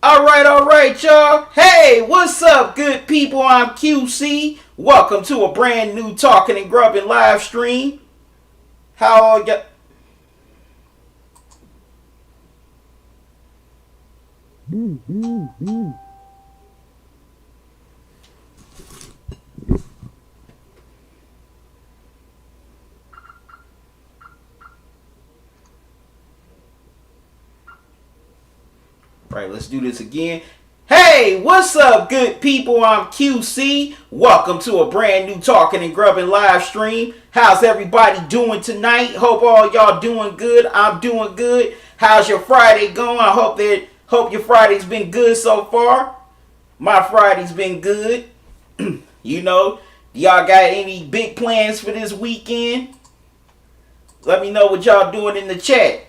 All right, y'all. Hey, what's up, good people? I'm QC. Welcome to a brand new Talking and Grubbing live stream. How all y'all? Right, let's do this again. Hey, what's up, good people? I'm QC. Welcome to a brand new Talking and Grubbing live stream. How's everybody doing tonight? Hope all y'all doing good. I'm doing good. How's your Friday going? I hope your Friday's been good so far. My Friday's been good. Y'all got any big plans for this weekend? Let me know what y'all doing in the chat.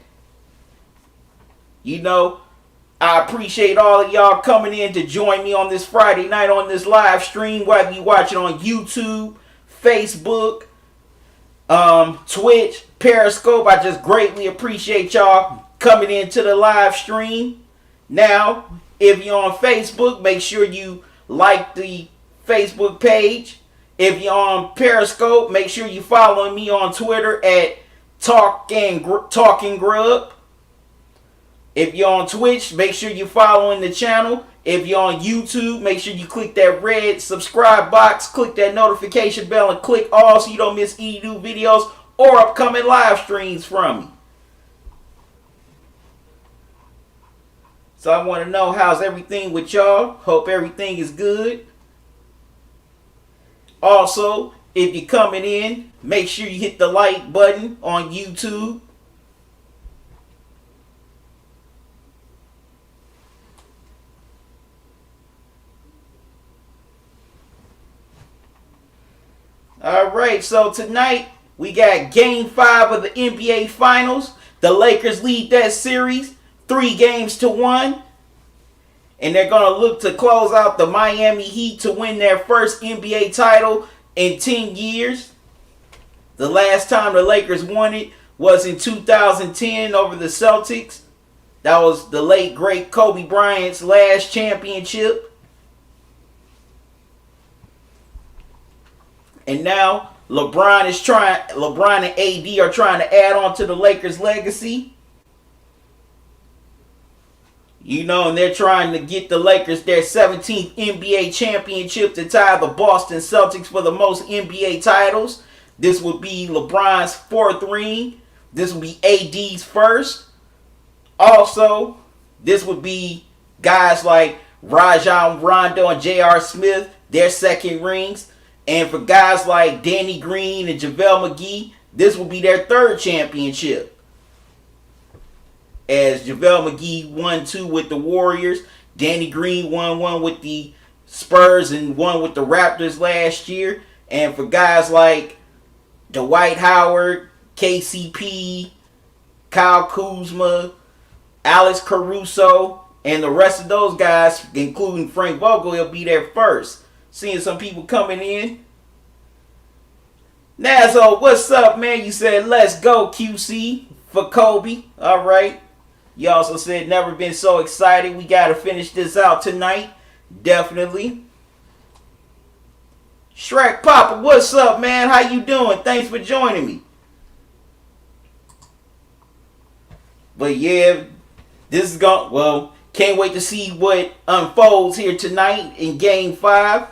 I appreciate all of y'all coming in to join me on this Friday night on this live stream, whether you watch it on YouTube, Facebook, Twitch, Periscope. I just greatly appreciate y'all coming into the live stream. Now, if you're on Facebook, make sure you like the Facebook page. If you're on Periscope, make sure you following me on Twitter at Talking Grub. If you're on Twitch, make sure you're following the channel. If you're on YouTube, make sure you click that red subscribe box, click that notification bell, and click all so you don't miss any new videos or upcoming live streams from me. So I want to know, how's everything with y'all? Hope everything is good. Also, if you're coming in, make sure you hit the like button on YouTube. Alright, so tonight we got Game 5 of the NBA Finals. The Lakers lead that series 3-1. And they're going to look to close out the Miami Heat to win their first NBA title in 10 years. The last time the Lakers won it was in 2010 over the Celtics. That was the late, great Kobe Bryant's last championship. And now LeBron and AD are trying to add on to the Lakers' legacy. And they're trying to get the Lakers their 17th NBA championship to tie the Boston Celtics for the most NBA titles. This would be LeBron's 4th ring. This would be AD's first. Also, this would be guys like Rajon Rondo and J.R. Smith, their 2nd rings. And for guys like Danny Green and JaVale McGee, this will be their 3rd championship. As JaVale McGee won 2 with the Warriors, Danny Green won 1 with the Spurs and 1 with the Raptors last year. And for guys like Dwight Howard, KCP, Kyle Kuzma, Alex Caruso, and the rest of those guys, including Frank Vogel, he'll be their first. Seeing some people coming in. Nazo, what's up, man? You said, let's go, QC, for Kobe. All right. You also said, never been so excited. We got to finish this out tonight. Definitely. Shrek Papa, what's up, man? How you doing? Thanks for joining me. But yeah, this is can't wait to see what unfolds here tonight in Game 5.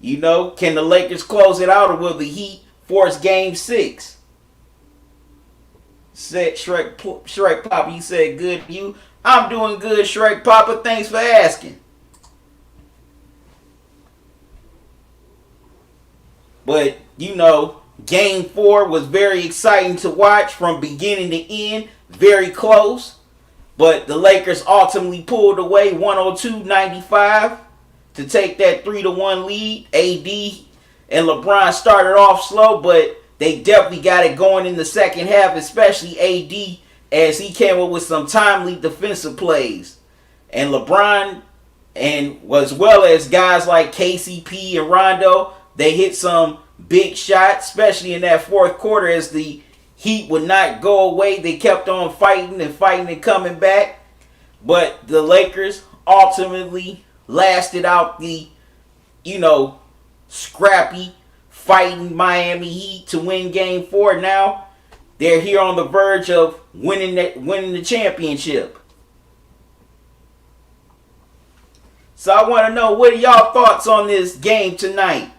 Can the Lakers close it out, or will the Heat force Game 6? Said Shrek Papa, you said good to you. I'm doing good, Shrek Papa. Thanks for asking. But, Game 4 was very exciting to watch from beginning to end. Very close. But the Lakers ultimately pulled away 102-95 to take that 3-1 lead. AD and LeBron started off slow, but they definitely got it going in the second half, especially AD, as he came up with some timely defensive plays. And LeBron, and as well as guys like KCP and Rondo, they hit some big shots, especially in that 4th quarter as the Heat would not go away. They kept on fighting and coming back. But the Lakers ultimately lasted out the, you know, scrappy fighting Miami Heat to win Game 4. Now they're here on the verge of winning the championship. So I want to know, what are y'all thoughts on this game tonight?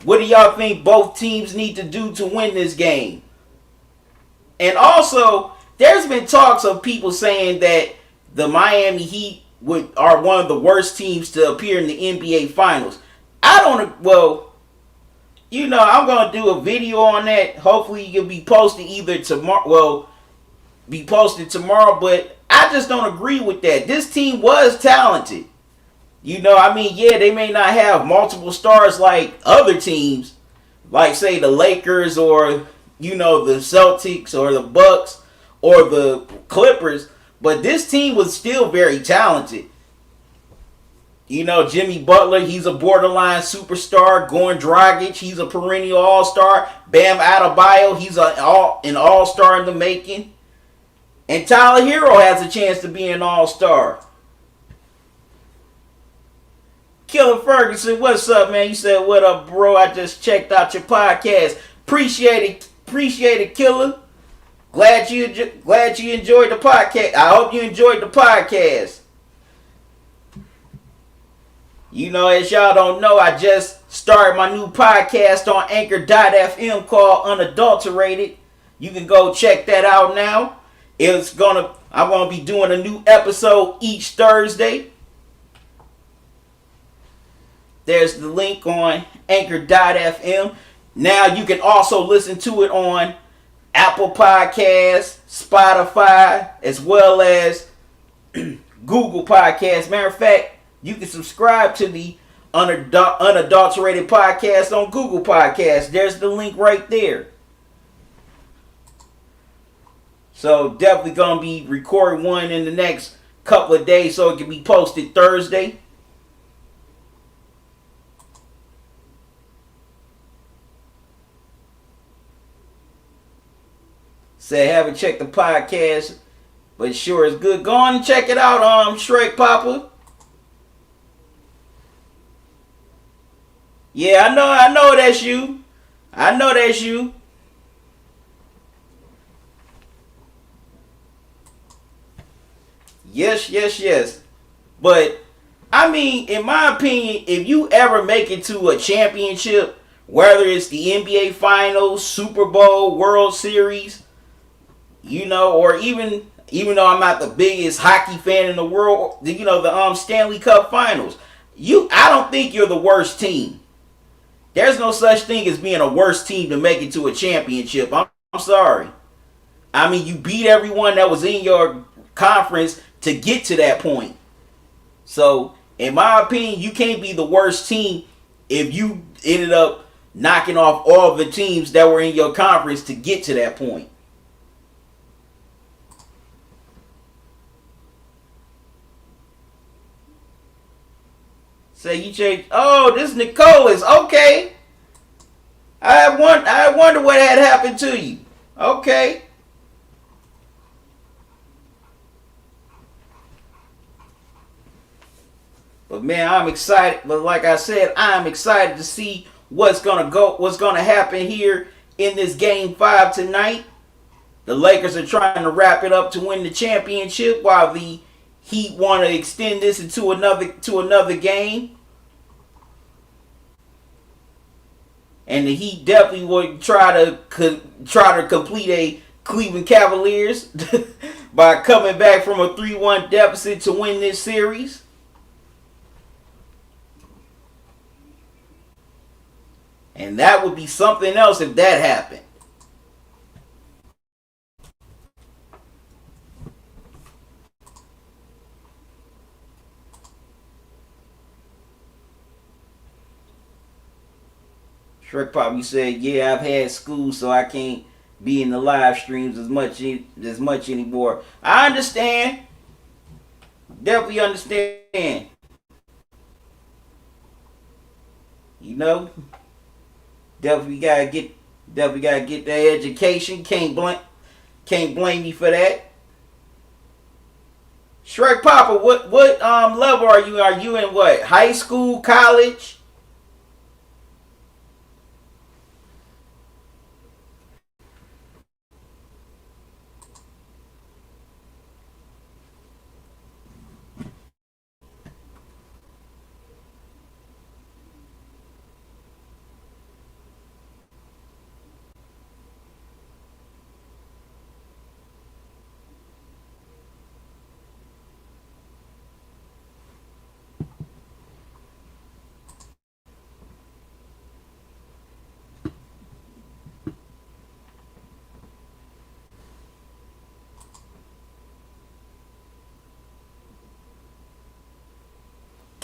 What do y'all think both teams need to do to win this game? And also, there's been talks of people saying that the Miami Heat are one of the worst teams to appear in the NBA Finals. I don't, well, you know, I'm going to do a video on that. Hopefully it can be posted either tomorrow, well, be posted tomorrow, but I just don't agree with that. This team was talented. You know, I mean, yeah, they may not have multiple stars like other teams, like, say, the Lakers or, you know, the Celtics or the Bucks or the Clippers, but this team was still very talented. You know, Jimmy Butler, he's a borderline superstar. Goran Dragic, he's a perennial all-star. Bam Adebayo, he's an all-star in the making. And Tyler Hero has a chance to be an all-star. Killer Ferguson, what's up, man? You said, what up, bro? I just checked out your podcast. Appreciate it, Killer. Glad you enjoyed the podcast. I hope you enjoyed the podcast. You know, as y'all don't know, I just started my new podcast on Anchor.fm called Unadulterated. You can go check that out now. I'm gonna be doing a new episode each Thursday. There's the link on Anchor.fm. Now you can also listen to it on Apple Podcasts, Spotify, as well as Google Podcasts. Matter of fact, you can subscribe to the Unadulterated Podcast on Google Podcasts. There's the link right there. So definitely going to be recording one in the next couple of days so it can be posted Thursday. Say, haven't checked the podcast, but sure is good. Go on and check it out, Shrek Papa. Yeah, I know that's you. I know that's you. Yes. But, I mean, in my opinion, if you ever make it to a championship, whether it's the NBA Finals, Super Bowl, World Series, you know, or even though I'm not the biggest hockey fan in the world, you know, the Stanley Cup Finals, I don't think you're the worst team. There's no such thing as being a worst team to make it to a championship. I'm sorry. I mean, you beat everyone that was in your conference to get to that point. So, in my opinion, you can't be the worst team if you ended up knocking off all the teams that were in your conference to get to that point. Say you change. Oh, this Nicholas. Okay. I wonder what had happened to you. Okay. But man, I'm excited. But like I said, I'm excited to see what's gonna happen here in this Game 5 tonight. The Lakers are trying to wrap it up to win the championship, while the Heat want to extend this into another game. And the Heat definitely would try to complete a Cleveland Cavaliers by coming back from a 3-1 deficit to win this series. And that would be something else if that happened. Shrek probably said, yeah, I've had school, so I can't be in the live streams as much anymore. I understand. Definitely understand. You know, definitely gotta get that education. Can't blame me for that. Shrek Papa, what level are you? Are you in what? High school, college?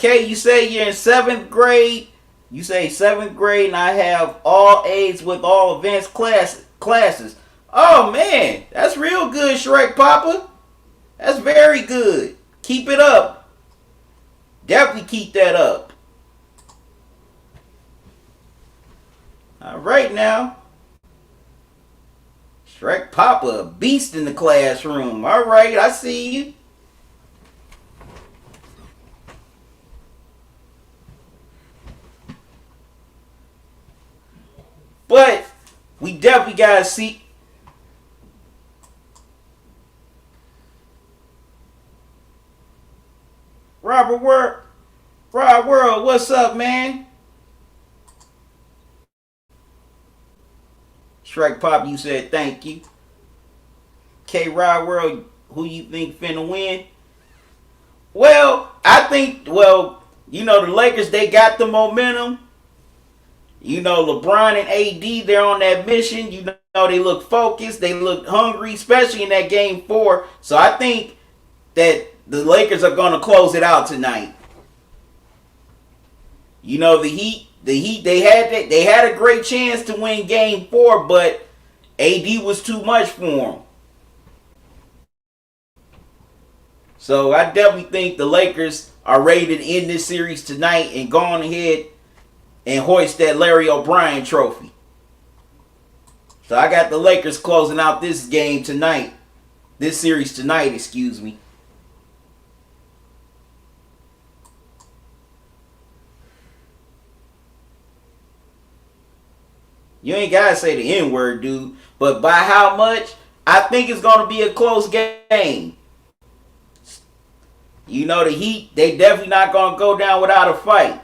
Okay, you say you're in seventh grade. You say seventh grade, and I have all A's with all advanced classes. Oh man, that's real good, Shrek Papa. That's very good. Keep it up. Definitely keep that up. All right now. Shrek Papa, a beast in the classroom. All right, I see you. But we definitely gotta see. Rob World, what's up, man? Shrek Pop, you said thank you. K Rod World, who you think finna win? Well, I think, the Lakers, they got the momentum. LeBron and AD, they're on that mission. They look focused. They look hungry, especially in that game 4. So I think that the Lakers are going to close it out tonight. The Heat, they had a great chance to win game 4, but AD was too much for them. So I definitely think the Lakers are ready to end this series tonight and go on ahead and hoist that Larry O'Brien trophy. So I got the Lakers closing out this game tonight. This series tonight, excuse me. You ain't got to say the N-word, dude. But by how much? I think it's going to be a close game. The Heat, they definitely not going to go down without a fight.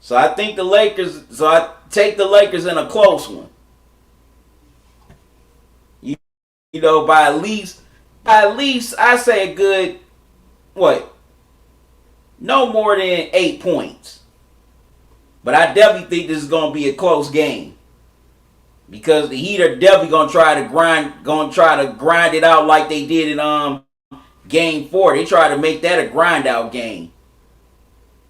So I think I take the Lakers in a close one. By at least I say a good, no more than 8 points. But I definitely think this is going to be a close game. Because the Heat are definitely going to try to grind it out like they did in game 4. They try to make that a grind out game.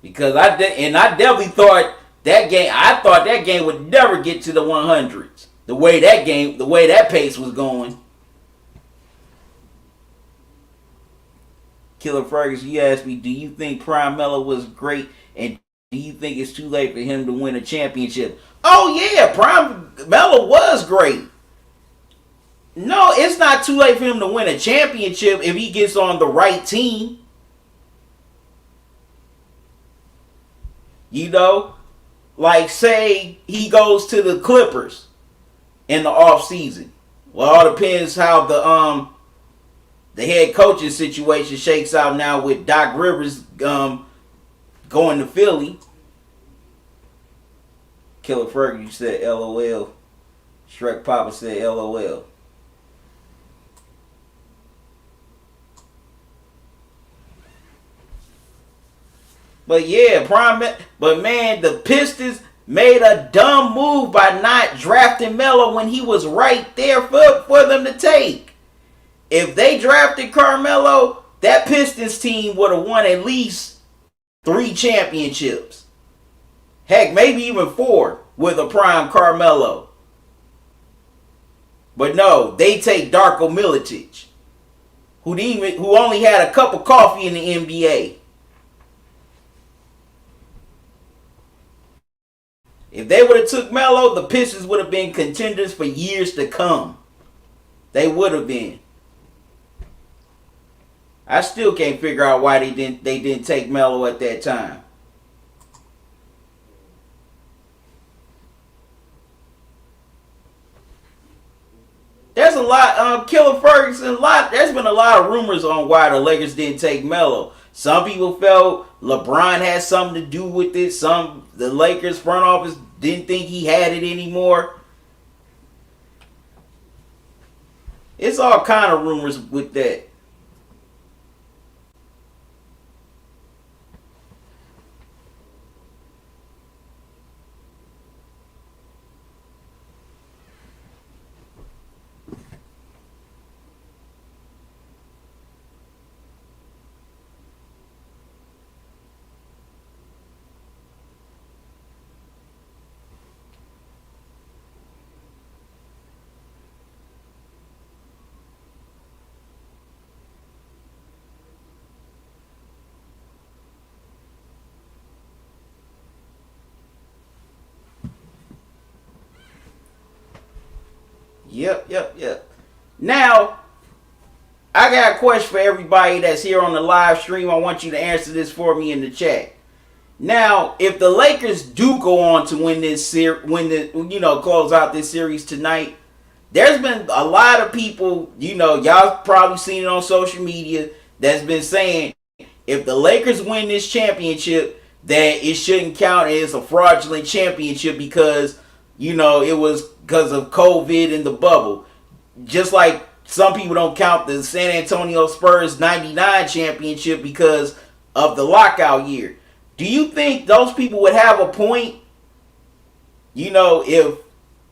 Because I definitely thought that game would never get to the 100s. The way that pace was going. Killer Ferguson, you asked me, do you think Prime Melo was great, and do you think it's too late for him to win a championship? Oh yeah, Prime Melo was great. No, it's not too late for him to win a championship if he gets on the right team. Like say he goes to the Clippers in the off season. Well, all depends how the head coaching situation shakes out now with Doc Rivers going to Philly. Killer Fergie said LOL. Shrek Papa said LOL. But yeah, but man, the Pistons made a dumb move by not drafting Melo when he was right there for them to take. If they drafted Carmelo, that Pistons team would have won at least 3 championships. Heck, maybe even 4 with a prime Carmelo. But no, they take Darko Milicic, who only had a cup of coffee in the NBA. If they would have took Melo, the Pistons would have been contenders for years to come. They would have been. I still can't figure out why they didn't take Melo at that time. There's a lot, Killer Ferguson, there's been a lot of rumors on why the Lakers didn't take Melo. Some people felt LeBron had something to do with it. The Lakers front office didn't think he had it anymore. It's all kind of rumors with that. Yep. Now, I got a question for everybody that's here on the live stream. I want you to answer this for me in the chat. Now, if the Lakers do go on to win this close out this series tonight, there's been a lot of people, y'all probably seen it on social media, that's been saying if the Lakers win this championship, that it shouldn't count as a fraudulent championship because, it was because of COVID and the bubble. Just like some people don't count the San Antonio Spurs 99 championship because of the lockout year. Do you think those people would have a point? If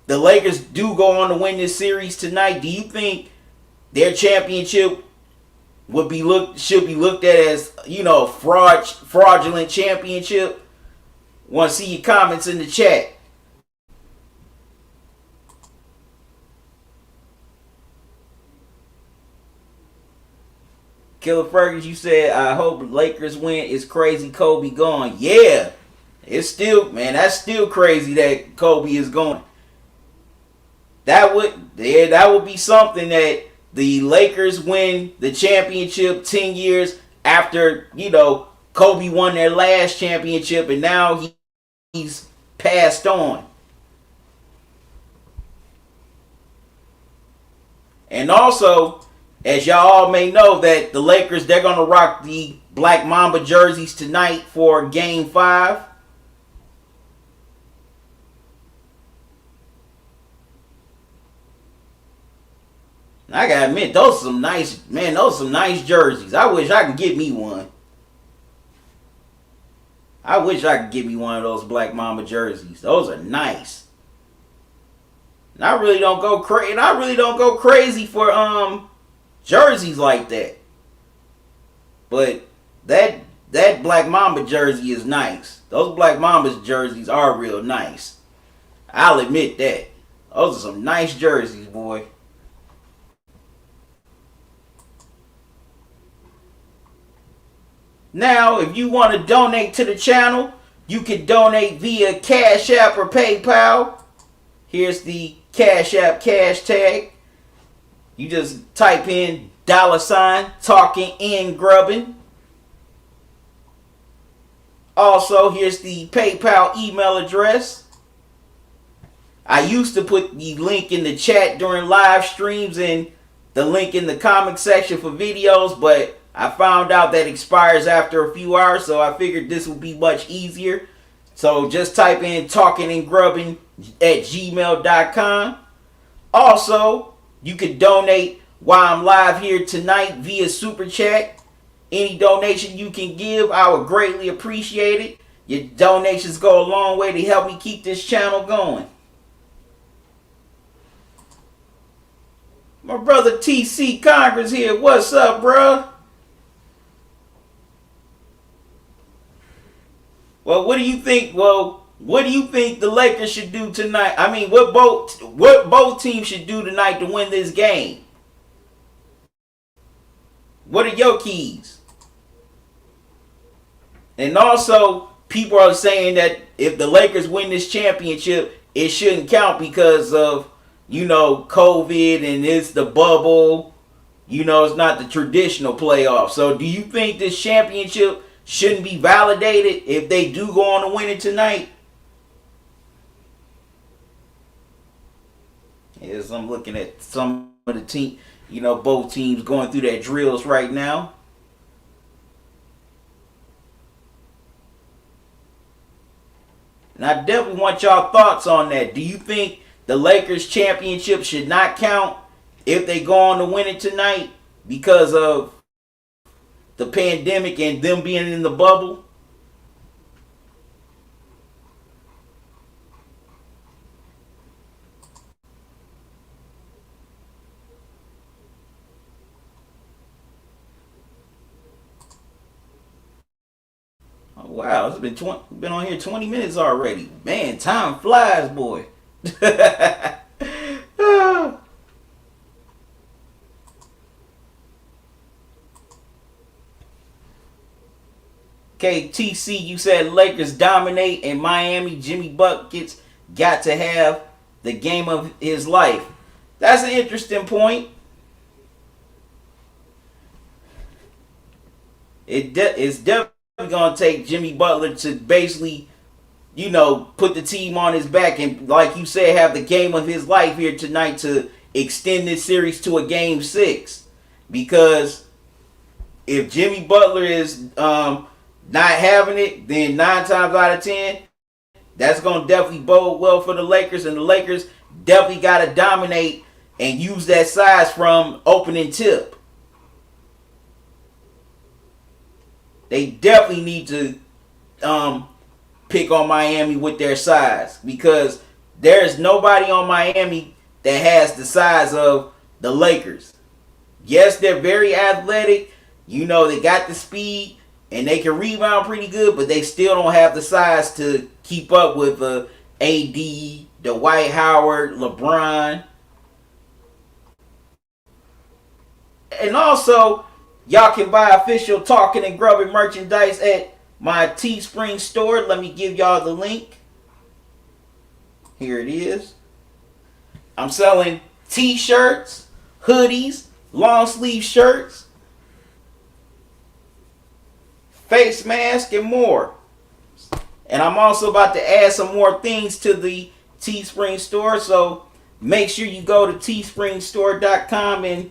the Lakers do go on to win this series tonight, do you think their championship should be looked at as, a fraudulent championship? Want to see your comments in the chat. Killer Fergus, you said, I hope the Lakers win. It's crazy Kobe gone. Yeah. It's still, man, that's still crazy that Kobe is gone. That would be something that the Lakers win the championship 10 years after, Kobe won their last championship and now he's passed on. And also, as y'all all may know, that the Lakers, they're going to rock the Black Mamba jerseys tonight for Game 5. I gotta admit, those are some nice jerseys. I wish I could get me one. I wish I could get me one of those Black Mamba jerseys. Those are nice. And I really don't go crazy for jerseys like that. But that Black Mamba jersey is nice. Those Black Mamba jerseys are real nice. I'll admit that. Those are some nice jerseys, boy. Now, if you want to donate to the channel, you can donate via Cash App or PayPal. Here's the Cash App cash tag. You just type in $ talking and grubbing. Also, here's the PayPal email address. I used to put the link in the chat during live streams and the link in the comment section for videos, but I found out that expires after a few hours, so I figured this would be much easier. So just type in talkingandgrubbing@gmail.com. Also, you can donate while I'm live here tonight via Super Chat. Any donation you can give, I would greatly appreciate it. Your donations go a long way to help me keep this channel going. My brother TC Congress here. What's up, bruh? Well, what do you think? What do you think the Lakers should do tonight? I mean, what both teams should do tonight to win this game? What are your keys? And also, people are saying that if the Lakers win this championship, it shouldn't count because of, COVID and it's the bubble. It's not the traditional playoff. So do you think this championship shouldn't be validated if they do go on to win it tonight? As I'm looking at some of the team, both teams going through their drills right now. And I definitely want y'all thoughts on that. Do you think the Lakers championship should not count if they go on to win it tonight because of the pandemic and them being in the bubble? Oh, wow, it's been on here 20 minutes already. Man, time flies, boy. KTC, you said Lakers dominate in Miami. Jimmy Buckets got to have the game of his life. That's an interesting point. It's definitely going to take Jimmy Butler to basically, put the team on his back and, like you said, have the game of his life here tonight to extend this series to a game 6. Because if Jimmy Butler is not having it, then 9 times out of 10, that's going to definitely bode well for the Lakers. And the Lakers definitely got to dominate and use that size from opening tip. They definitely need to pick on Miami with their size, because there's nobody on Miami that has the size of the Lakers. Yes, they're very athletic. They got the speed and they can rebound pretty good, but they still don't have the size to keep up with AD, Dwight Howard, LeBron. And also, y'all can buy official Talking and Grubbing merchandise at my Teespring store. Let me give y'all the link. Here it is. I'm selling t-shirts, hoodies, long sleeve shirts, face mask, and more. And I'm also about to add some more things to the Teespring store. So make sure you go to teespringstore.com and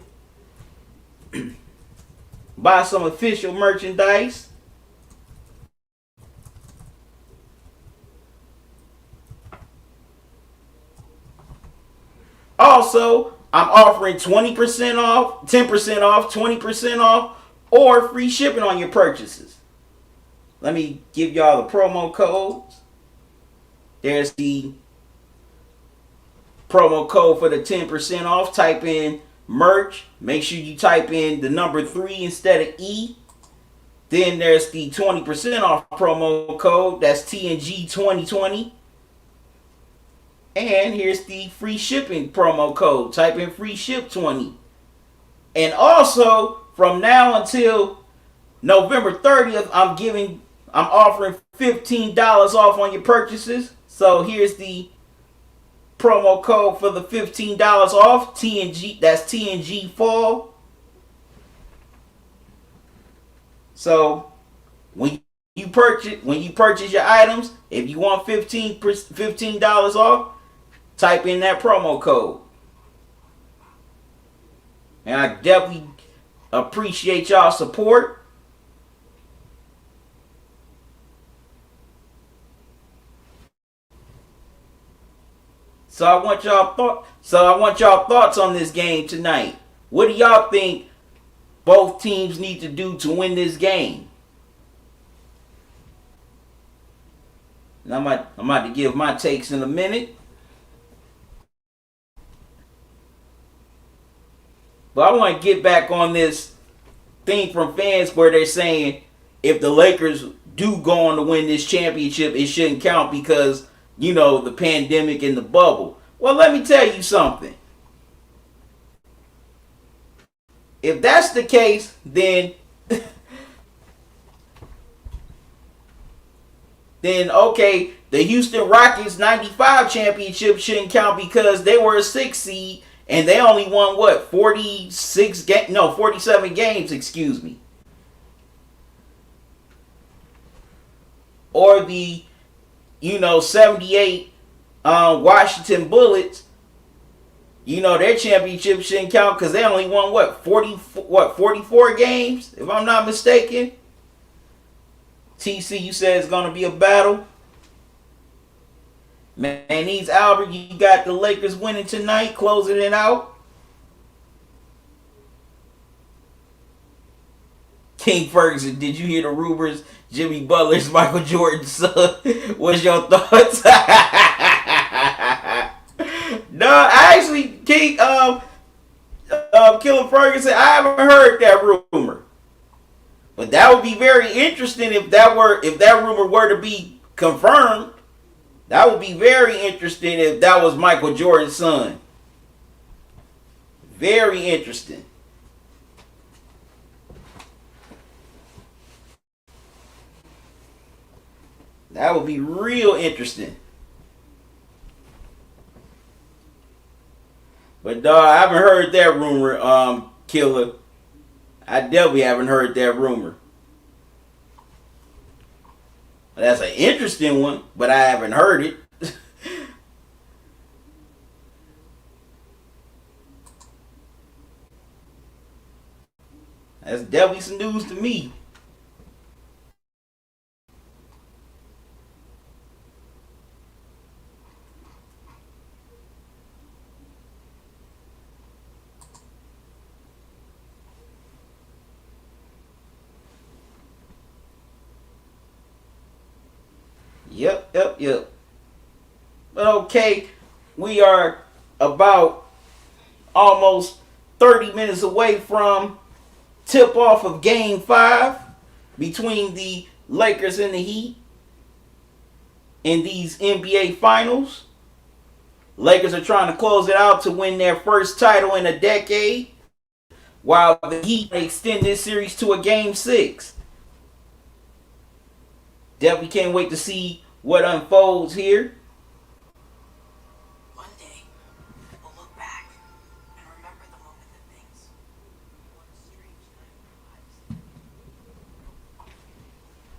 buy some official merchandise. Also, I'm offering 20% off, 10% off, 20% off, or free shipping on your purchases. Let me give y'all the promo codes. There's the promo code for the 10% off. Type in merch. Make sure you type in the number 3 instead of E. Then there's the 20% off promo code. That's TNG 2020. And here's the free shipping promo code. Type in free ship 20. And also, from now until November 30th, I'm offering $15 off on your purchases. So here's the promo code for the $15 off. TNG, that's TNG Fall. So when you purchase your items, if you want $15 off, type in that promo code. And I definitely appreciate y'all support. So I want y'all thoughts on this game tonight. What do y'all think both teams need to do to win this game? And I'm about to give my takes in a minute. But I want to get back on this thing from fans where they're saying if the Lakers do go on to win this championship, it shouldn't count because, the pandemic and the bubble. Well, let me tell you something. If that's the case, then okay, the Houston Rockets 95 championship shouldn't count because they were a 6 seed and they only won what, 47 games, excuse me. Or the 78 Washington Bullets, their championship shouldn't count because they only won 44 games, if I'm not mistaken. TC, you said it's gonna be a battle. Man, these Albert, you got the Lakers winning tonight, closing it out. King Ferguson, did you hear the rumors Jimmy Butler's Michael Jordan's son? What's your thoughts? No, actually, King Killer Ferguson, I haven't heard that rumor. But that would be very interesting if that rumor were to be confirmed. That would be very interesting if that was Michael Jordan's son. Very interesting. That would be real interesting. But dog, I haven't heard that rumor, Killer. I definitely haven't heard that rumor. That's an interesting one, but I haven't heard it. That's definitely some news to me. Yep. But okay, we are about almost 30 minutes away from tip-off of Game 5 between the Lakers and the Heat in these NBA Finals. Lakers are trying to close it out to win their first title in a decade, while the Heat extend this series to a Game 6. Definitely can't wait to see what unfolds here. One day, we'll look back and remember the moment that things one strange time in our lives.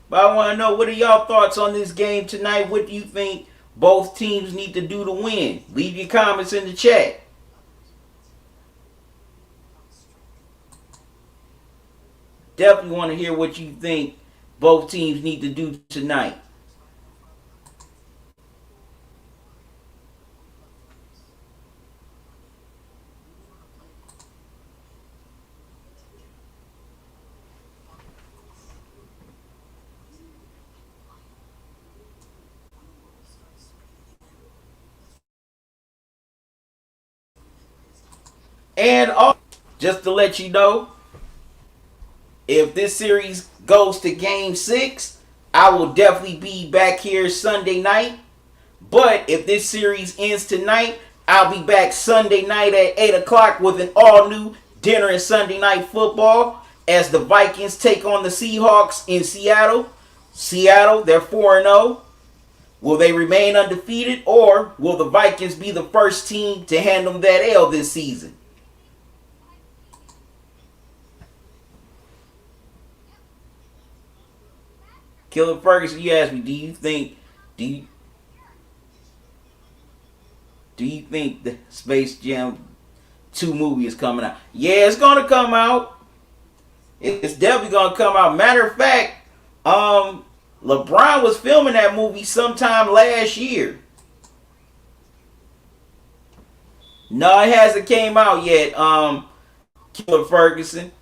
But I want to know, what are y'all thoughts on this game tonight? What do you think both teams need to do to win? Leave your comments in the chat. Definitely want to hear what you think both teams need to do tonight. And just to let you know, if this series goes to Game 6, I will definitely be back here Sunday night. But if this series ends tonight, I'll be back Sunday night at 8 o'clock with an all-new Dinner and Sunday Night Football as the Vikings take on the Seahawks in Seattle. Seattle, they're 4-0. Will they remain undefeated, or will the Vikings be the first team to hand them that L this season? Killer Ferguson, you asked me, do you think the Space Jam 2 movie is coming out? Yeah, it's gonna come out. It's definitely gonna come out. Matter of fact, LeBron was filming that movie sometime last year. No, it hasn't came out yet. Killer Ferguson.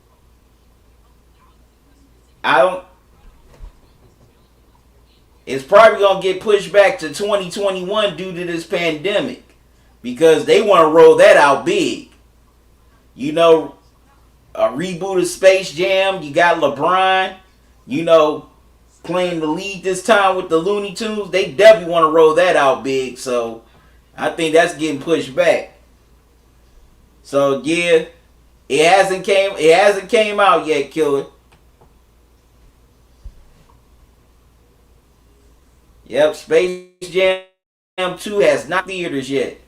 It's probably going to get pushed back to 2021 due to this pandemic, because they want to roll that out big. A reboot of Space Jam. You got LeBron, playing the lead this time with the Looney Tunes. They definitely want to roll that out big. So I think that's getting pushed back. So yeah, it hasn't came out yet, Killer. Yep, Space Jam 2 has not theaters yet.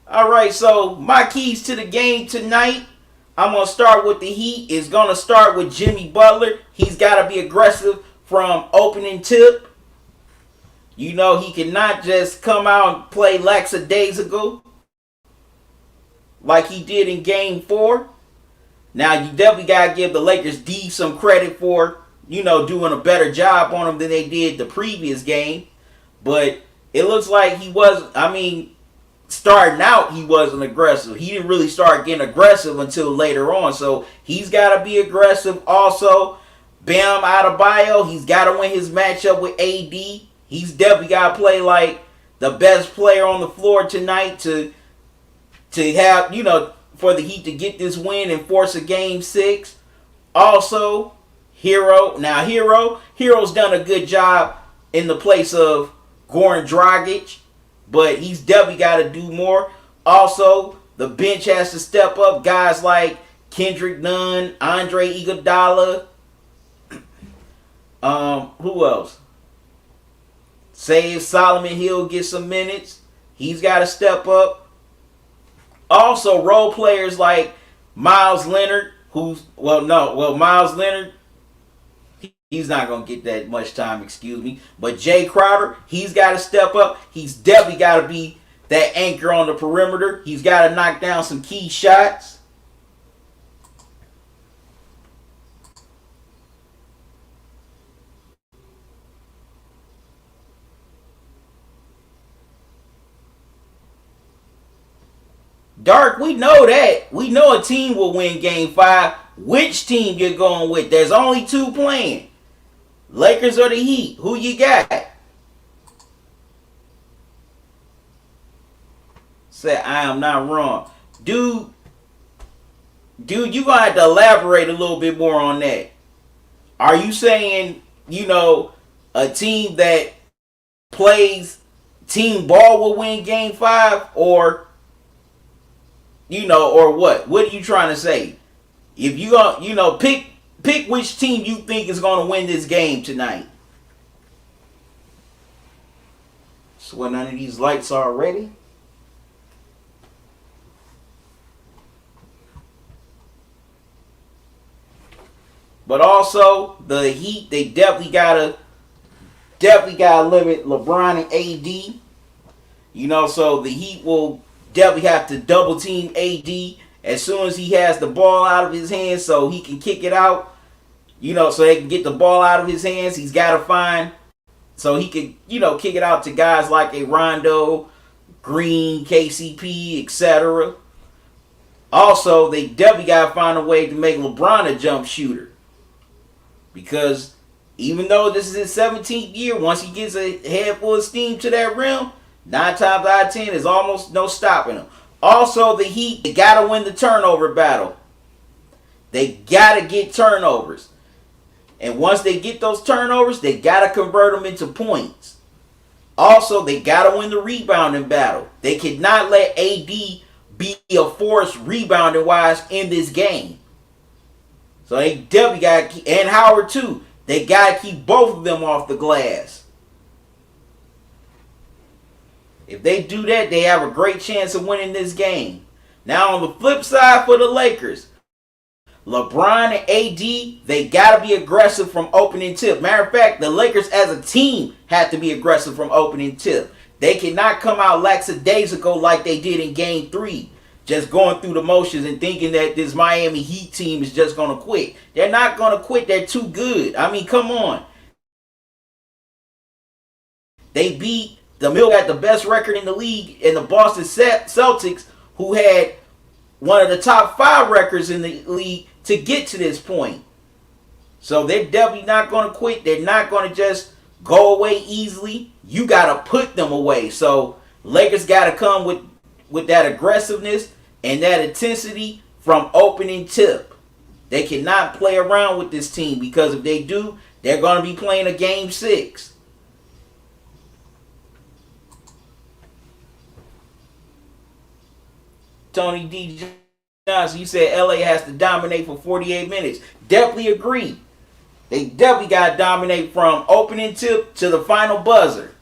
All right, so my keys to the game tonight. I'm gonna start with the Heat. It's gonna start with Jimmy Butler. He's got to be aggressive from opening tip. You know, he cannot just come out and play lackadaisical like he did in Game 4. Now, you definitely got to give the Lakers D some credit for, you know, doing a better job on him than they did the previous game. But it looks like he was, starting out, he wasn't aggressive. He didn't really start getting aggressive until later on. So, he's got to be aggressive. Also, Bam Adebayo, he's got to win his matchup with AD. He's definitely got to play like the best player on the floor tonight to have, you know, for the Heat to get this win and force a Game 6. Also, Hero. Now, Hero's done a good job in the place of Goran Dragic, but he's definitely got to do more. Also, the bench has to step up. Guys like Kendrick Nunn, Andre Iguodala. Who else? Say if Solomon Hill gets some minutes, he's got to step up. Also, role players like Miles Leonard, Miles Leonard, he's not going to get that much time, But Jay Crowder, he's got to step up. He's definitely got to be that anchor on the perimeter. He's got to knock down some key shots. Dark, we know that. We know a team will win Game 5. Which team you're going with? There's only two playing. Lakers or the Heat? Who you got? Say, I am not wrong. Dude, you're going to have to elaborate a little bit more on that. Are you saying, you know, a team that plays team ball will win Game 5? Or... you know, or what? What are you trying to say? If you gonna, you know, pick which team you think is gonna win this game tonight. So none of these lights are ready. But also the Heat, they definitely gotta limit LeBron and AD. You know, so the Heat will definitely have to double team AD as soon as he has the ball out of his hands so he can kick it out. You know, so they can get the ball out of his hands. He's got to find so he can, you know, kick it out to guys like a Rondo, Green, KCP, etc. Also, they definitely got to find a way to make LeBron a jump shooter. Because even though this is his 17th year, once he gets a head full of steam to that rim, 9 times out of 10, there's almost no stopping him. Also, the Heat, they got to win the turnover battle. They got to get turnovers. And once they get those turnovers, they got to convert them into points. Also, they got to win the rebounding battle. They cannot let AD be a force rebounding-wise in this game. So they definitely got to, and Howard too, they got to keep both of them off the glass. If they do that, they have a great chance of winning this game. Now, on the flip side for the Lakers, LeBron and AD, they got to be aggressive from opening tip. Matter of fact, the Lakers as a team have to be aggressive from opening tip. They cannot come out lackadaisical like they did in Game 3, just going through the motions and thinking that this Miami Heat team is just going to quit. They're not going to quit. They're too good. I mean, come on. They beat the Milwaukee, the best record in the league, and the Boston Celtics, who had one of the top 5 records in the league, to get to this point. So they're definitely not going to quit. They're not going to just go away easily. You got to put them away. So Lakers got to come with that aggressiveness and that intensity from opening tip. They cannot play around with this team, because if they do, they're going to be playing a Game 6. Tony D. Johnson, you said LA has to dominate for 48 minutes. Definitely agree. They definitely got to dominate from opening tip to the final buzzer.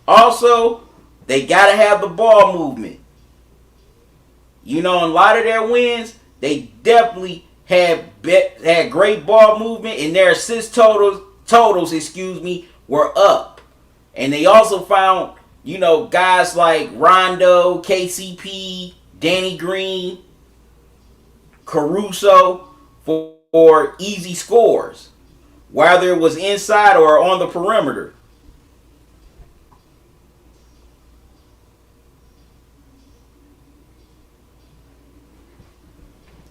Also, they got to have the ball movement. You know, in a lot of their wins, they definitely had great ball movement, and their assist totals, were up. And they also found, you know, guys like Rondo, KCP, Danny Green, Caruso for easy scores, whether it was inside or on the perimeter.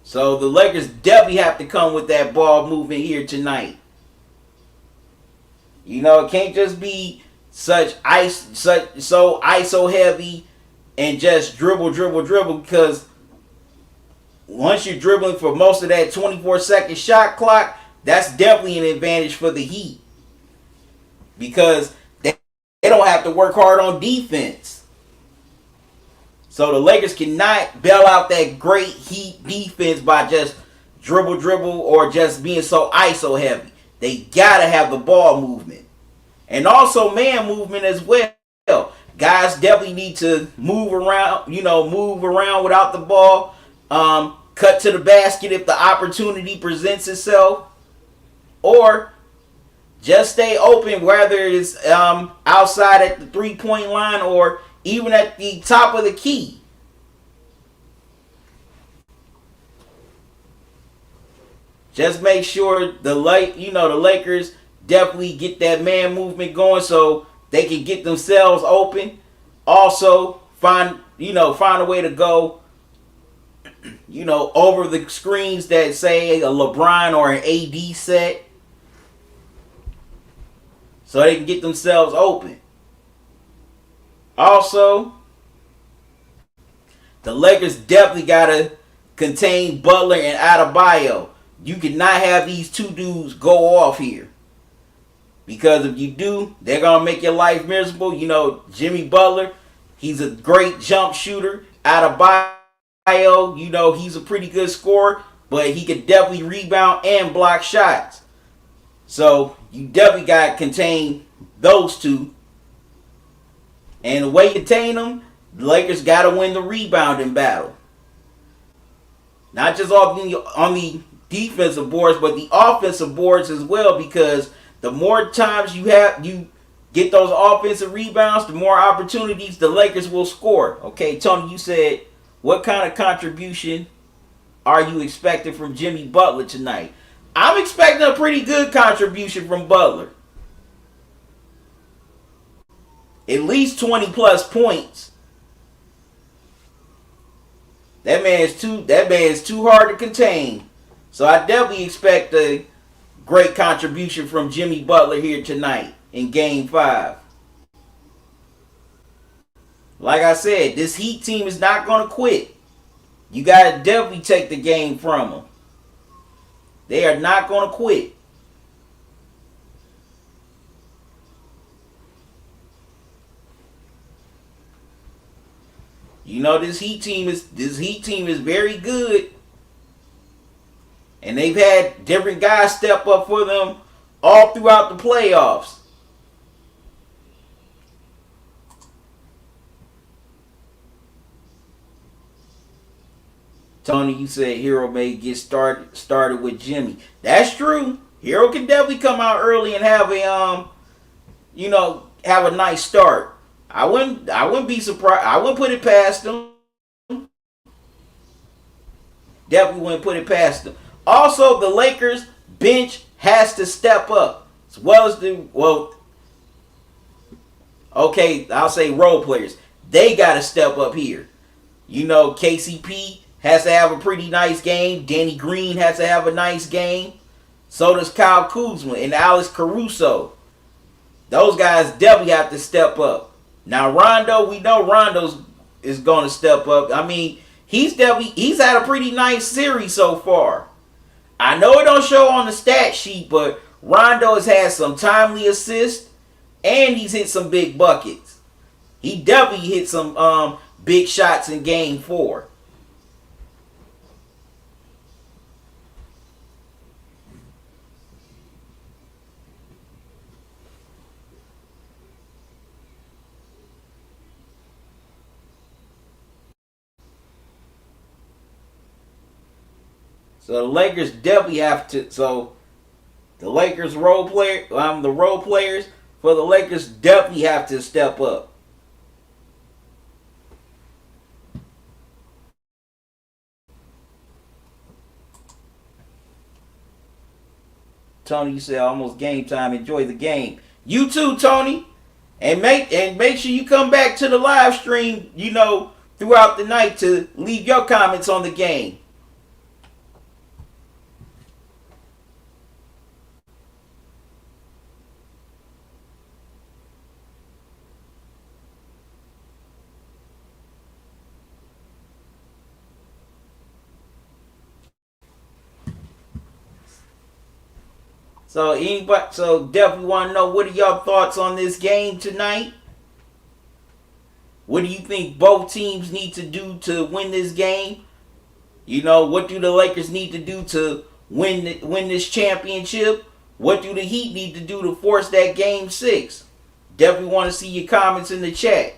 So the Lakers definitely have to come with that ball movement here tonight. You know, it can't just be so ISO heavy and just dribble, because once you're dribbling for most of that 24-second shot clock, that's definitely an advantage for the Heat. Because they don't have to work hard on defense. So the Lakers cannot bail out that great Heat defense by just dribble or just being so ISO heavy. They gotta have the ball movement. And also man movement as well. Guys definitely need to move around without the ball. Cut to the basket if the opportunity presents itself. Or just stay open, whether it's outside at the 3-point line or even at the top of the key. Just make sure the Lakers definitely get that man movement going so they can get themselves open. Also, find a way to go, over the screens that say a LeBron or an AD set, so they can get themselves open. Also, the Lakers definitely got to contain Butler and Adebayo. You cannot have these two dudes go off here. Because if you do, they're going to make your life miserable. You know, Jimmy Butler, he's a great jump shooter. Adebayo, he's a pretty good scorer, but he could definitely rebound and block shots. So, you definitely got to contain those two. And the way you contain them, the Lakers got to win the rebounding battle. Not just on the defensive boards, but the offensive boards as well, because the more times you get those offensive rebounds, the more opportunities the Lakers will score. Okay, Tony, you said, what kind of contribution are you expecting from Jimmy Butler tonight? I'm expecting a pretty good contribution from Butler. At least 20 plus points. That man is too hard to contain. So I definitely expect a great contribution from Jimmy Butler here tonight in Game 5. Like I said, this Heat team is not going to quit. You got to definitely take the game from them. They are not going to quit. You know, this Heat team is very good. And they've had different guys step up for them all throughout the playoffs. Tony, you said Hero may get started with Jimmy. That's true. Hero can definitely come out early and have a nice start. I wouldn't be surprised. I wouldn't put it past him. Definitely wouldn't put it past him. Also, the Lakers bench has to step up, as well as I'll say role players. They got to step up here. You know, KCP has to have a pretty nice game. Danny Green has to have a nice game. So does Kyle Kuzma and Alex Caruso. Those guys definitely have to step up. Now, Rondo, we know Rondo is going to step up. I mean, he's had a pretty nice series so far. I know it don't show on the stat sheet, but Rondo has had some timely assists, and he's hit some big buckets. He definitely hit some big shots in Game 4. So the Lakers definitely have to. So the Lakers the role players for the Lakers definitely have to step up. Tony said almost game time. Enjoy the game. You too, Tony. And make sure you come back to the live stream, throughout the night to leave your comments on the game. So definitely want to know, what are y'all thoughts on this game tonight? What do you think both teams need to do to win this game? What do the Lakers need to do to win this championship? What do the Heat need to do to force that Game 6? Definitely want to see your comments in the chat.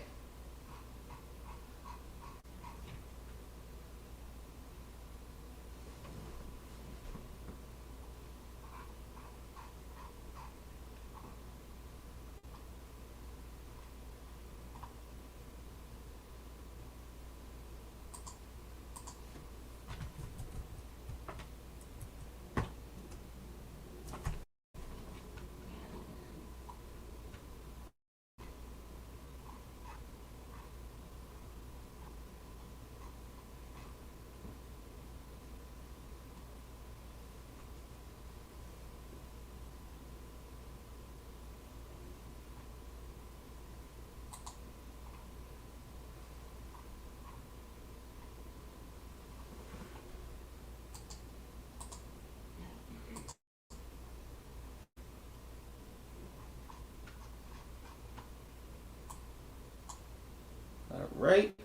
All right.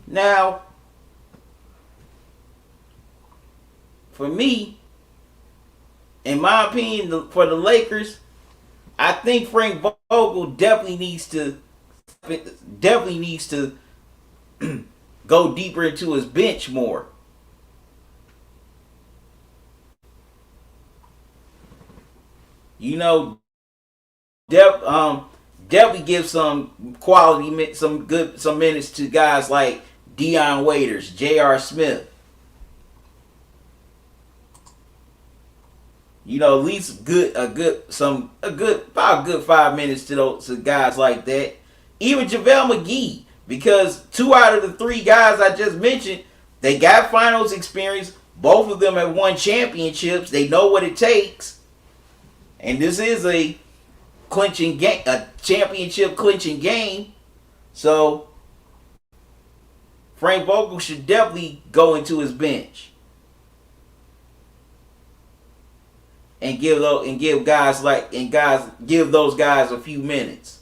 Now, for me, in my opinion, for the Lakers, I think Frank Vogel definitely needs to go deeper into his bench more. Definitely give some quality, some minutes to guys like Dion Waiters, J.R. Smith. At least about a good 5 minutes to guys like that. Even JaVale McGee, because 2 out of the 3 guys I just mentioned, they got finals experience. Both of them have won championships. They know what it takes. And this is a championship clinching game. So Frank Vogel should definitely go into his bench and give those guys a few minutes.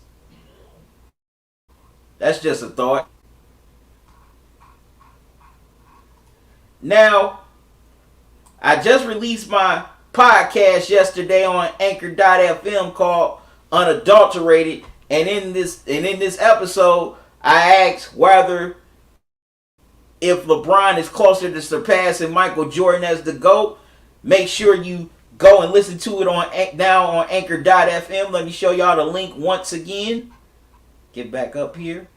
That's just a thought. Now, I just released my podcast yesterday on Anchor.fm called Unadulterated, and in this episode, I asked whether if LeBron is closer to surpassing Michael Jordan as the GOAT. Make sure you go and listen to it on Anchor.fm. Let me show y'all the link once again. Get back up here.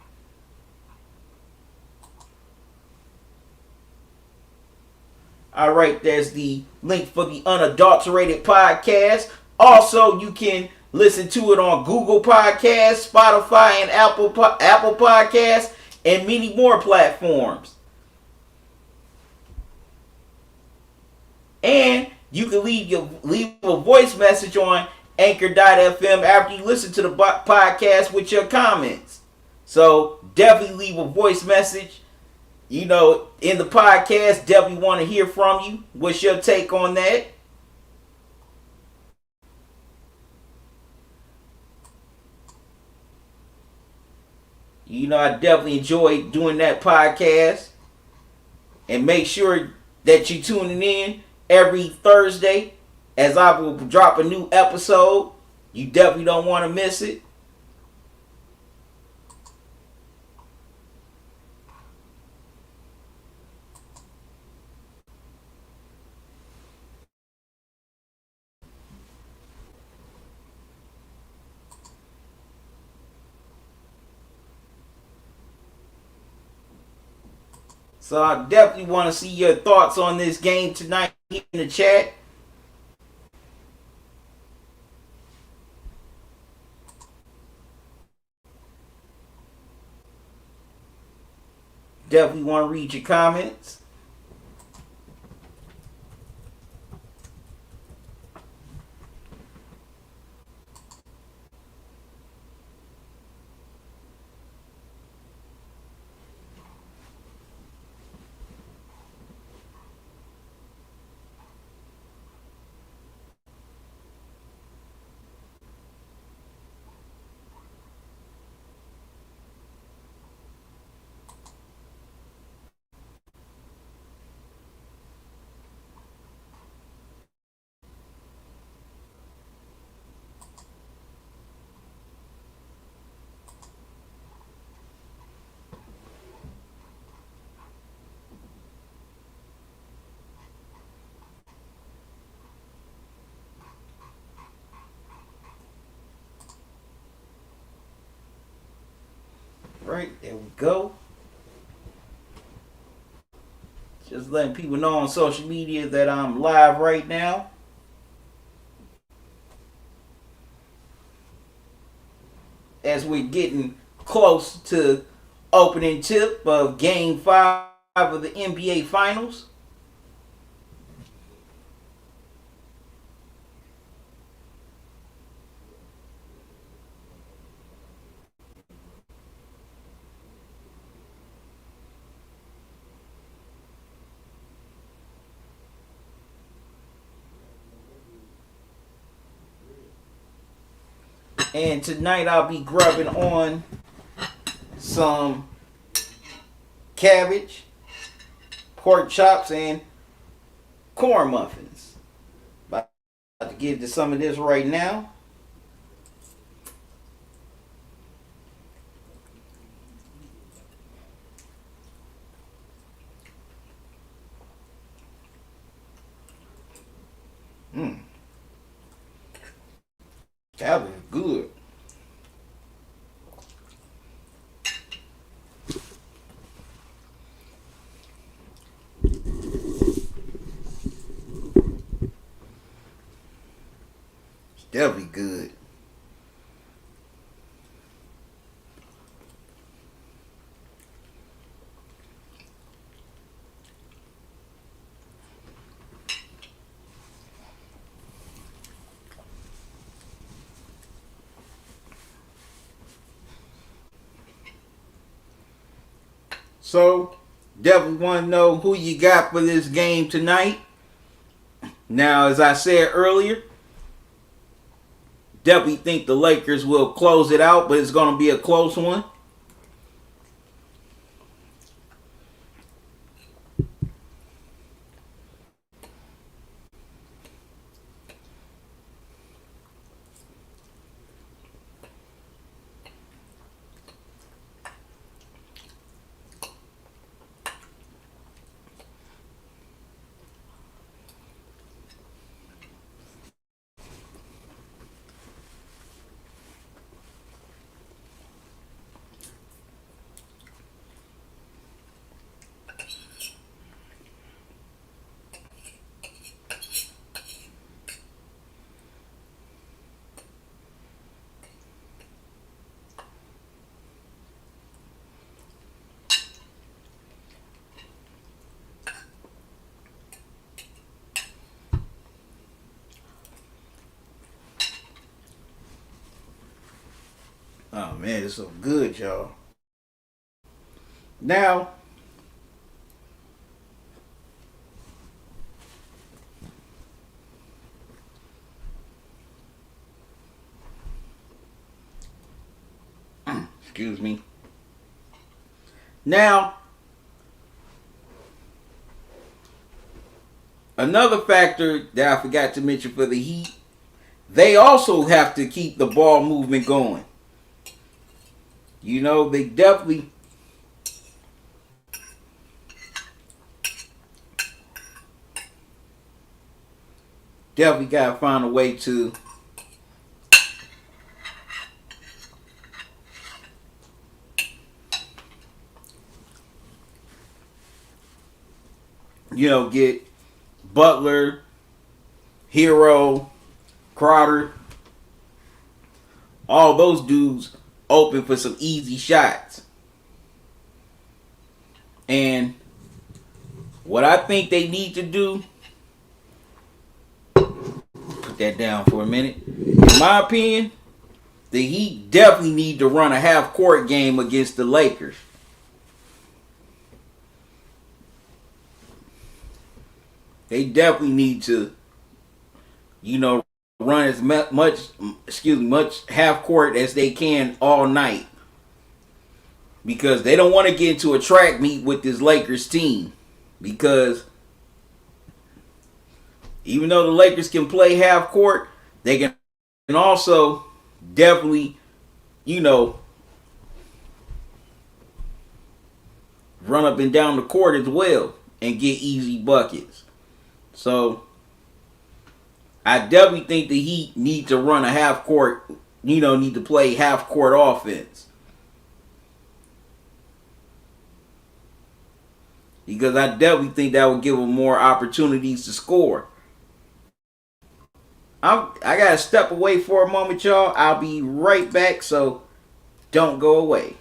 All right, there's the link for the Unadulterated podcast. Also, you can listen to it on Google Podcasts, Spotify, and Apple Podcasts, and many more platforms. And you can leave a voice message on Anchor.fm after you listen to the podcast with your comments. So definitely leave a voice message. In the podcast, definitely want to hear from you. What's your take on that? You know, I definitely enjoyed doing that podcast. And make sure that you tuning in every Thursday as I will drop a new episode. You definitely don't want to miss it. So I definitely want to see your thoughts on this game tonight in the chat. Definitely want to read your comments. Right, there we go. Just letting people know on social media that I'm live right now. As we're getting close to opening tip of Game 5 of the NBA Finals. And tonight I'll be grubbing on some cabbage, pork chops, and corn muffins. About to get into some of this right now. Mmm. Cabbage is good. It's definitely good. So, definitely want to know who you got for this game tonight. Now, as I said earlier, definitely think the Lakers will close it out, but it's going to be a close one. Oh man, it's so good, y'all. Now, excuse me. Now, another factor that I forgot to mention for the Heat, they also have to keep the ball movement going. You know, they definitely got to find a way to, you know, get Butler, Hero, Crowder, all those dudes open for some easy shots. And what I think they need to do, put that down for a minute. In my opinion, the Heat definitely need to run a half court game against the Lakers. They definitely need to, you know, run as much half court as they can all night, because they don't want to get into a track meet with this Lakers team. Because even though the Lakers can play half court, they can also definitely, you know, run up and down the court as well and get easy buckets. So I definitely think the Heat need to run a half court, you know, need to play half court offense. Because I definitely think that would give them more opportunities to score. I got to step away for a moment, y'all. I'll be right back, so don't go away.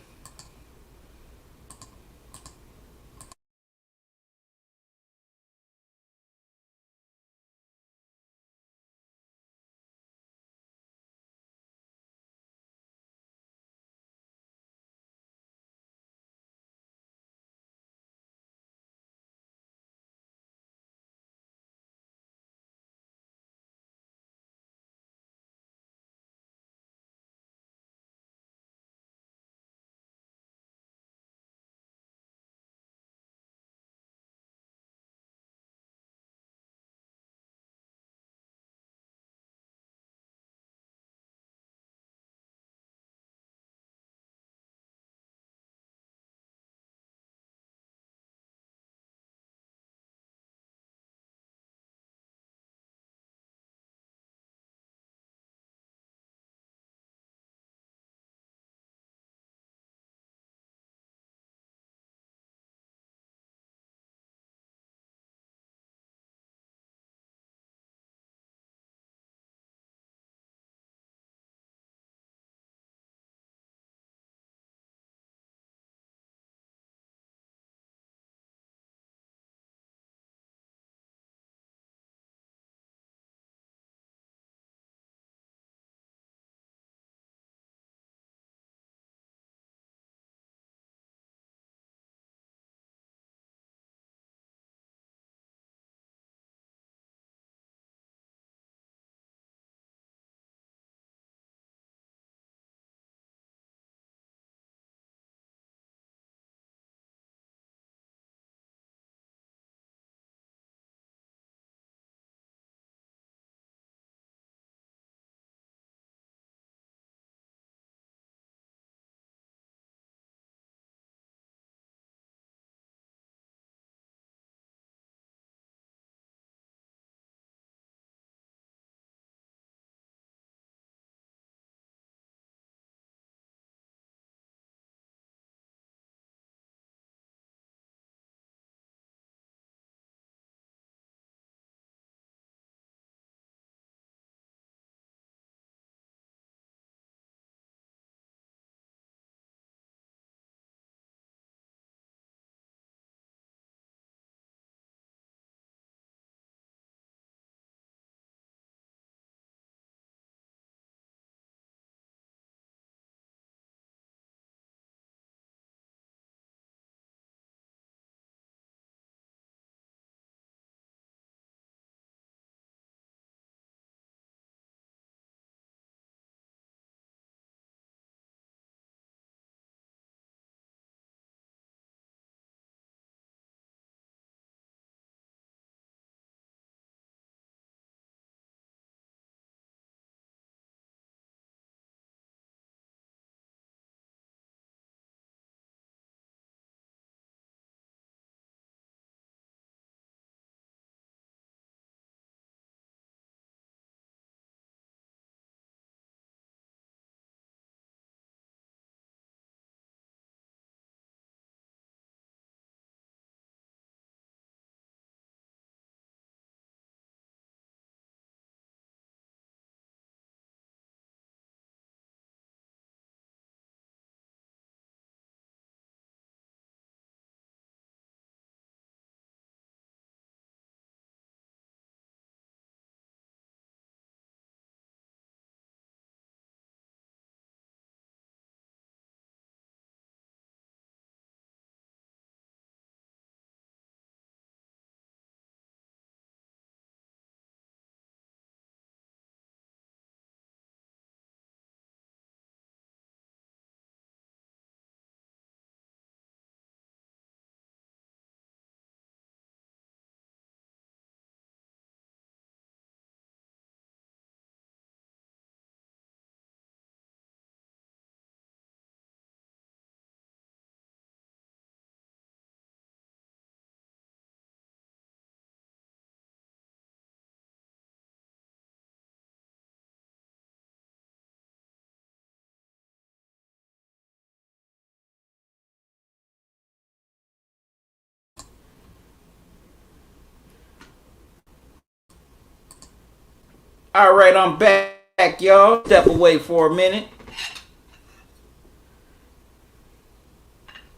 All right, I'm back, y'all. Step away for a minute.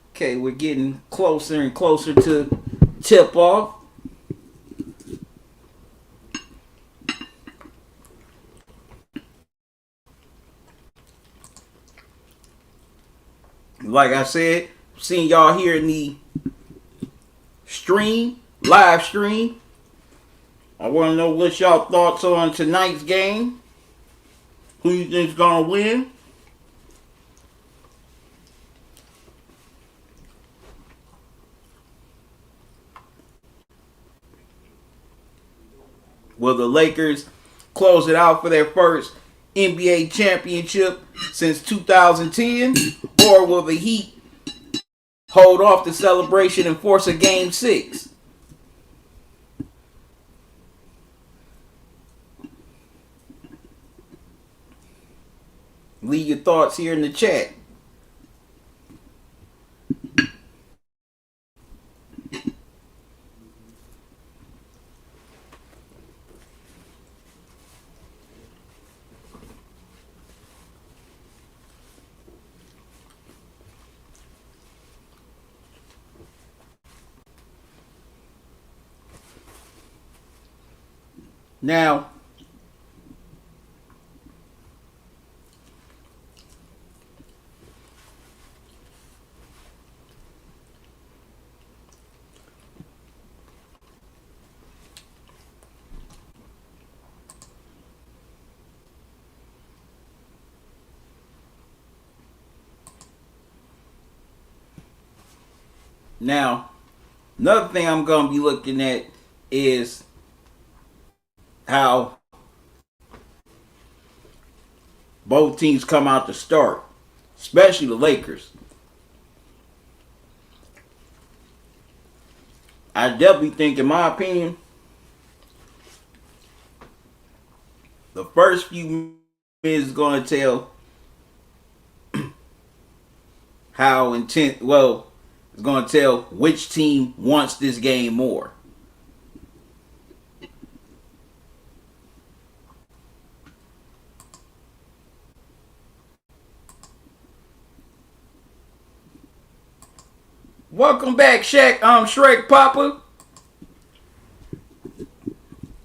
Okay, we're getting closer and closer to tip off. Like I said, seeing y'all here in the live stream. I want to know what y'all thoughts on tonight's game. Who you think's gonna win? Will the Lakers close it out for their first NBA championship since 2010? Or will the Heat hold off the celebration and force a game 6? Leave your thoughts here in the chat. Now, another thing I'm going to be looking at is how both teams come out to start, especially the Lakers. I definitely think, in my opinion, the first few minutes is going to tell how intent. Well, it's going to tell which team wants this game more. Welcome back, Shaq. I'm Shrek Papa.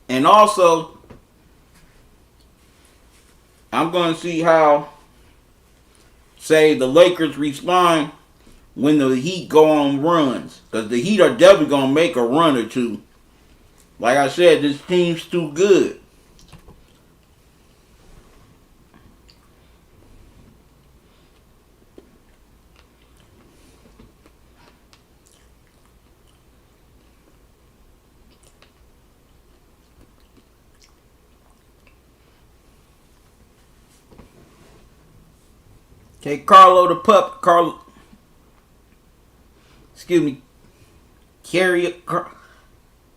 And also, I'm going to see how, say, the Lakers respond when the Heat go on runs. Because the Heat are definitely going to make a run or two. Like I said, this team's too good. Okay, Carlo the pup. Excuse me.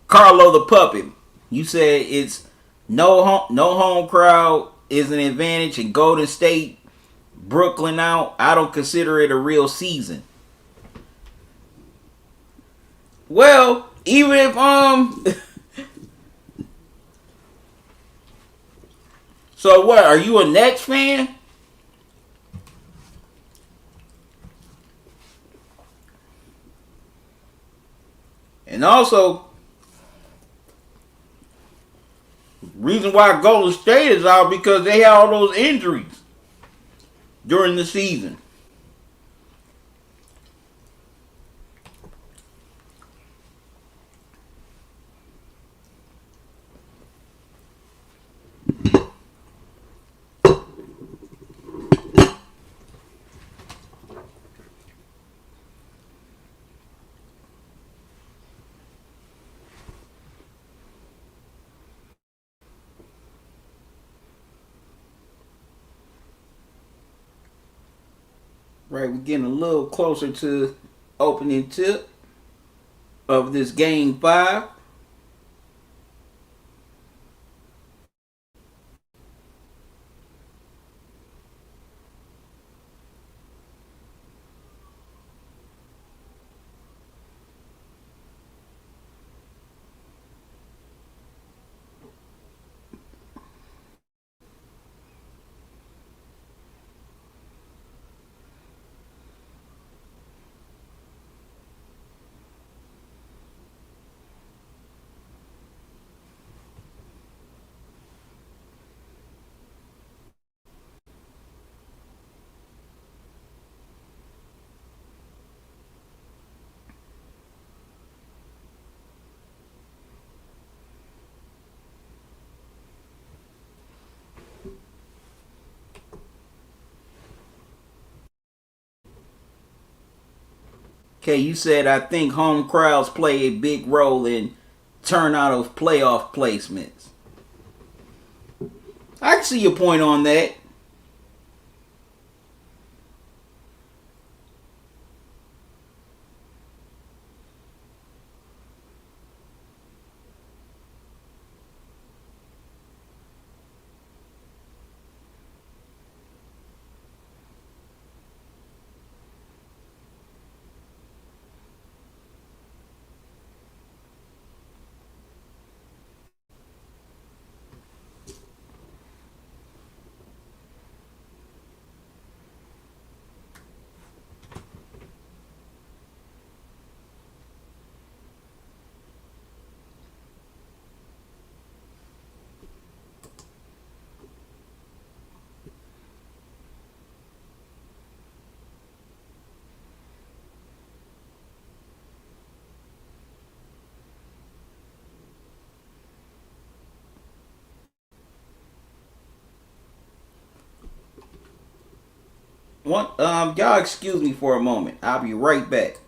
Carlo the puppet. You said it's no home crowd is an advantage, and Golden State, Brooklyn out. I don't consider it a real season. Well, even if so what? Are you a Nets fan? And also, reason why Golden State is out because they had all those injuries during the season. Right, we're getting a little closer to opening tip of this game 5. Okay, you said I think home crowds play a big role in turnout of playoff placements. I can see your point on that. Y'all excuse me for a moment. I'll be right back.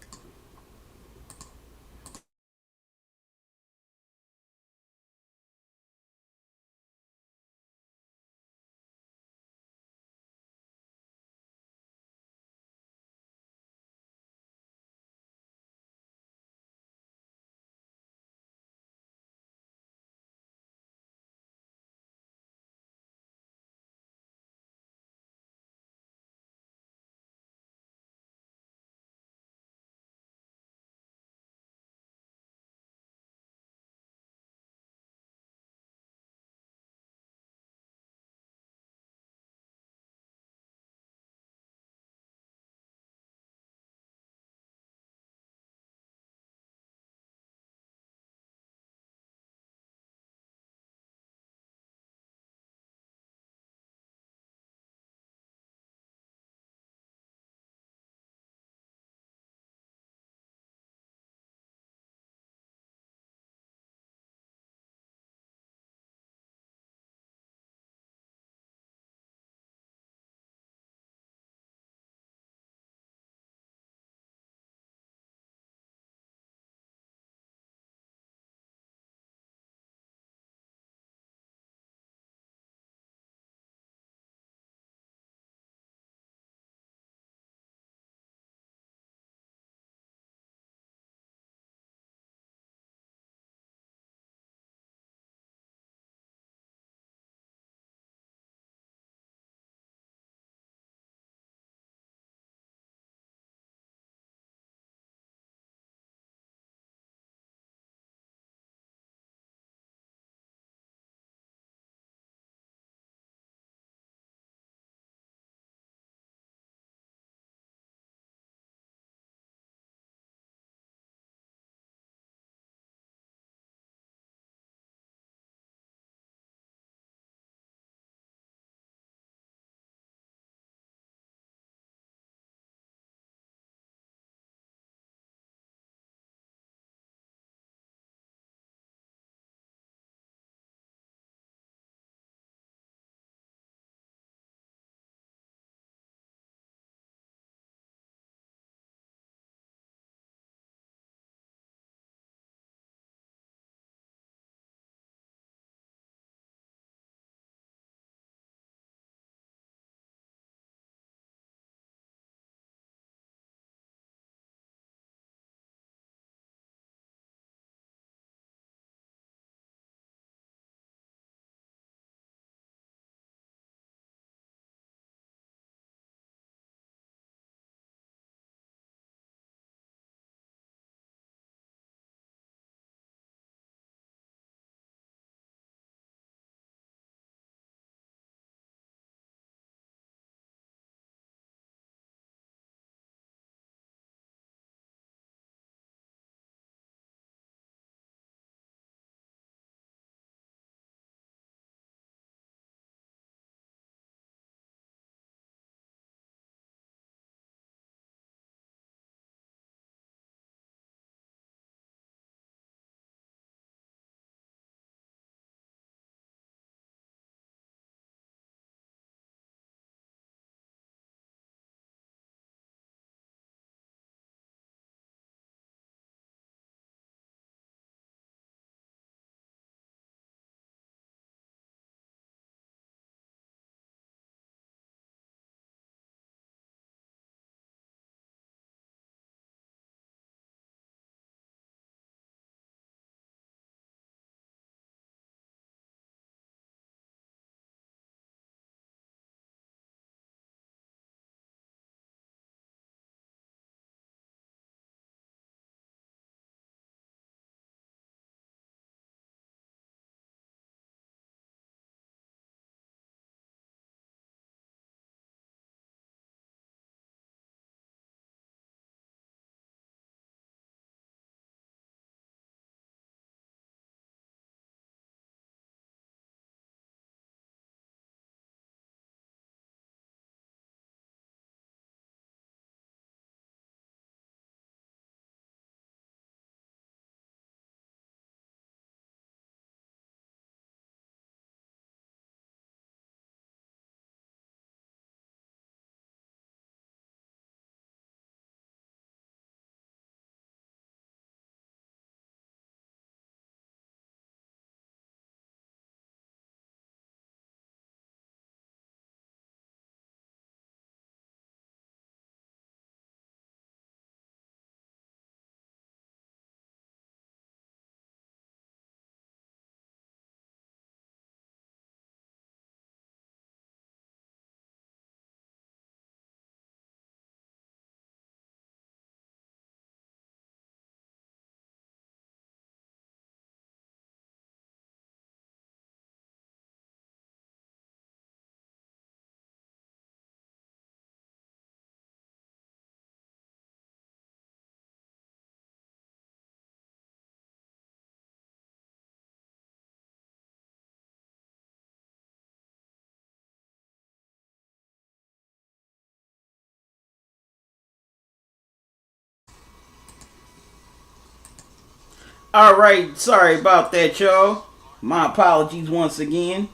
All right, sorry about that, y'all. My apologies once again.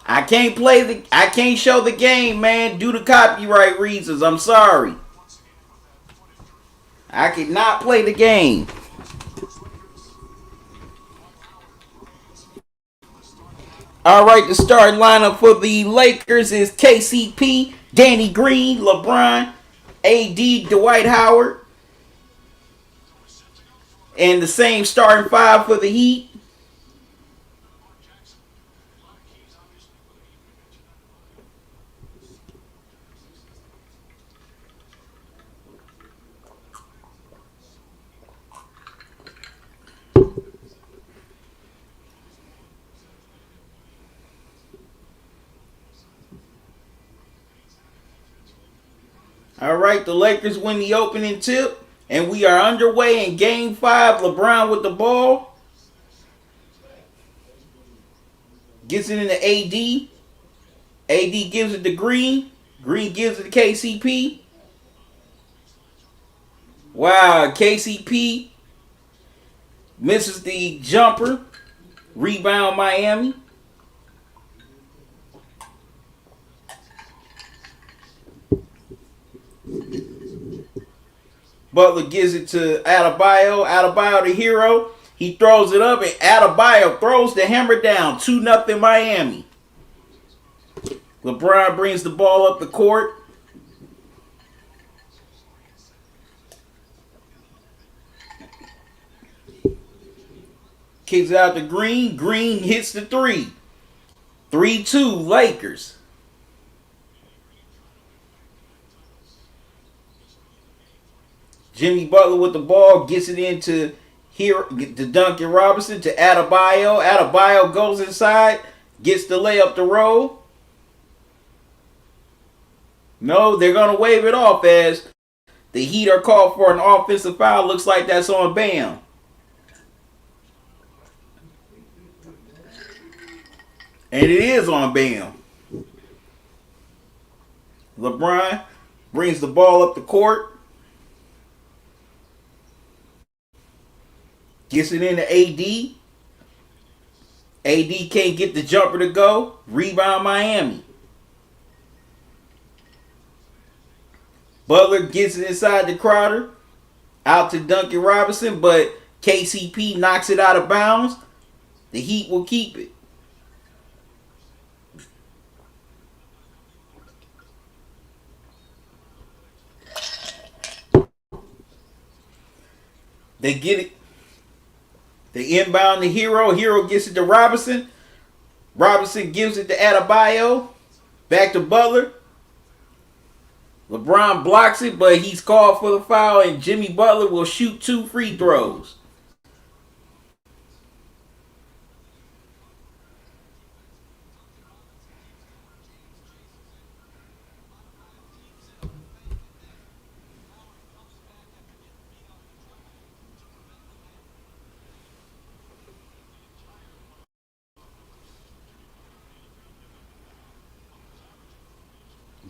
I can't show the game, man, due to copyright reasons. I'm sorry. I cannot play the game. All right, the starting lineup for the Lakers is KCP, Danny Green, LeBron, AD, Dwight Howard, and the same starting five for the Heat. All right, the Lakers win the opening tip, and we are underway in Game 5. LeBron with the ball. Gets it into AD. AD gives it to Green. Green gives it to KCP. Wow, KCP misses the jumper. Rebound Miami. Butler gives it to Adebayo. Adebayo the hero. He throws it up and Adebayo throws the hammer down. 2-0 Miami. LeBron brings the ball up the court. Kicks it out to Green. Green hits the three. 3-2 Lakers. Jimmy Butler with the ball, gets it into here to Duncan Robinson, to Adebayo. Adebayo goes inside, gets the layup to roll. No, they're going to wave it off as the Heat are called for an offensive foul. Looks like that's on Bam. And it is on Bam. LeBron brings the ball up the court. Gets it into AD. AD can't get the jumper to go. Rebound Miami. Butler gets it inside the Crowder. Out to Duncan Robinson, but KCP knocks it out of bounds. The Heat will keep it. They get it. They inbound the Hero. Hero gets it to Robinson. Robinson gives it to Adebayo. Back to Butler. LeBron blocks it, but he's called for the foul, and Jimmy Butler will shoot 2 free throws.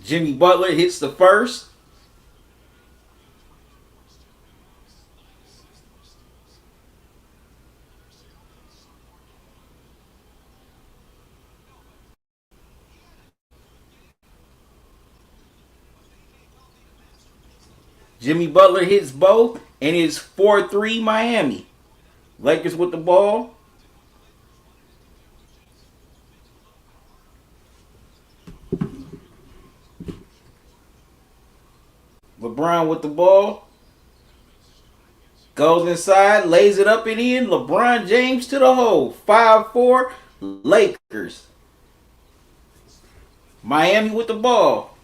Jimmy Butler hits the first. Jimmy Butler hits both, and it's 4-3 Miami. Lakers with the ball. LeBron with the ball. Goes inside, lays it up and in. LeBron James to the hole. 5-4 Lakers. Miami with the ball.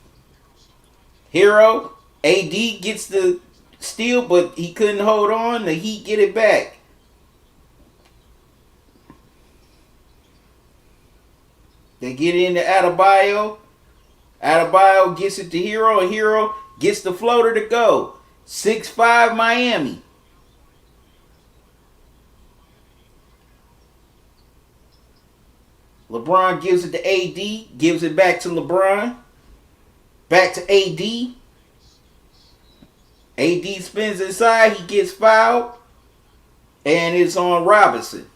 Hero. AD gets the steal, but he couldn't hold on. The Heat get it back. They get it into Adebayo. Adebayo gets it to Hero, and Hero gets the floater to go. 6-5 Miami. LeBron gives it to AD. Gives it back to LeBron. Back to AD. AD spins inside. He gets fouled. And it's on Robinson.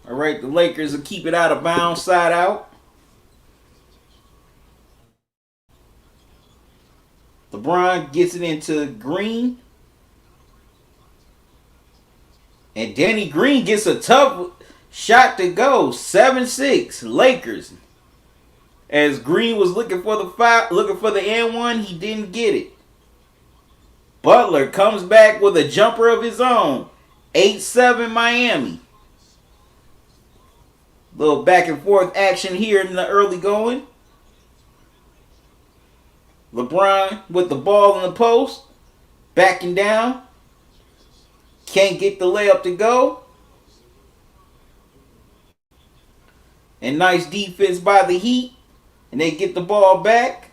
All right, the Lakers will keep it out of bounds, side out. LeBron gets it into Green. And Danny Green gets a tough shot to go. 7-6, Lakers. As Green was looking for the foul, looking for the N1, he didn't get it. Butler comes back with a jumper of his own. 8-7 Miami. Little back and forth action here in the early going. LeBron with the ball in the post. Backing down. Can't get the layup to go. And nice defense by the Heat. And they get the ball back.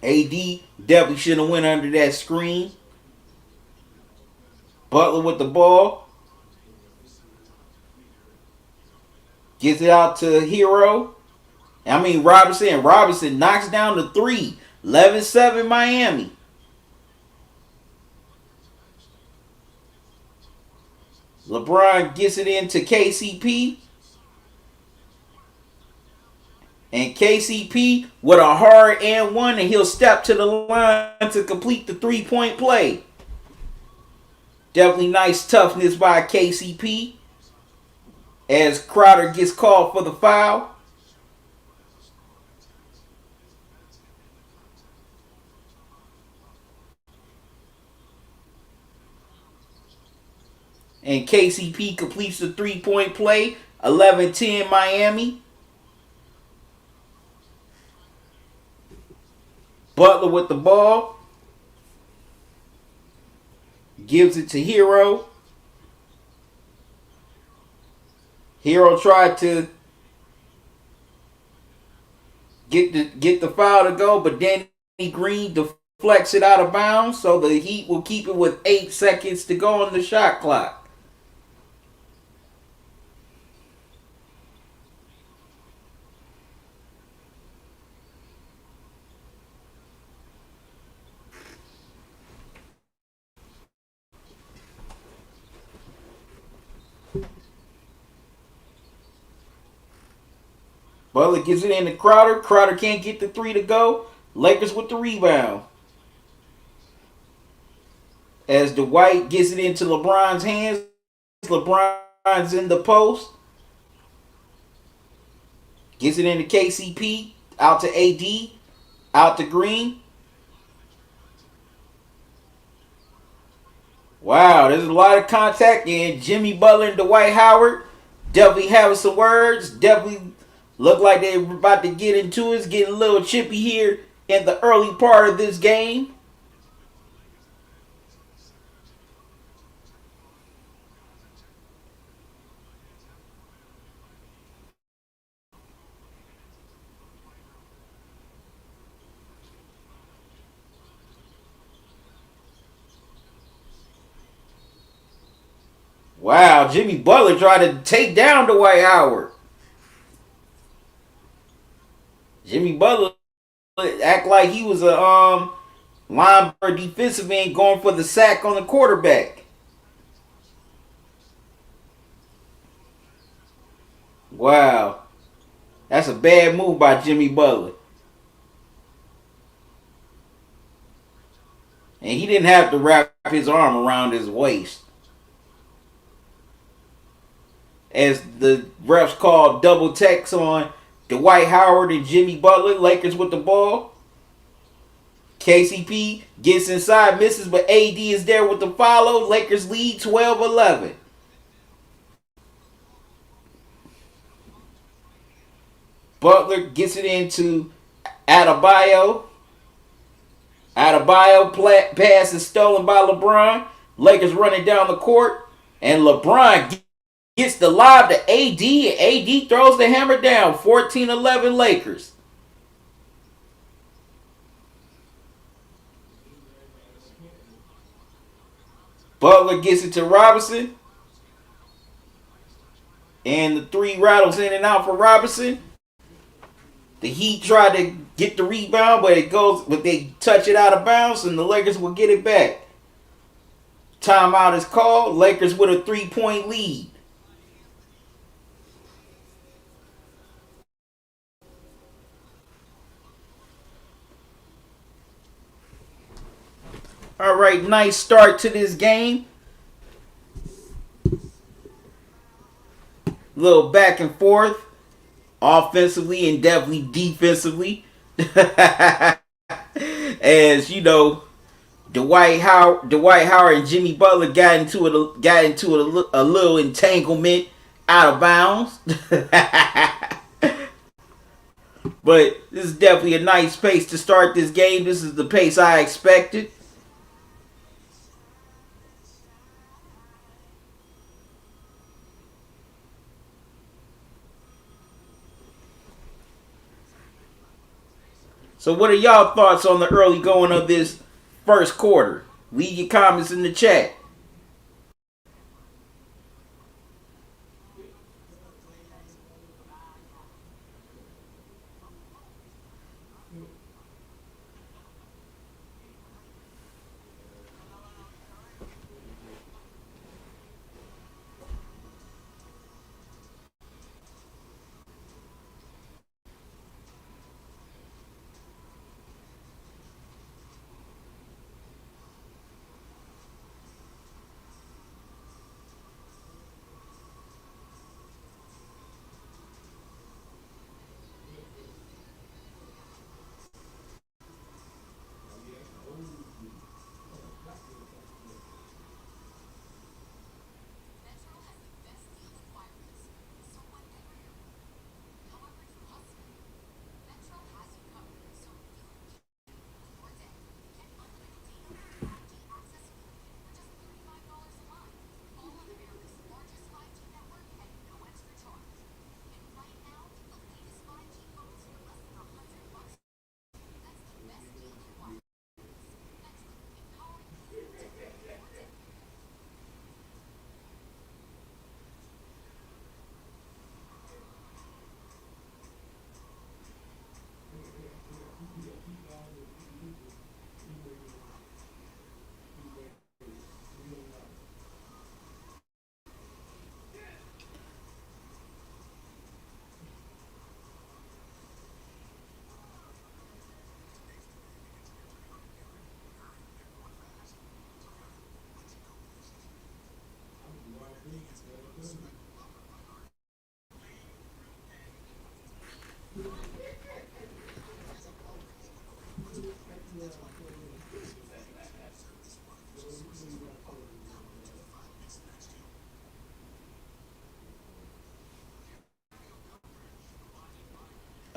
AD definitely should have went under that screen. Butler with the ball. Gets it out to Robinson. Robinson knocks down the three. 11-7 Miami. LeBron gets it into KCP. And KCP with a hard and one, and he'll step to the line to complete the three-point play. Definitely nice toughness by KCP. As Crowder gets called for the foul. And KCP completes the three-point play. 11-10 Miami. Butler with the ball. Gives it to Hero. Hero tried to get the foul to go, but Danny Green deflects it out of bounds, so the Heat will keep it with 8 seconds to go on the shot clock. Butler gives it in to Crowder. Crowder can't get the three to go. Lakers with the rebound. As Dwight gets it into LeBron's hands. LeBron's in the post. Gets it into KCP. Out to AD. Out to Green. Wow, there's a lot of contact. And Jimmy Butler and Dwight Howard definitely having some words. Definitely look like they're about to get into it. It's getting a little chippy here in the early part of this game. Wow, Jimmy Butler tried to take down Dwight Howard. Jimmy Butler act like he was a linebacker defensive end going for the sack on the quarterback. Wow. That's a bad move by Jimmy Butler. And he didn't have to wrap his arm around his waist. As the refs called double techs on Dwight Howard and Jimmy Butler. Lakers with the ball. KCP gets inside, misses, but AD is there with the follow. Lakers lead 12-11. Butler gets it into Adebayo. Adebayo pass is stolen by LeBron. Lakers running down the court. And LeBron gets the lob to AD, and AD throws the hammer down. 14-11 Lakers. Butler gets it to Robinson. And the three rattles in and out for Robinson. The Heat try to get the rebound, but they touch it out of bounds, and the Lakers will get it back. Timeout is called. Lakers with a 3-point lead. All right, nice start to this game. Little back and forth, offensively and definitely defensively. As you know, Dwight Howard and Jimmy Butler got into a little entanglement out of bounds. But this is definitely a nice pace to start this game. This is the pace I expected. So what are y'all thoughts on the early going of this first quarter? Leave your comments in the chat.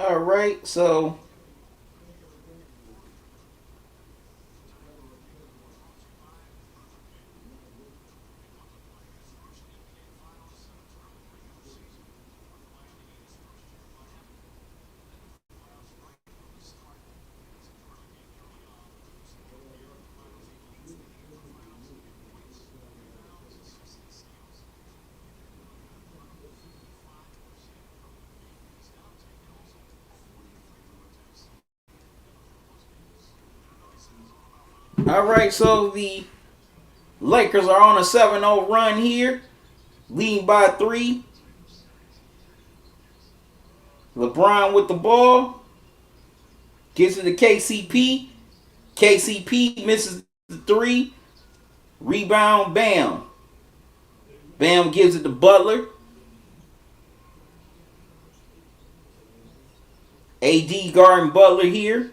All right, so the Lakers are on a 7-0 run here, leading by 3. LeBron with the ball, gets it to KCP. KCP misses the 3. Rebound, Bam. Bam gives it to Butler. AD guarding Butler here.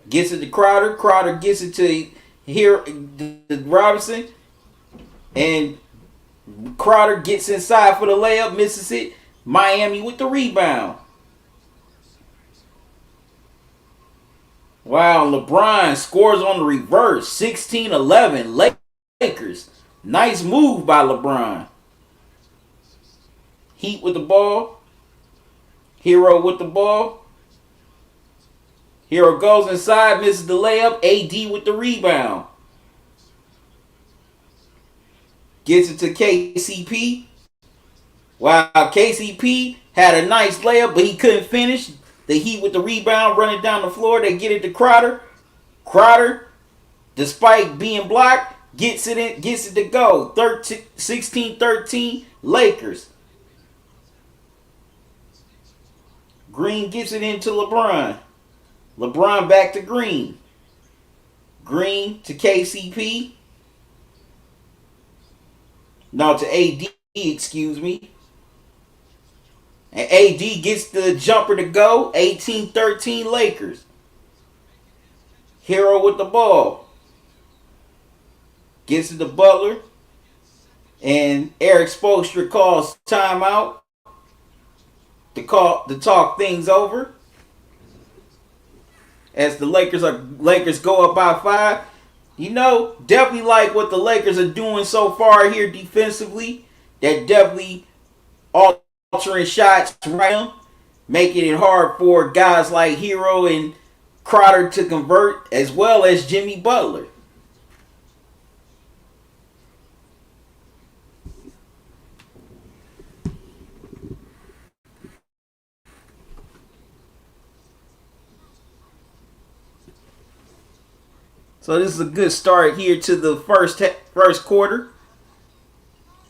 Gets it to Crowder. Crowder gets it to Robinson. And Crowder gets inside for the layup. Misses it. Miami with the rebound. Wow, LeBron scores on the reverse. 16-11. Lakers. Nice move by LeBron. Heat with the ball. Hero with the ball. Hero goes inside, misses the layup. AD with the rebound. Gets it to KCP. Wow, KCP had a nice layup, but he couldn't finish. The Heat with the rebound running down the floor. They get it to Crowder. Crowder, despite being blocked, gets it to go. 16-13 Lakers. Green gets it into LeBron. LeBron back to Green. Green to KCP. No, to AD, excuse me. And AD gets the jumper to go. 18-13 Lakers. Hero with the ball. Gets it to Butler. And Eric Spoelstra calls timeout to talk things over. As the Lakers go up by 5. You know, definitely like what the Lakers are doing so far here defensively. They're definitely altering shots right, making it hard for guys like Hero and Crowder to convert, as well as Jimmy Butler. So this is a good start here to the first quarter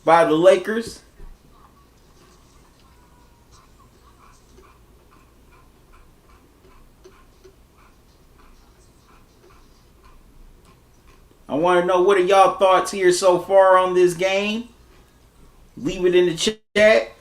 by the Lakers. I want to know, what are y'all thoughts here so far on this game? Leave it in the chat.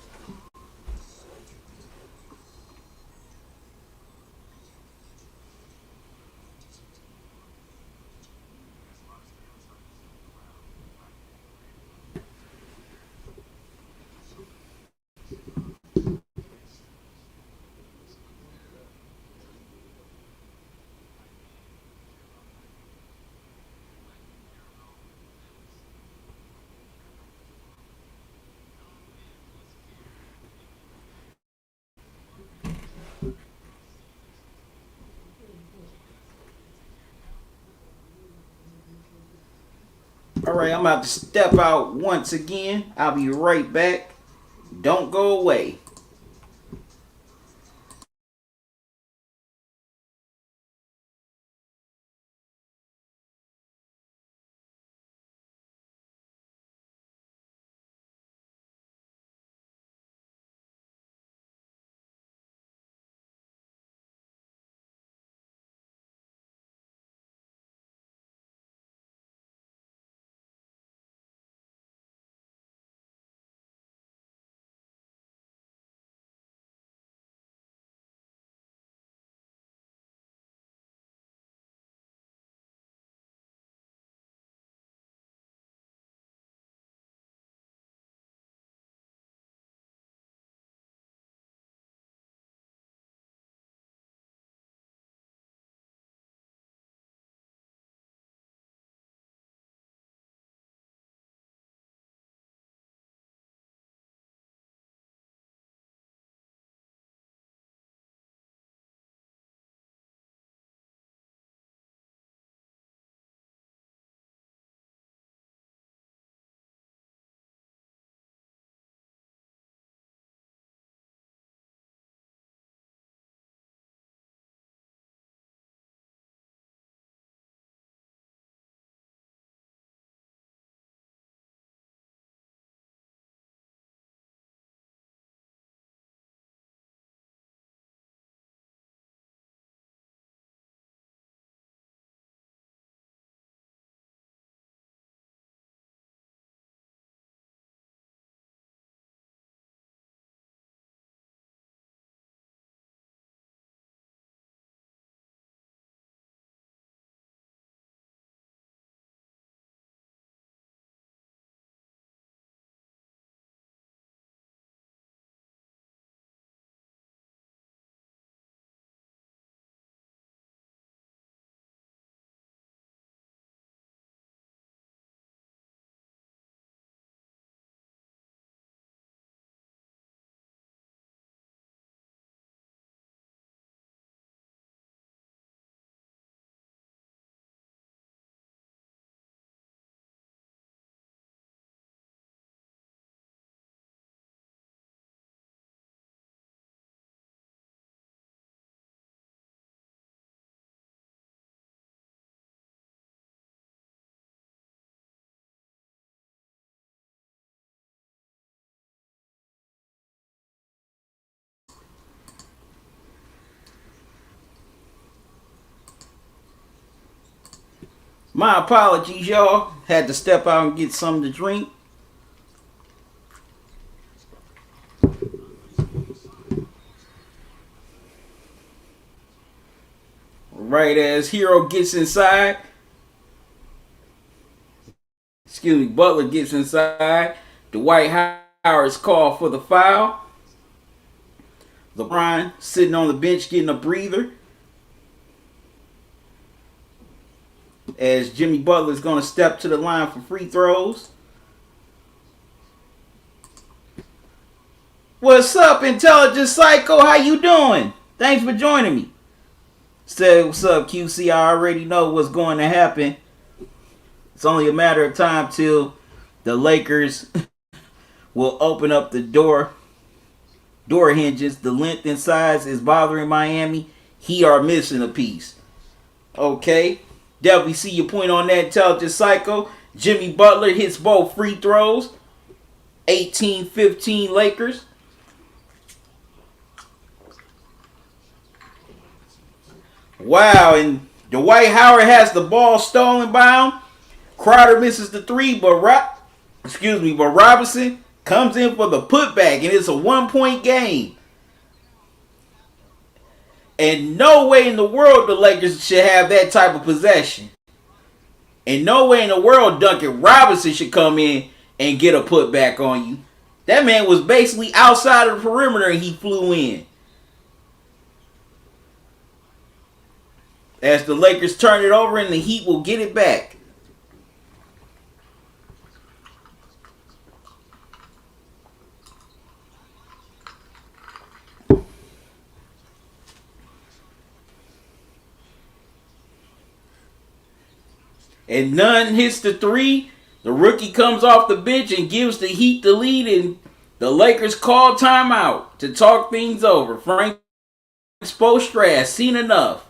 All right, I'm about to step out once again. I'll be right back. Don't go away. My apologies, y'all. Had to step out and get something to drink. Right as Hero gets inside, Butler gets inside. Dwight Howard's called for the foul. LeBron sitting on the bench getting a breather. As Jimmy Butler is going to step to the line for free throws. What's up, Intelligent Psycho? How you doing? Thanks for joining me. Say what's up, QC. I already know what's going to happen. It's only a matter of time till the Lakers will open up the door hinges. The length and size is bothering Miami. He are missing a piece. Okay. Definitely see your point on that, Intelligent Psycho. Jimmy Butler hits both free throws. 18-15 Lakers. Wow, and Dwight Howard has the ball stolen by him. Crowder misses the three, but Robinson comes in for the putback, and it's a 1-point game. And no way in the world the Lakers should have that type of possession. And no way in the world Duncan Robinson should come in and get a putback on you. That man was basically outside of the perimeter and he flew in. As the Lakers turn it over and the Heat will get it back. And Nunn hits the three. The rookie comes off the bench and gives the Heat the lead. And the Lakers call timeout to talk things over. Frank Spoelstra has seen enough.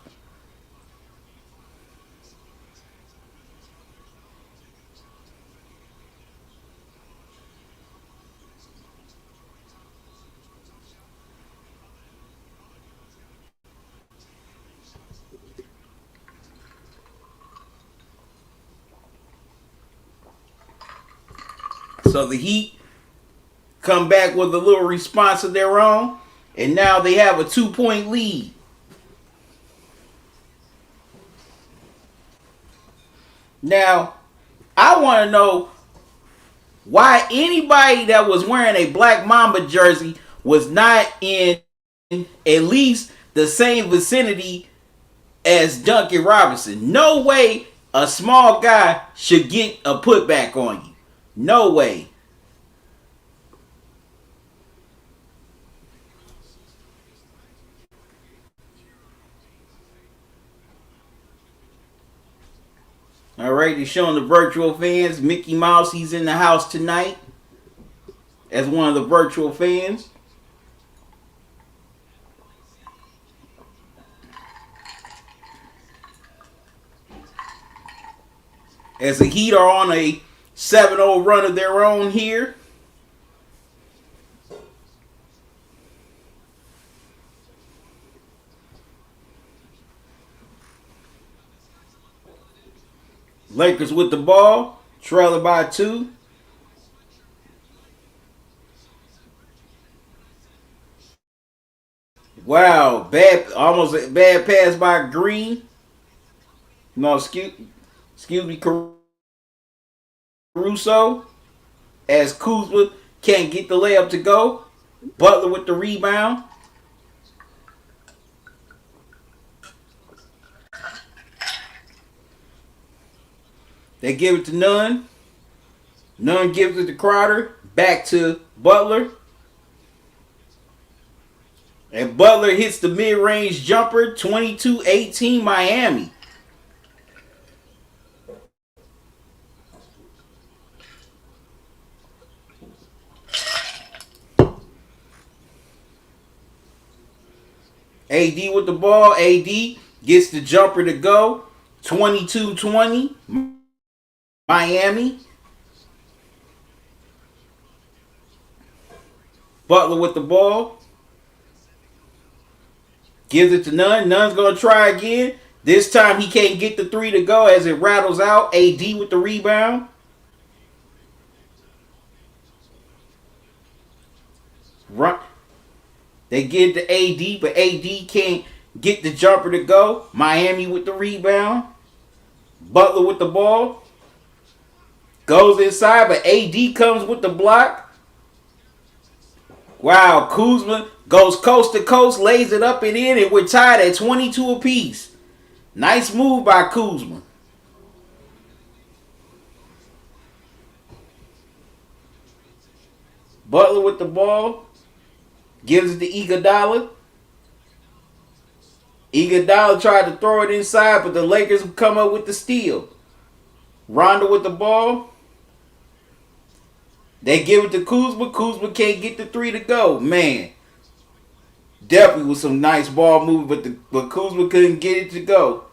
So the Heat come back with a little response of their own. And now they have a 2-point lead. Now, I want to know why anybody that was wearing a Black Mamba jersey was not in at least the same vicinity as Duncan Robinson. No way a small guy should get a putback on you. No way. All right, they're showing the virtual fans. Mickey Mouse, he's in the house tonight as one of the virtual fans. As the Heat are on a 7-0 run of their own here. Lakers with the ball, trailing by 2. Wow, almost a bad pass by Green. No, excuse me, Caruso. As Kuzma can't get the layup to go. Butler with the rebound. They give it to Nunn. Nunn gives it to Crowder. Back to Butler. And Butler hits the mid-range jumper. 22-18 Miami. AD with the ball. AD gets the jumper to go. 22-20 Miami. Butler with the ball. Gives it to Nunn. Nunn's going to try again. This time he can't get the three to go as it rattles out. AD with the rebound. Run. They get to AD, but AD can't get the jumper to go. Miami with the rebound. Butler with the ball. Goes inside, but AD comes with the block. Wow, Kuzma goes coast to coast, lays it up and in, and we're tied at 22 apiece. Nice move by Kuzma. Butler with the ball. Gives it to Iguodala. Iguodala tried to throw it inside, but the Lakers come up with the steal. Rondo with the ball. They give it to Kuzma. Kuzma can't get the three to go. Man, definitely was some nice ball movement, but Kuzma couldn't get it to go.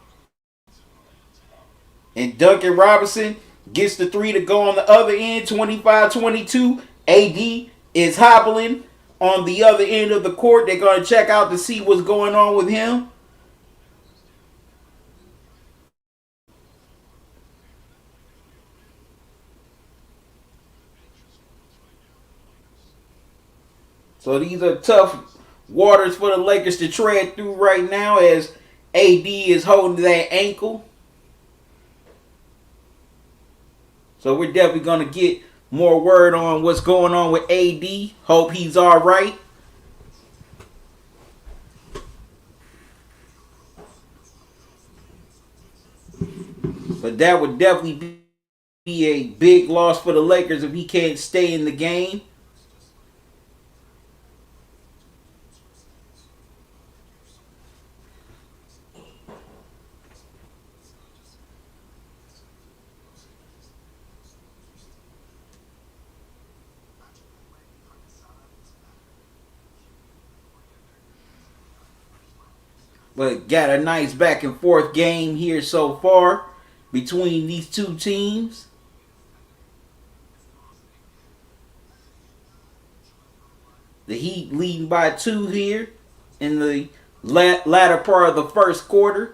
And Duncan Robinson gets the three to go on the other end, 25-22. AD is hobbling on the other end of the court. They're going to check out to see what's going on with him. So these are tough waters for the Lakers to tread through right now as AD is holding that ankle. So we're definitely going to get more word on what's going on with AD. Hope he's all right. But that would definitely be a big loss for the Lakers if he can't stay in the game. But got a nice back and forth game here so far between these two teams. The Heat leading by 2 here in the latter part of the first quarter.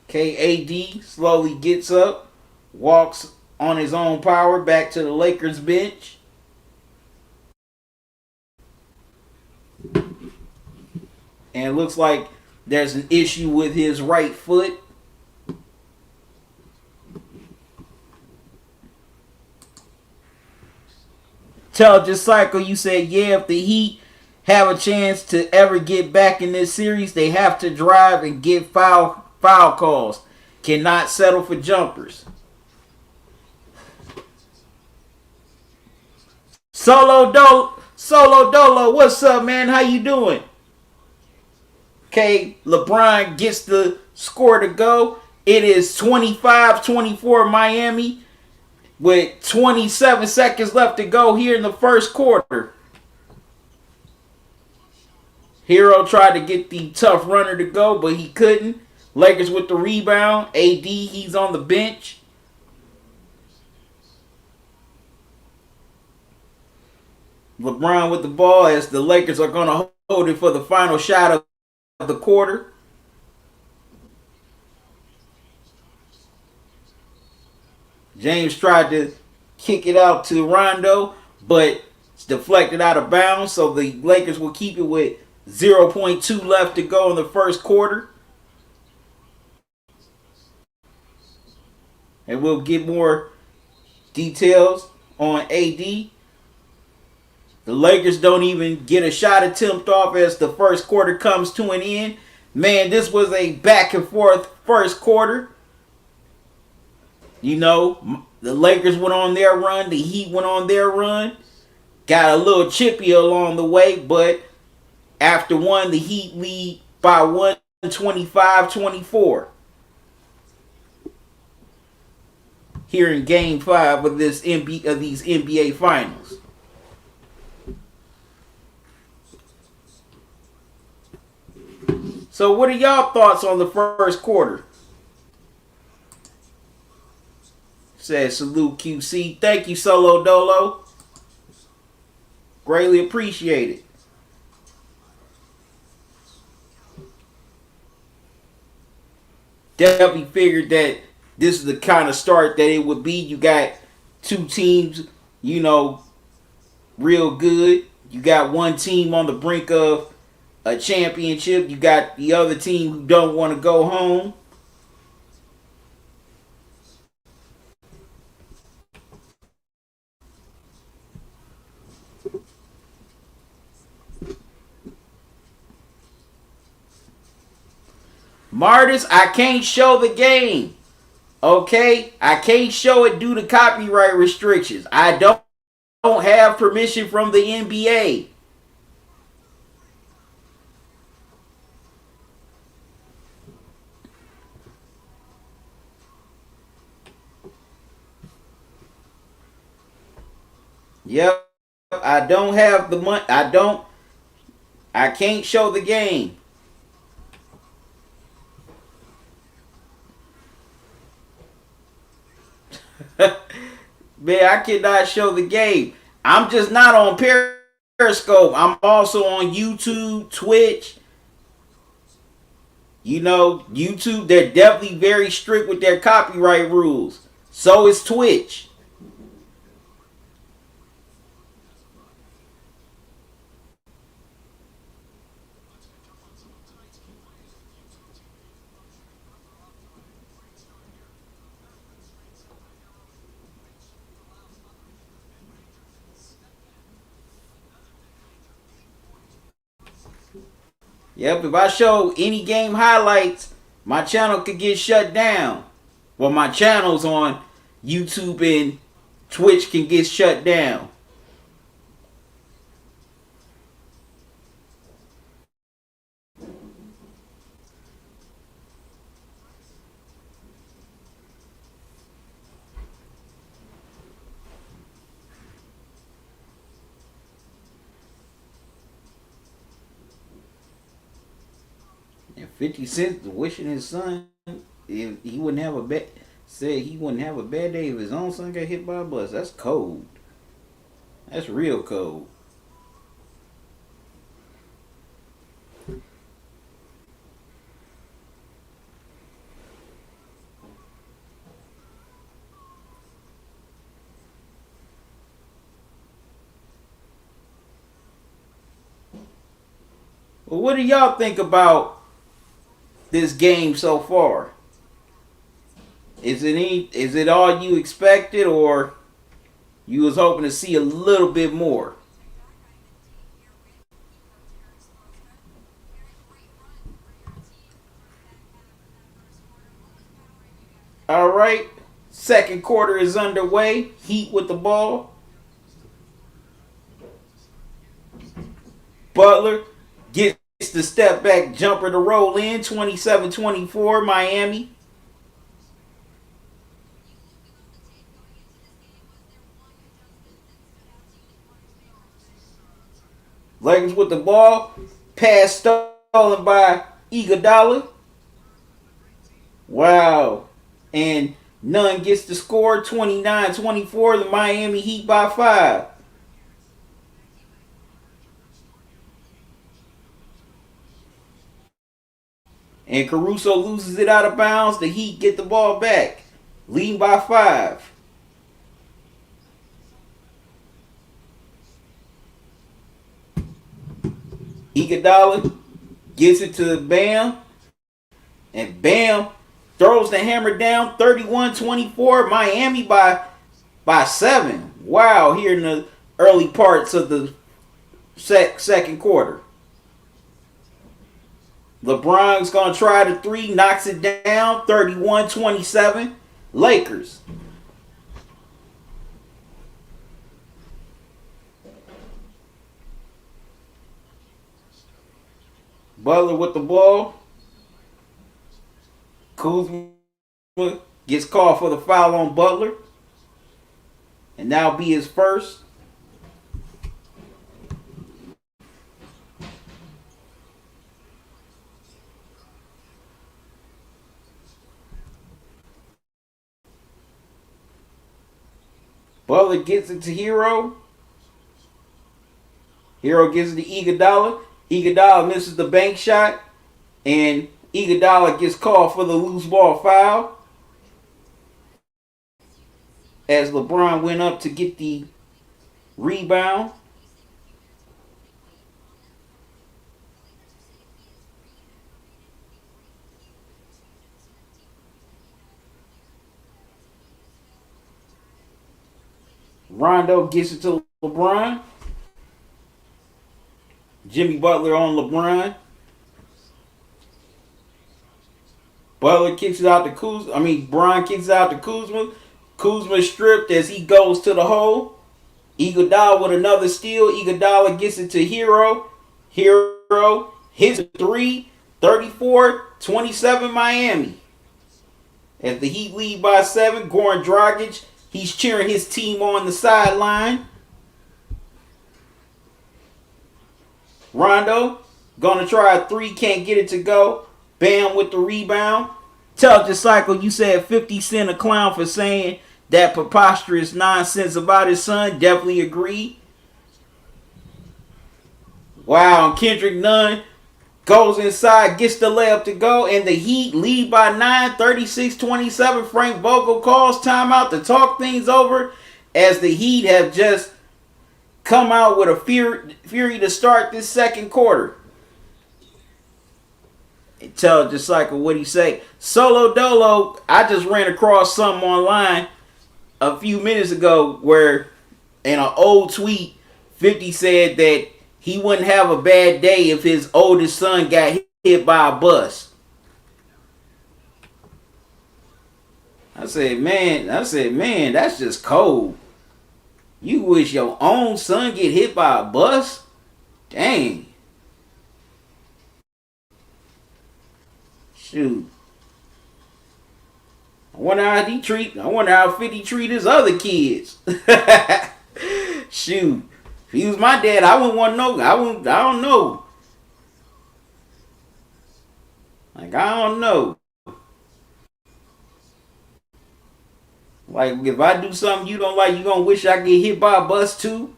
KAD slowly gets up, walks on his own power back to the Lakers bench. And it looks like there's an issue with his right foot. Intelligence Cycle, you said, yeah, if the Heat have a chance to ever get back in this series, they have to drive and get foul calls. Cannot settle for jumpers. Solo Dolo, what's up, man? How you doing? Okay, LeBron gets the score to go. It is 25-24 Miami with 27 seconds left to go here in the first quarter. Hero tried to get the tough runner to go, but he couldn't. Lakers with the rebound. AD, he's on the bench. LeBron with the ball as the Lakers are going to hold it for the final shot of the quarter. James tried to kick it out to Rondo, but it's deflected out of bounds, so the Lakers will keep it with 0.2 left to go in the first quarter. And we'll get more details on AD. The Lakers don't even get a shot attempt off as the first quarter comes to an end. Man, this was a back and forth first quarter. You know, the Lakers went on their run. The Heat went on their run. Got a little chippy along the way, but after one, the Heat lead by 125-24. Here in Game 5 of these NBA Finals. So what are y'all thoughts on the first quarter? Says salute QC. Thank you, Solo Dolo. Greatly appreciated. Definitely figured that this is the kind of start that it would be. You got two teams, you know, real good. You got one team on the brink of a championship. You got the other team who don't want to go home. Martis, I can't show the game. Okay? I can't show it due to copyright restrictions. I don't have permission from the NBA. Yep. I don't have the money. I can't show the game. Man, I cannot show the game. I'm just not on Periscope. I'm also on YouTube, Twitch. You know, YouTube, they're definitely very strict with their copyright rules. So is Twitch. Yep, if I show any game highlights, my channel could get shut down. Well, my channels on YouTube and Twitch can get shut down. And 50 Cent wishing his son if he wouldn't have a bad said he wouldn't have a bad day if his own son got hit by a bus. That's cold. That's real cold. Well, what do y'all think about this game so far? Is it all you expected, or you was hoping to see a little bit more? All right. Second quarter is underway. Heat with the ball. Butler gets the step back jumper to roll in. 27-24 Miami. Lakers with the ball. Pass stolen by Iguodala. Wow. And Nunn gets the score. 29-24. The Miami Heat by 5. And Caruso loses it out of bounds. The Heat get the ball back. Leading by 5. Iguodala gets it to Bam. And Bam throws the hammer down. 31-24. Miami by 7. Wow, here in the early parts of the second quarter. LeBron's going to try the 3. Knocks it down. 31-27. Lakers. Butler with the ball. Kuzma gets called for the foul on Butler. And now be his first. Butler gets it to Hero. Hero gives it to Iguodala. Iguodala misses the bank shot, and Iguodala gets called for the loose ball foul as LeBron went up to get the rebound. Rondo gets it to LeBron. Jimmy Butler on LeBron. Butler kicks it out to Kuzma. Bron kicks it out to Kuzma. Kuzma stripped as he goes to the hole. Iguodala with another steal. Iguodala gets it to Hero. Hero hits a three. 34-27 Miami. As the Heat lead by 7, Goran Dragic, he's cheering his team on the sideline. Rondo, gonna try a 3, can't get it to go. Bam with the rebound. Tell Disciple you said 50 Cent a clown for saying that preposterous nonsense about his son. Definitely agree. Wow, Kendrick Nunn goes inside, gets the layup to go, and the Heat lead by 9, 36-27. Frank Vogel calls timeout to talk things over as the Heat have just come out with a fury to start this second quarter. And tell just like what he say. Solo Dolo, I just ran across something online a few minutes ago where in an old tweet, 50 said that he wouldn't have a bad day if his oldest son got hit by a bus. I said, man, that's just cold. You wish your own son get hit by a bus? Dang. Shoot. I wonder how 50 treat his other kids. Shoot. If he was my dad, I wouldn't want to know. I don't know. Like, I don't know. Like, if I do something you don't like, you gonna wish I get hit by a bus too?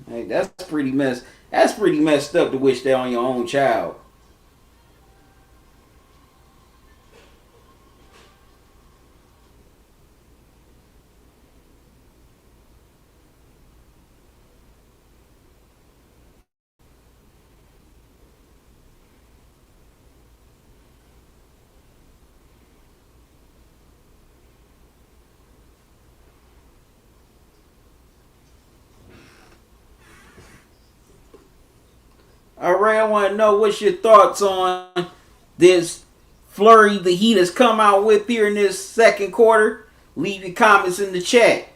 Hey, that's pretty messed up to wish that on your own child. All right, I want to know what's your thoughts on this flurry the Heat has come out with here in this second quarter. Leave your comments in the chat.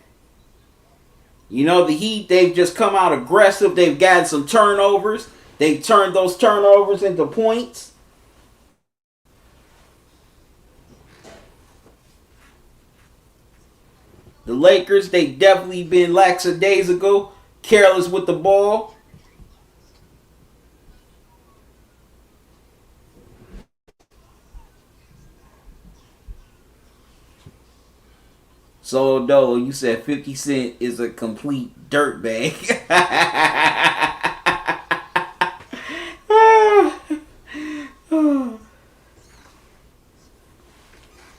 You know, the Heat, they've just come out aggressive. They've gotten some turnovers. They've turned those turnovers into points. The Lakers, they've definitely been lackadaisical, careless with the ball. So, Dolo, you said 50 Cent is a complete dirtbag.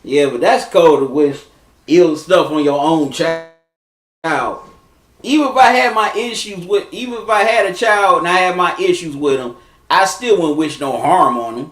Yeah, but that's cold to wish ill stuff on your own child. Even if I had a child and I had my issues with him, I still wouldn't wish no harm on him.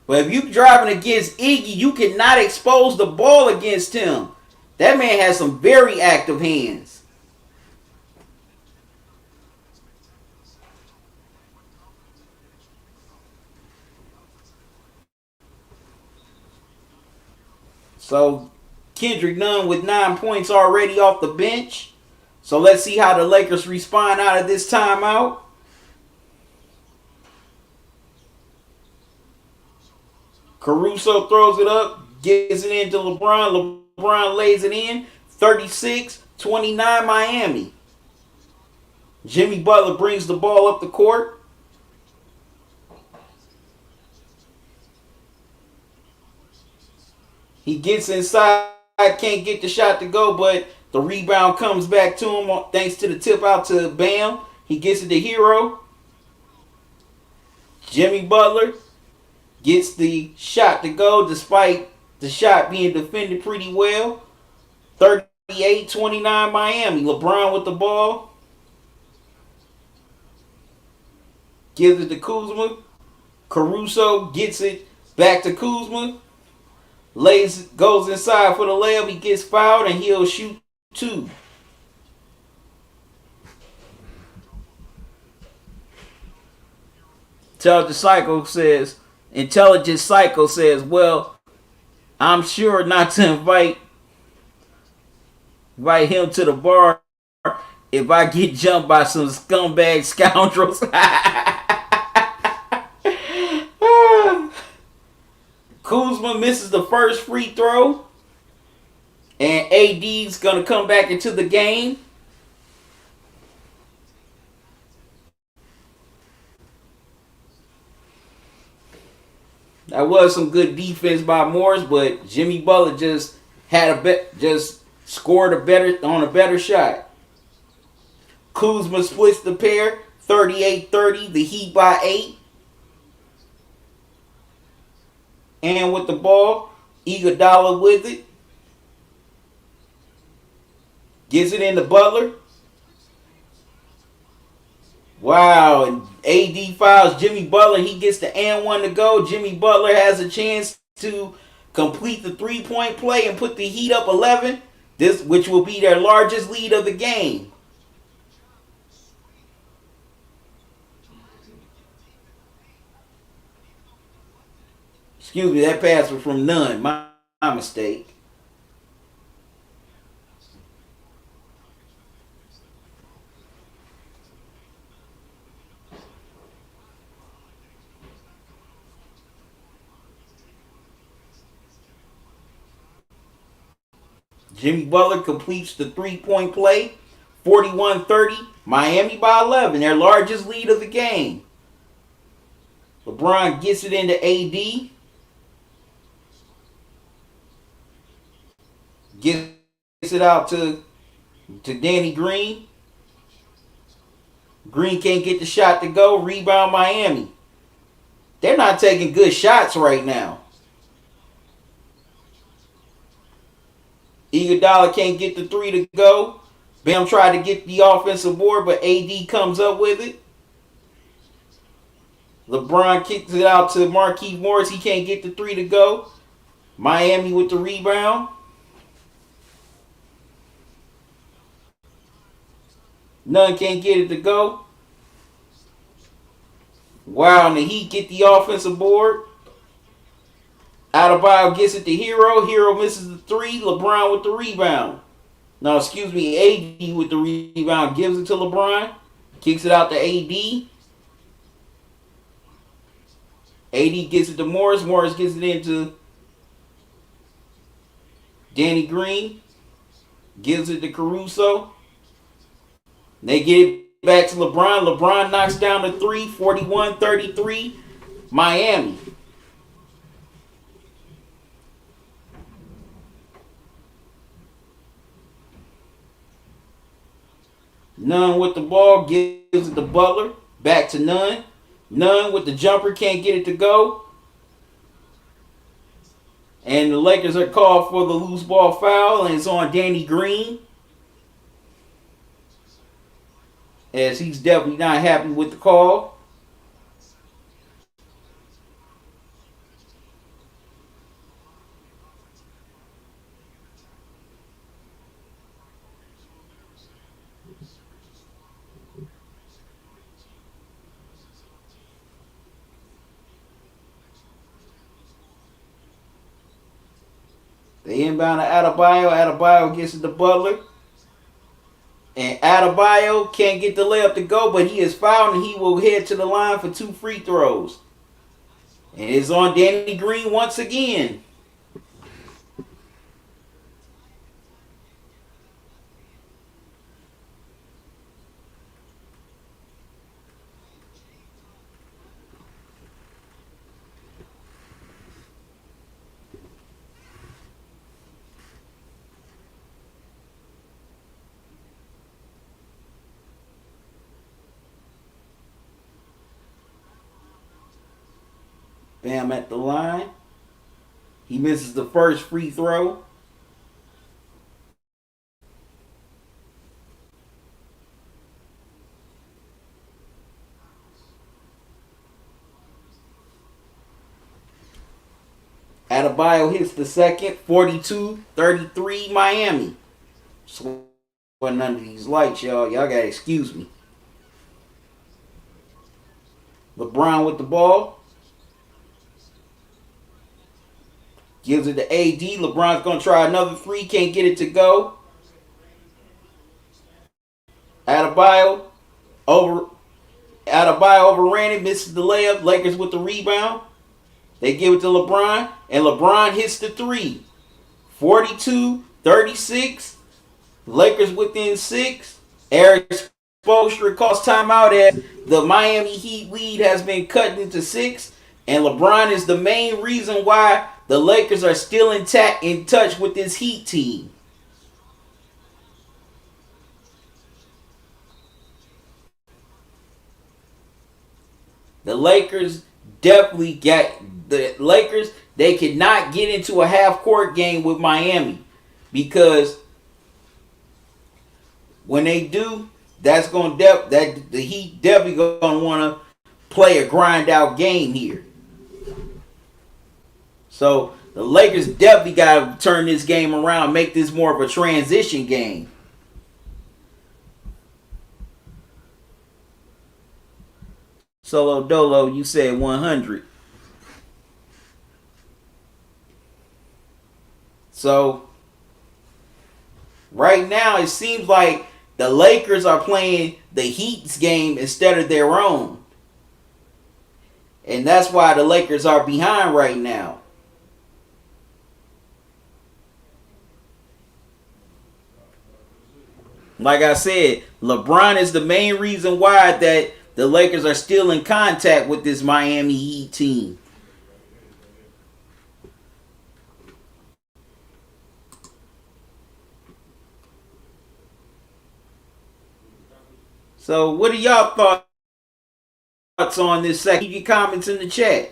But if you driving against Iggy, you cannot expose the ball against him. That man has some very active hands. So Kendrick Nunn with 9 points already off the bench. So let's see how the Lakers respond out of this timeout. Caruso throws it up, gives it into LeBron. LeBron lays it in. 36-29 Miami. Jimmy Butler brings the ball up the court. He gets inside, can't get the shot to go, but the rebound comes back to him thanks to the tip out to Bam. He gets it to Hero. Jimmy Butler gets the shot to go despite the shot being defended pretty well. 38-29 Miami. LeBron with the ball. Gives it to Kuzma. Caruso gets it back to Kuzma. Goes inside for the layup. He gets fouled and he'll shoot 2. Intelligent Psycho says, well, I'm sure not to invite him to the bar if I get jumped by some scumbag scoundrels. Kuzma misses the first free throw. And AD's going to come back into the game. That was some good defense by Morris, but Jimmy Butler just scored a better shot. Kuzma splits the pair, 38-30, the Heat by 8. And with the ball, Iguodala with it. Gets it into Butler. Wow, and AD fouls Jimmy Butler. He gets the and one to go. Jimmy Butler has a chance to complete the 3-point play and put the Heat up 11. Which will be their largest lead of the game. Excuse me, that pass was from Nunn. My mistake. Jimmy Butler completes the 3-point play. 41-30. Miami by 11. Their largest lead of the game. LeBron gets it into AD. Gets it out to Danny Green. Green can't get the shot to go. Rebound Miami. They're not taking good shots right now. Iguodala can't get the 3 to go. Bam tried to get the offensive board, but AD comes up with it. LeBron kicks it out to Markieff Morris. He can't get the 3 to go. Miami with the rebound. Nunn can't get it to go. Wow, and the Heat get the offensive board. Adebayo gets it to Hero. Hero misses the 3. LeBron with the rebound. No, excuse me, AD with the rebound. Gives it to LeBron. Kicks it out to AD. AD gets it to Morris. Morris gets it into Danny Green. Gives it to Caruso. They get it back to LeBron. LeBron knocks down the 3. 41-33. Miami. Nunn with the ball. Gives it to Butler. Back to Nunn. Nunn with the jumper. Can't get it to go. And the Lakers are called for the loose ball foul. And it's on Danny Green. As he's definitely not happy with the call. They inbound to Adebayo. Adebayo gets it to Butler. And Adebayo can't get the layup to go, but he is fouled and he will head to the line for 2 free throws. And it's on Danny Green once again. Bam at the line. He misses the first free throw. Adebayo hits the second. 42-33 Miami. Sweating under these lights, y'all. Y'all gotta excuse me. LeBron with the ball. Gives it to AD. LeBron's going to try another 3. Can't get it to go. Adebayo overran it. Misses the layup. Lakers with the rebound. They give it to LeBron. And LeBron hits the 3. 42-36. Lakers within 6. Eric Spoelstra calls timeout as the Miami Heat lead has been cut into 6. And LeBron is the main reason why the Lakers are still in touch with this Heat team. The Lakers they cannot get into a half-court game with Miami because when they do, that's going to the Heat definitely going to want to play a grind-out game here. So the Lakers definitely got to turn this game around, make this more of a transition game. Solo Dolo, you said 100. So right now it seems like the Lakers are playing the Heat's game instead of their own. And that's why the Lakers are behind right now. Like I said, LeBron is the main reason why that the Lakers are still in contact with this Miami Heat team. So what are y'all thoughts on this second? Leave your comments in the chat.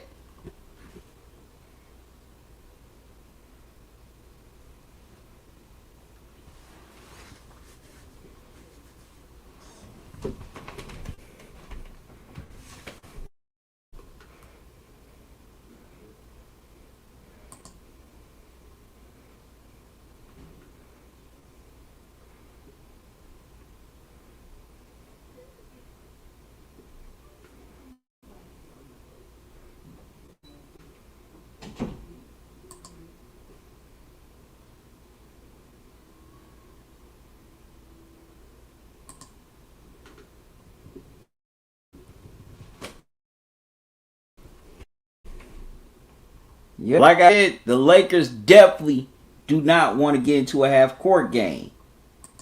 Yeah. Like I said, the Lakers definitely do not want to get into a half-court game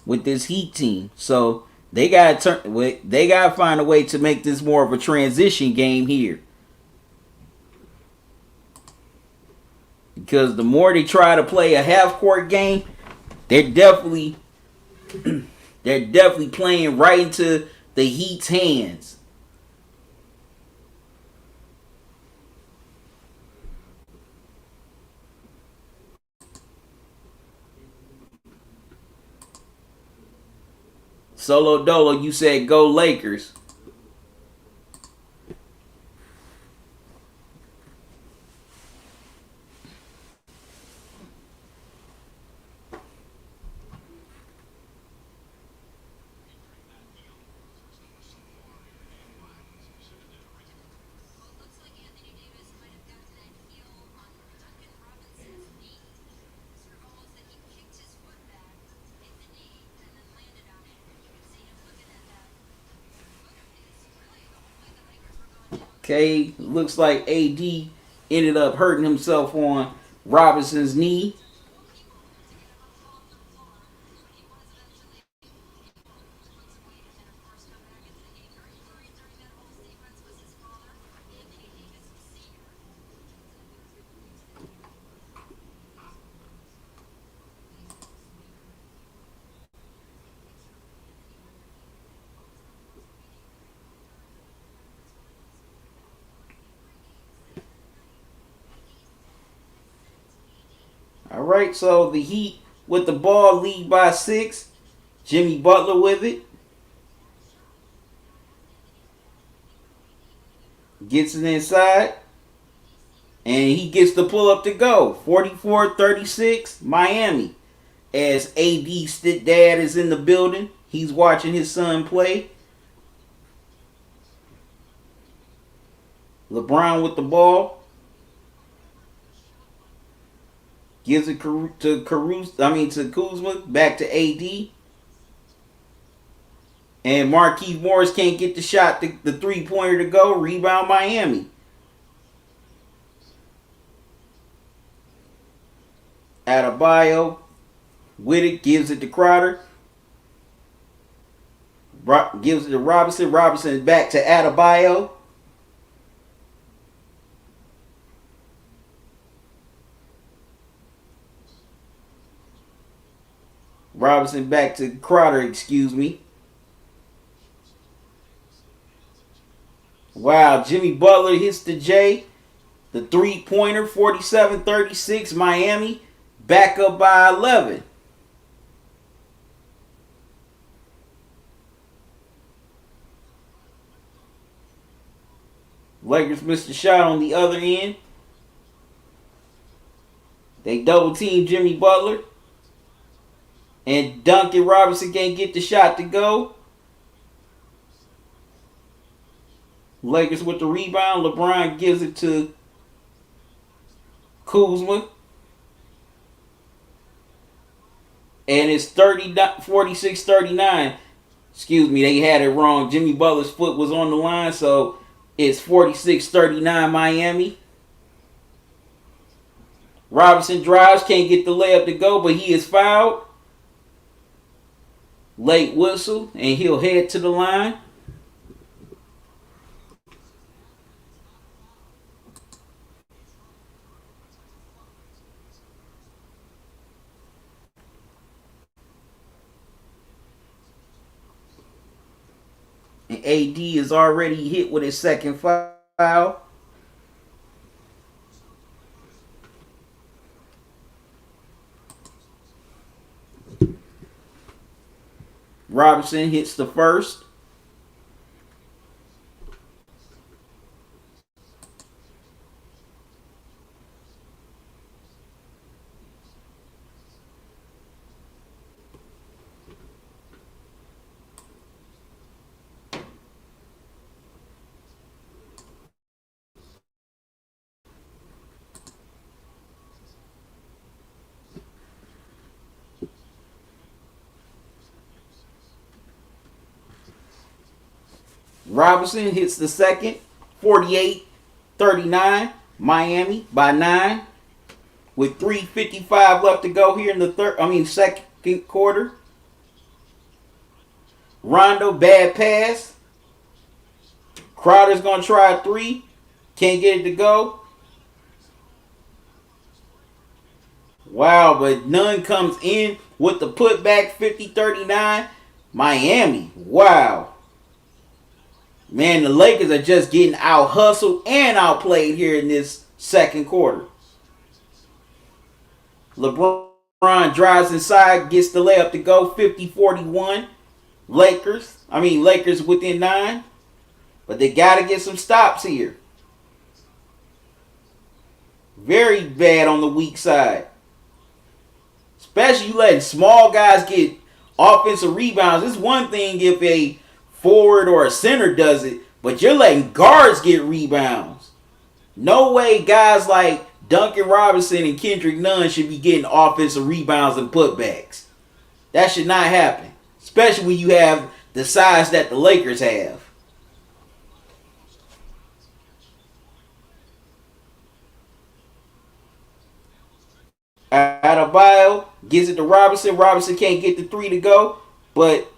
with this Heat team. So they gotta find a way to make this more of a transition game here. Because the more they try to play a half-court game, they're definitely playing right into the Heat's hands. Solo Dolo, you said go Lakers. Okay, looks like AD ended up hurting himself on Robinson's knee. All right, so the Heat with the ball lead by 6. Jimmy Butler with it. Gets it inside. And he gets the pull up to go. 44-36, Miami. As AD's dad is in the building. He's watching his son play. LeBron with the ball. Gives it to Kuzma. Back to AD. And Markieff Morris can't get the shot, the three-pointer to go. Rebound Miami. Adebayo with it, gives it to Crowder. Gives it to Robinson. Robinson back to Adebayo. Robinson back to Crowder, excuse me. Wow, Jimmy Butler hits the J. The three-pointer, 47-36, Miami. Back up by 11. Lakers missed a shot on the other end. They double team Jimmy Butler. And Duncan Robinson can't get the shot to go. Lakers with the rebound. LeBron gives it to Kuzma. And it's 46-39. Excuse me, they had it wrong. Jimmy Butler's foot was on the line, so it's 46-39 Miami. Robinson drives, can't get the layup to go, but he is fouled. Late whistle, and he'll head to the line. And AD is already hit with his second foul. Robinson hits the first. Robinson hits the second, 48-39, Miami by 9, with 3:55 left to go here in the second quarter. Rondo, bad pass. Crowder's gonna try a three, can't get it to go. Wow, but none comes in with the putback, 50-39, Miami. Wow. Man, the Lakers are just getting out-hustled and outplayed here in this second quarter. LeBron drives inside, gets the layup to go, 50-41. Lakers within 9. But they got to get some stops here. Very bad on the weak side. Especially you letting small guys get offensive rebounds. It's one thing if a forward or a center does it, but you're letting guards get rebounds. No way guys like Duncan Robinson and Kendrick Nunn should be getting offensive rebounds and putbacks. That should not happen, especially when you have the size that the Lakers have. Adebayo gives it to Robinson. Robinson can't get the three to go, but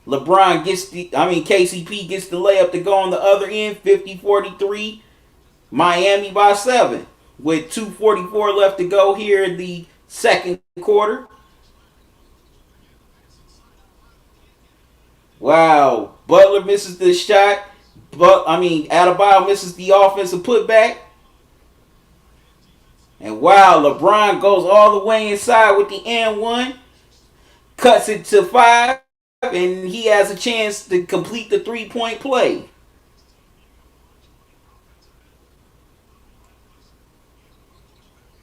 KCP gets the layup to go on the other end. 50-43. Miami by 7 with 2:44 left to go here in the second quarter. Wow. Butler misses the shot. Adebayo misses the offensive putback. And wow, LeBron goes all the way inside with the N1. Cuts it to 5. And he has a chance to complete the three-point play.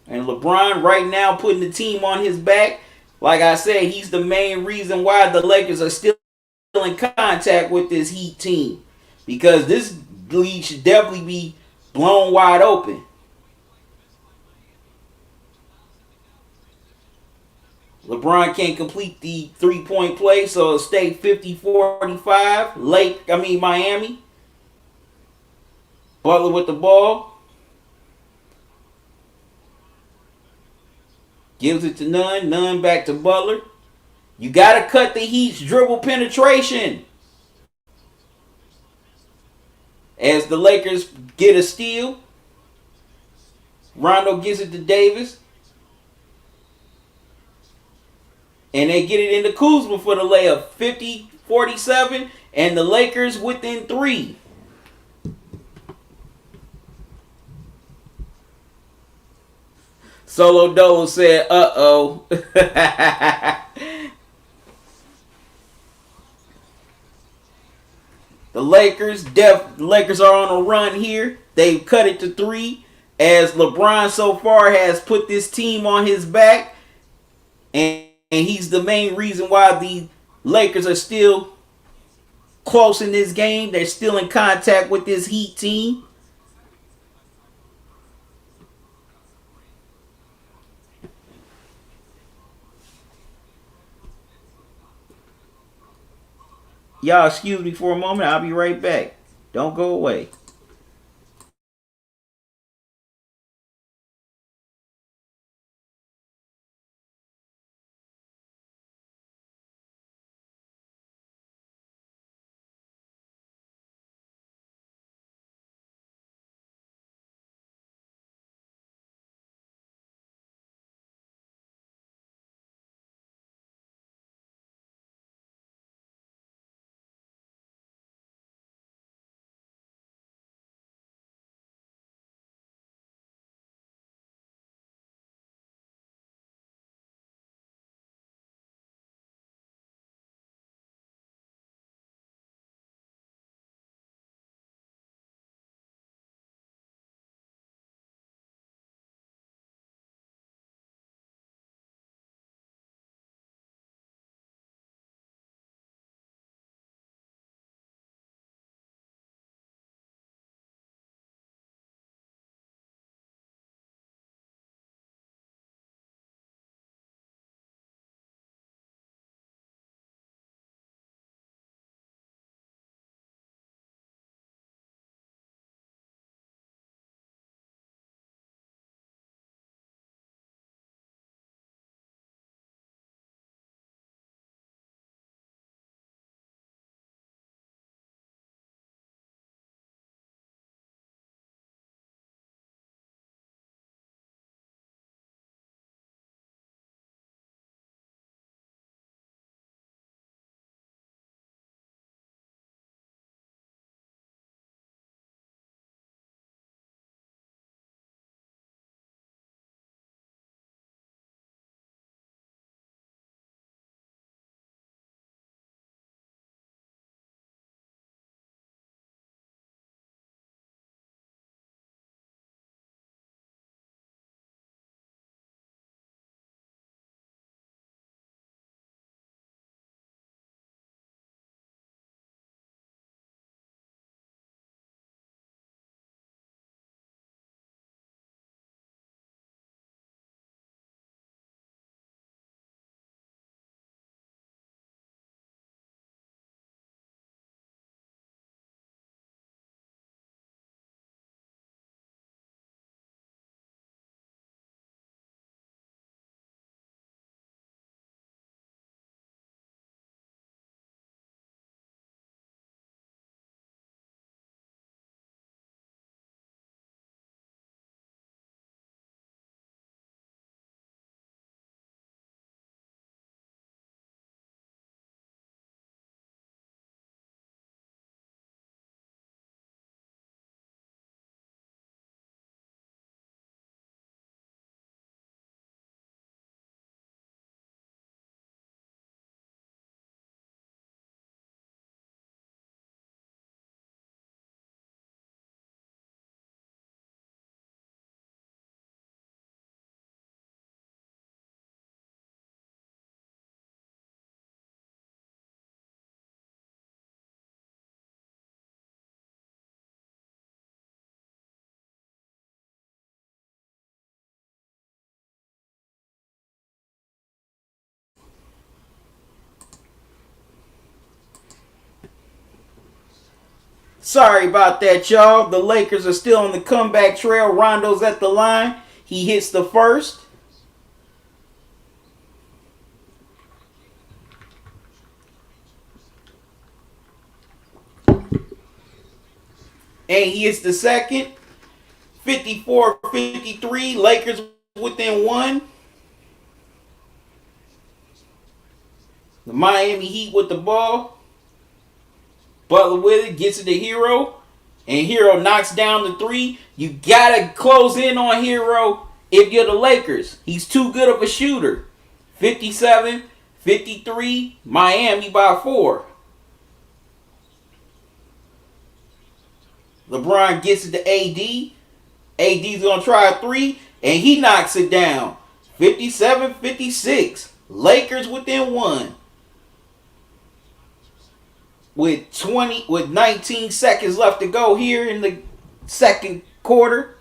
And LeBron right now putting the team on his back. Like I said, he's the main reason why the Lakers are still in contact with this Heat team. Because this league should definitely be blown wide open. LeBron can't complete the three-point play, so it'll stay 50-45. Miami. Butler with the ball. Gives it to Nunn. Nunn back to Butler. You got to cut the Heat's dribble penetration. As the Lakers get a steal. Rondo gives it to Davis. And they get it into Kuzma for the layup. 50-47. And the Lakers within 3. Solo Dolo said, uh-oh. The Lakers are on a run here. They've cut it to 3 as LeBron so far has put this team on his back. And he's the main reason why the Lakers are still close in this game. They're still in contact with this Heat team. Y'all excuse me for a moment. I'll be right back. Don't go away. Sorry about that, y'all. The Lakers are still on the comeback trail. Rondo's at the line. He hits the first. And he hits the second. 54-53. Lakers within one. The Miami Heat with the ball. Butler with it. Gets it to Hero. And Hero knocks down the three. You gotta close in on Hero if you're the Lakers. He's too good of a shooter. 57-53. Miami by 4. LeBron gets it to AD. AD's gonna try a three. And he knocks it down. 57-56. Lakers within one. With 19 seconds left to go here in the second quarter.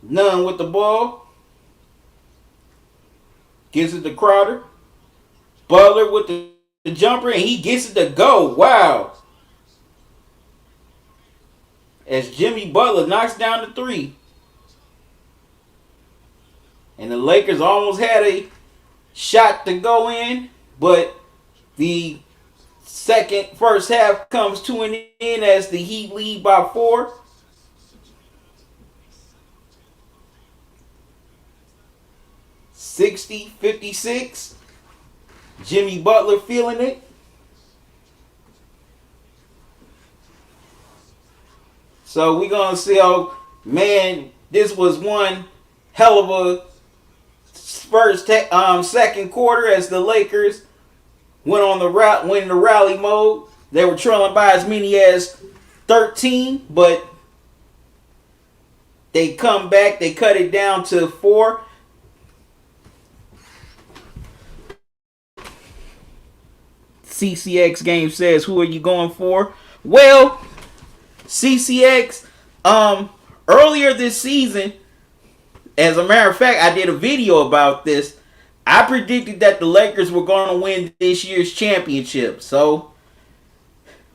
Nunn with the ball. Gives it to Crowder. Butler with the jumper, and he gets it to go. Wow. As Jimmy Butler knocks down the three. And the Lakers almost had a shot to go in, but the first half comes to an end as the Heat lead by 4. $60-56. Jimmy Butler feeling it. So we're going to see, man, this was one hell of a second quarter as the Lakers went in the rally mode. They were trailing by as many as 13, but they come back. They cut it down to 4. CCX game says, who are you going for? Well, CCX, earlier this season, as a matter of fact, I did a video about this. I predicted that the Lakers were going to win this year's championship. So,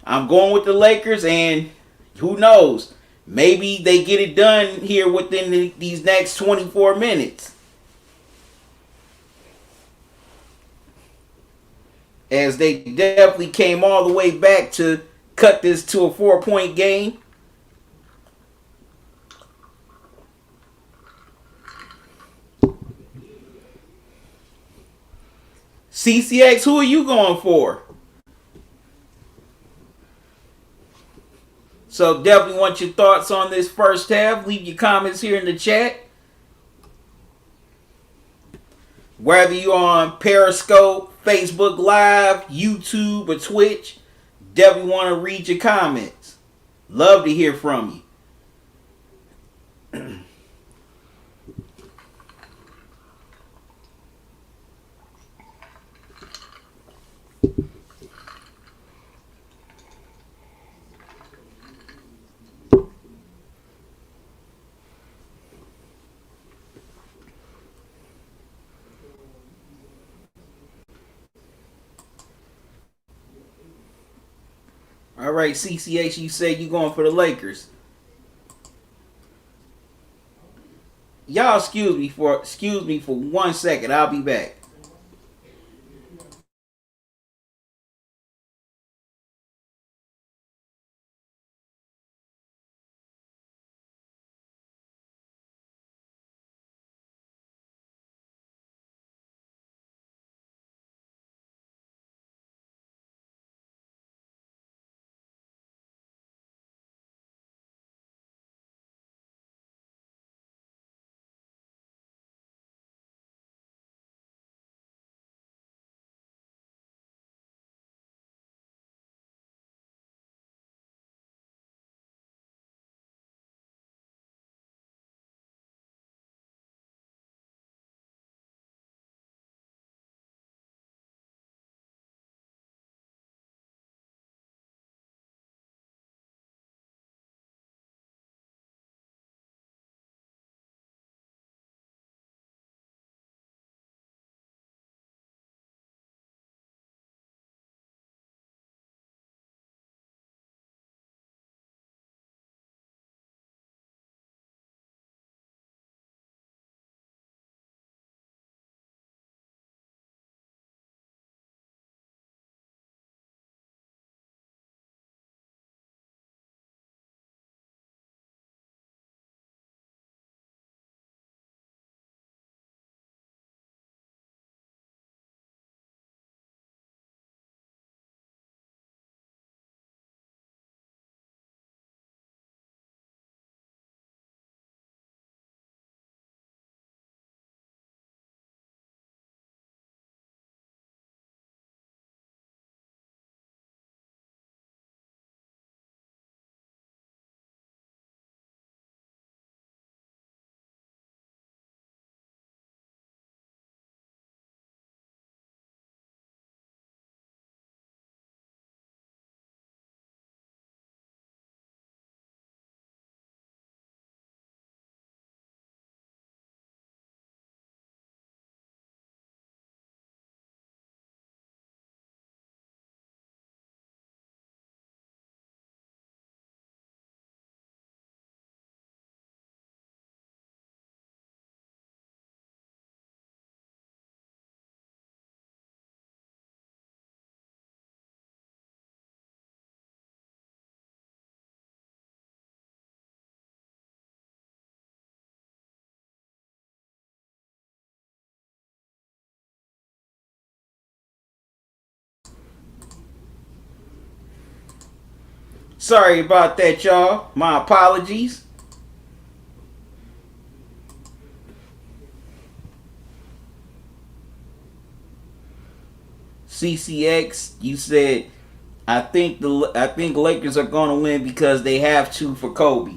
I'm going with the Lakers, and who knows? Maybe they get it done here within these next 24 minutes. As they definitely came all the way back to cut this to a 4-point game. CCX, who are you going for? So definitely want your thoughts on this first half. Leave your comments here in the chat. Whether you're on Periscope, Facebook Live, YouTube, or Twitch, definitely want to read your comments. Love to hear from you. All right, CCH, you said you going for the Lakers. Y'all excuse me for 1 second. I'll be back. Sorry about that, y'all. My apologies. CCX, you said I think Lakers are going to win because they have to for Kobe.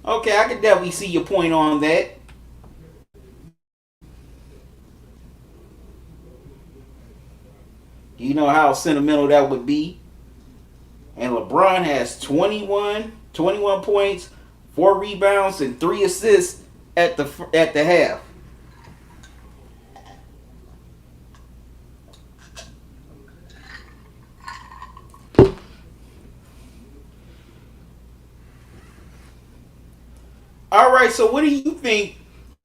Okay, I can definitely see your point on that. You know how sentimental that would be. And LeBron has 21 points, 4 rebounds, and 3 assists at the half. All right, so what do you think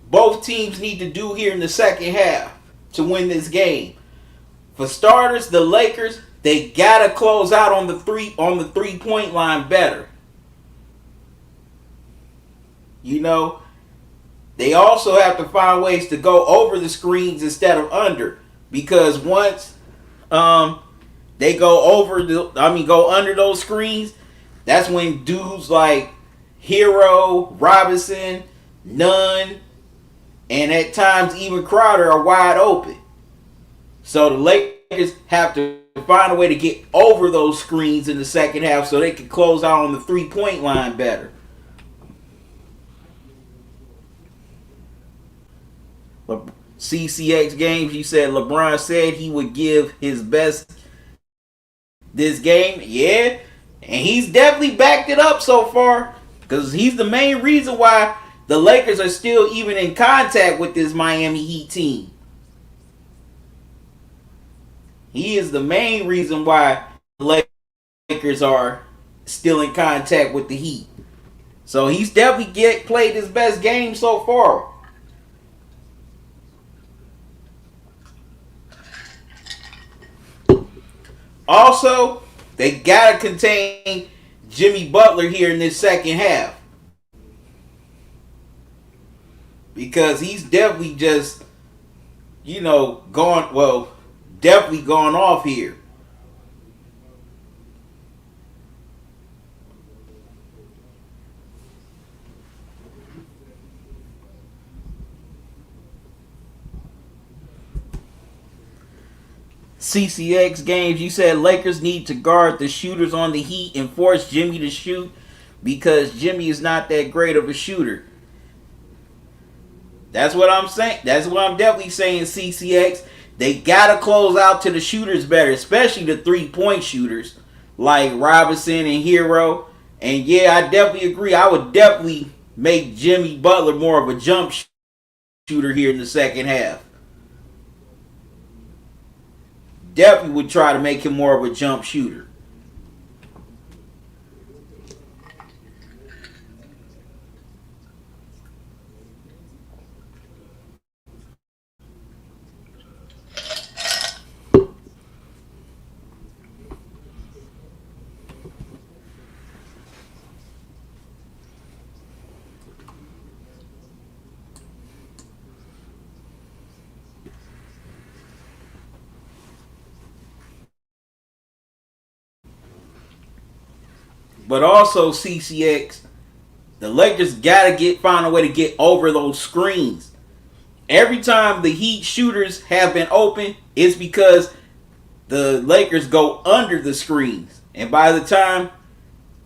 both teams need to do here in the second half to win this game? For starters, the Lakers, they gotta close out on the 3-point line better. You know, they also have to find ways to go over the screens instead of under, because once they go under those screens, that's when dudes like Hero, Robinson, Nunn, and at times even Crowder are wide open. So the Lakers have to find a way to get over those screens in the second half so they can close out on the 3-point line better. CCX games, you said LeBron said he would give his best this game. Yeah, and he's definitely backed it up so far, because he's the main reason why the Lakers are still even in contact with this Miami Heat team. He is the main reason why the Lakers are still in contact with the Heat. So he's definitely played his best game so far. Also, they gotta contain Jimmy Butler here in this second half, because he's definitely just, definitely gone off here. CCX games, you said Lakers need to guard the shooters on the Heat and force Jimmy to shoot, because Jimmy is not that great of a shooter. That's what I'm saying. That's what I'm definitely saying, CCX. They gotta close out to the shooters better, especially the 3-point shooters like Robinson and Hero. And yeah, I definitely agree. I would definitely make Jimmy Butler more of a jump shooter here in the second half. Definitely would try to make him more of a jump shooter. But also, CCX, the Lakers gotta find a way to get over those screens. Every time the Heat shooters have been open, it's because the Lakers go under the screens. And by the time,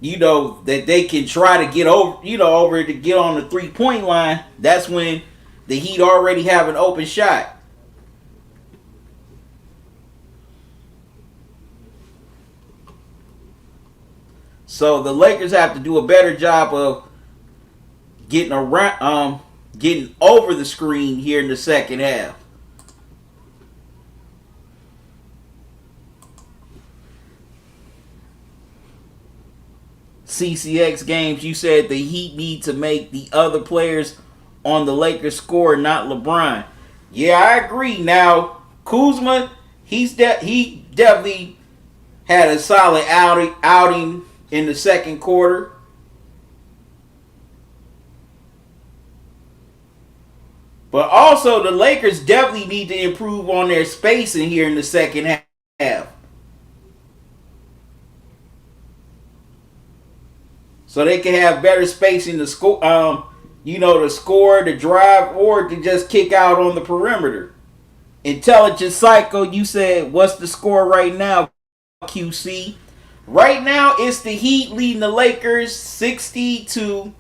that they can try to get over to get on the 3-point line, that's when the Heat already have an open shot. So the Lakers have to do a better job of getting over the screen here in the second half. CCX games, you said the Heat need to make the other players on the Lakers score, not LeBron. Yeah, I agree. Now, Kuzma, he definitely had a solid outing in the second quarter. But also, the Lakers definitely need to improve on their spacing here in the second half. so they can have better spacing to score. To score, to drive, or to just kick out on the perimeter. Intelligent Psycho, you said, what's the score right now, QC? Right now, it's the Heat leading the Lakers 60 to,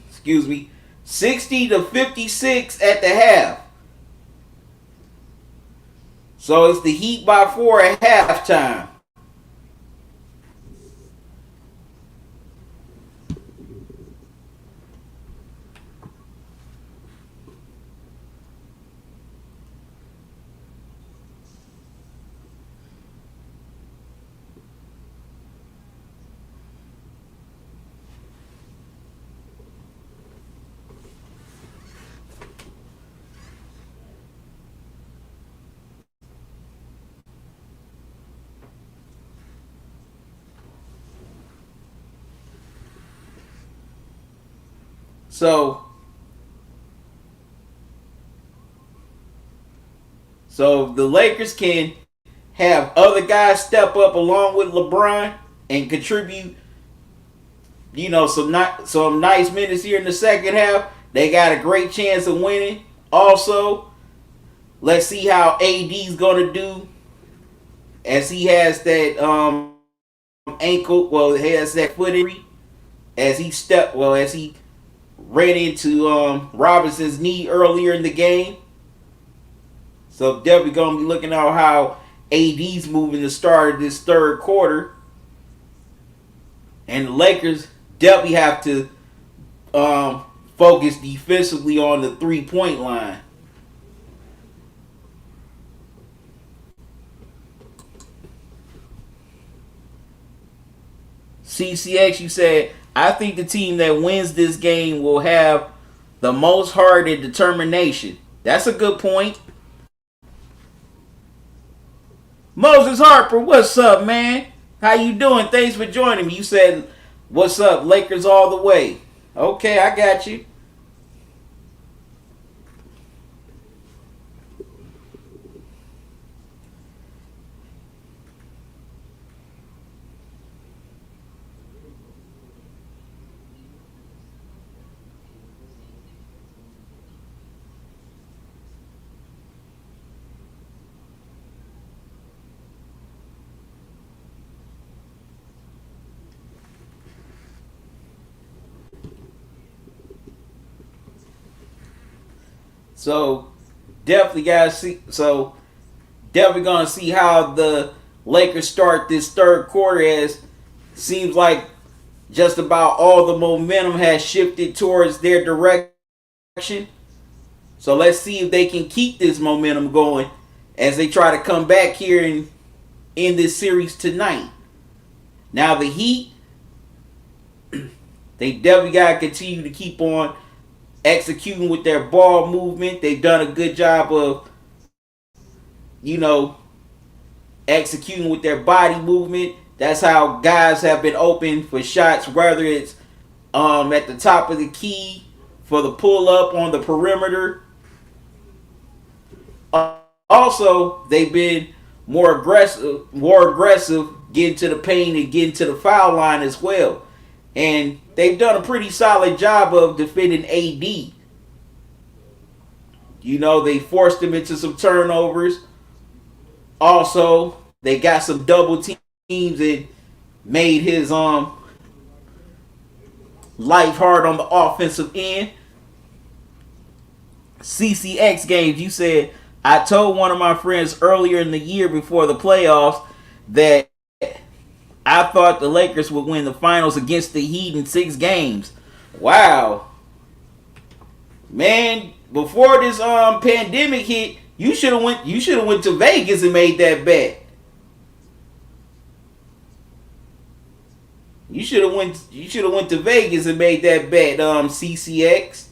excuse me, 60 to 56 at the half. So it's the Heat by 4 at halftime. So the Lakers can have other guys step up along with LeBron and contribute, some nice minutes here in the second half. They got a great chance of winning. Also, let's see how AD's gonna do as he has that ankle. Well, he has that foot injury as he ran into Robinson's knee earlier in the game. So definitely gonna be looking at how AD's moving the start of this third quarter, and the Lakers definitely have to focus defensively on the 3-point line. CCX, you said, I think the team that wins this game will have the most heart and determination. That's a good point. Moses Harper, what's up, man? How you doing? Thanks for joining me. You said, what's up, Lakers all the way. Okay, I got you. So definitely gonna see how the Lakers start this third quarter, as seems like just about all the momentum has shifted towards their direction. So let's see if they can keep this momentum going as they try to come back here and in this series tonight. Now the Heat, they definitely gotta continue to keep on executing with their ball movement. They've done a good job of, executing with their body movement. That's how guys have been open for shots, whether it's at the top of the key for the pull up on the perimeter. Also, they've been more aggressive getting to the paint and getting to the foul line as well. And they've done a pretty solid job of defending AD. They forced him into some turnovers. Also, they got some double teams and made his life hard on the offensive end. CCX games, you said, I told one of my friends earlier in the year before the playoffs that I thought the Lakers would win the finals against the Heat in 6 games. Wow. Man, before this pandemic hit, you should have went to Vegas and made that bet. You should have went to Vegas and made that bet, CCX.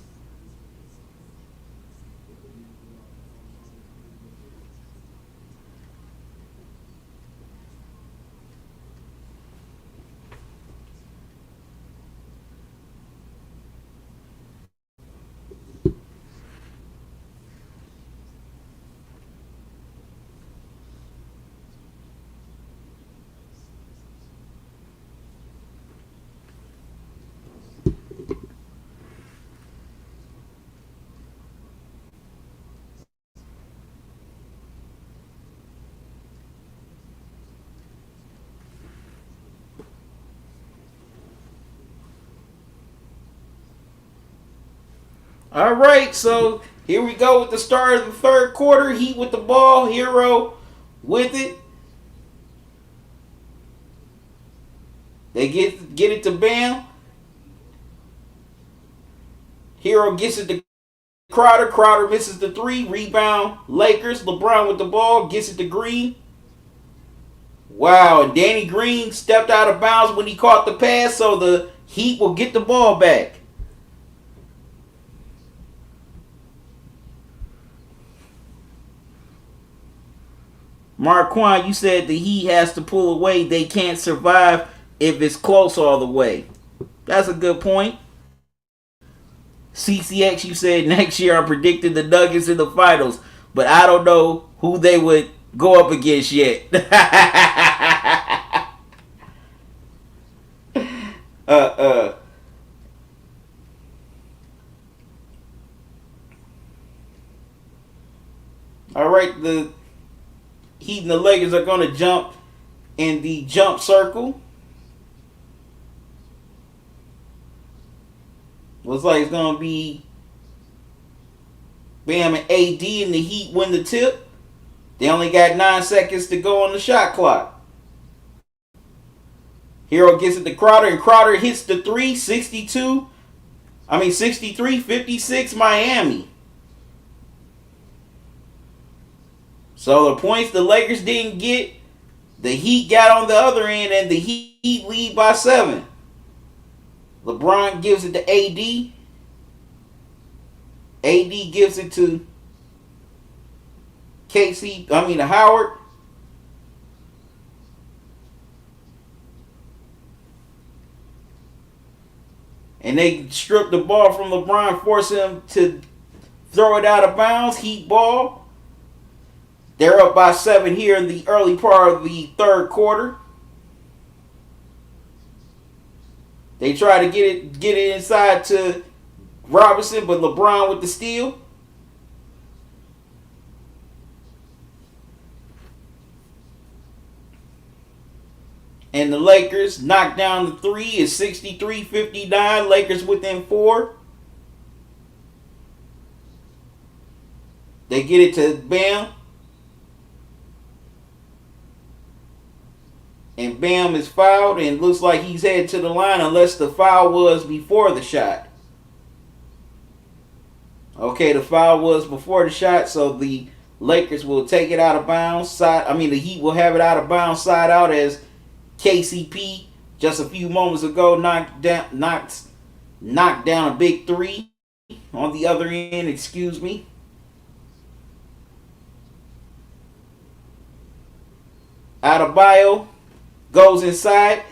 All right, so here we go with the start of the third quarter. Heat with the ball, Hero with it. They get it to Bam. Hero gets it to Crowder. Crowder misses the three. Rebound Lakers. LeBron with the ball. Gets it to Green. Wow, and Danny Green stepped out of bounds when he caught the pass, so the Heat will get the ball back. Marquand, you said the Heat has to pull away. They can't survive if it's close all the way. That's a good point. CCX, you said next year I predicted the Nuggets in the finals, but I don't know who they would go up against yet. All right, the Heat and the Lakers are going to jump in the jump circle. Looks like it's going to be Bam and AD, and the Heat win the tip. They only got 9 seconds to go on the shot clock. Hero gets it to Crowder, and Crowder hits the 3, 63-56 Miami. So the points the Lakers didn't get, the Heat got on the other end, and the Heat lead by 7. LeBron gives it to AD. AD gives it to Howard. And they strip the ball from LeBron, force him to throw it out of bounds. Heat ball. They're up by 7 here in the early part of the third quarter. They try to get it inside to Robinson, but LeBron with the steal. And the Lakers knock down the 3. It's 63-59. Lakers within 4. They get it to Bam. And Bam is fouled, and looks like he's headed to the line unless the foul was before the shot. Okay, the foul was before the shot, so the Lakers will take it out of bounds. The Heat will have it out of bounds side out as KCP just a few moments ago knocked down a big 3 on the other end, excuse me. Adebayo goes inside.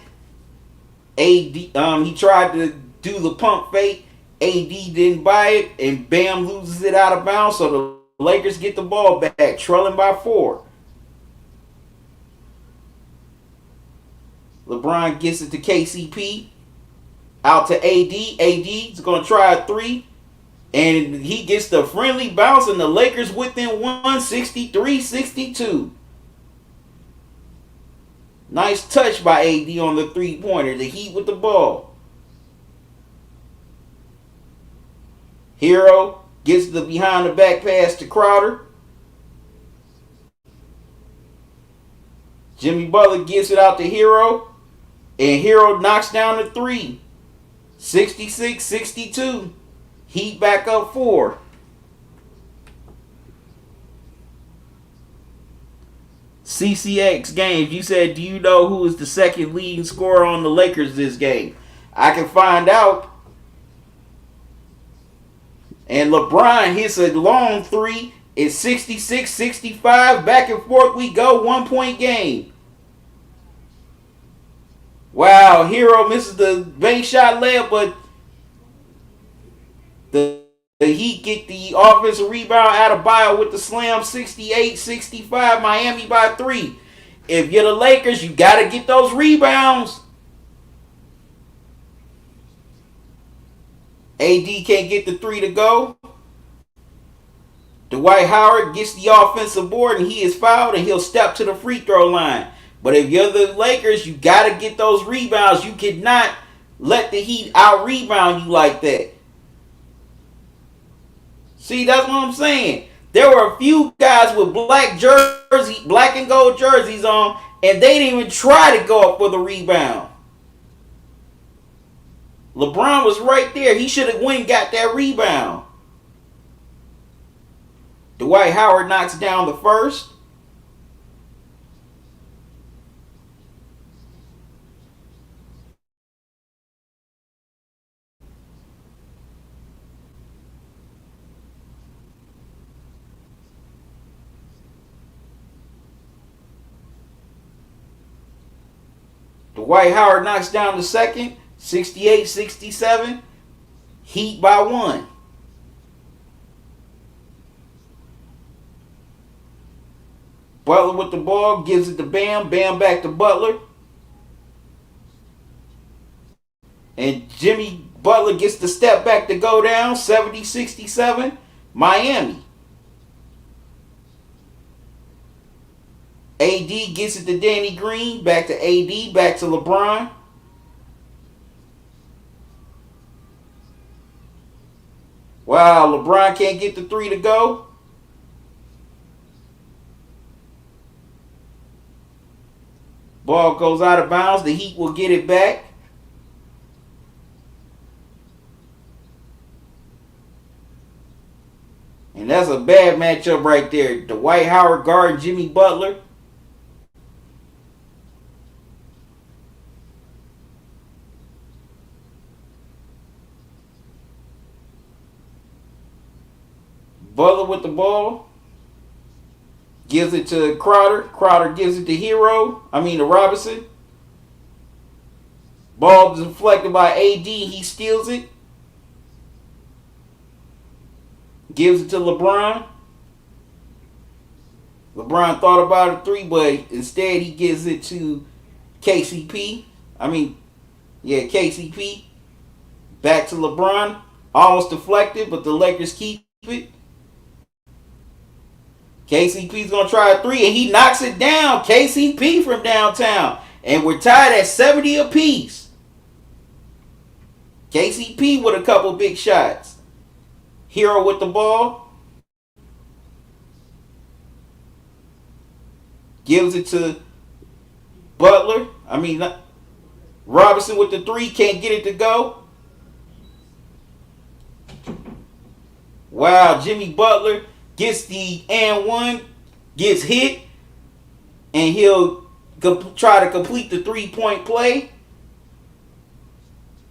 He tried to do the pump fake. AD didn't buy it, and Bam loses it out of bounds, so the Lakers get the ball back, trailing by 4. LeBron gets it to KCP. Out to AD. AD's going to try a 3. And he gets the friendly bounce, and the Lakers within 1, 63-62. Nice touch by AD on the 3-pointer. The Heat with the ball. Hero gets the behind the back pass to Crowder. Jimmy Butler gives it out to Hero. And Hero knocks down the 3. 66-62. Heat back up 4. CCX Games, you said, do you know who is the second leading scorer on the Lakers this game? I can find out. And LeBron hits a long 3. It's 66-65. Back and forth we go. 1-point game. Wow, Hero misses the bank shot layup, but the Heat get the offensive rebound. Adebayo with the slam. 68-65. Miami by 3. If you're the Lakers, you got to get those rebounds. AD can't get the 3 to go. Dwight Howard gets the offensive board, and he is fouled, and he'll step to the free throw line. But if you're the Lakers, you got to get those rebounds. You cannot let the Heat out-rebound you like that. See, that's what I'm saying. There were a few guys with black and gold jerseys on, and they didn't even try to go up for the rebound. LeBron was right there. He should have went and got that rebound. Dwight Howard knocks down the first. Dwight Howard knocks down the second. 68-67. Heat by one. Butler with the ball, gives it to Bam. Bam back to Butler. And Jimmy Butler gets the step back to go down. 70-67. Miami. AD gets it to Danny Green. Back to AD. Back to LeBron. Wow, LeBron can't get the three to go. Ball goes out of bounds. The Heat will get it back. And that's a bad matchup right there. Dwight Howard guarding Jimmy Butler. Butler with the ball. Gives it to Crowder. Crowder gives it to to Robinson. Ball deflected by AD. He steals it. Gives it to LeBron. LeBron thought about a three, but instead he gives it to KCP. KCP. Back to LeBron. Almost deflected, but the Lakers keep it. KCP's going to try a three, and he knocks it down. KCP from downtown. And we're tied at 70 apiece. KCP with a couple big shots. Hero with the ball. Gives it to Butler. Robinson with the three. Can't get it to go. Wow, Jimmy Butler gets the and one, gets hit, and he'll try to complete the three-point play.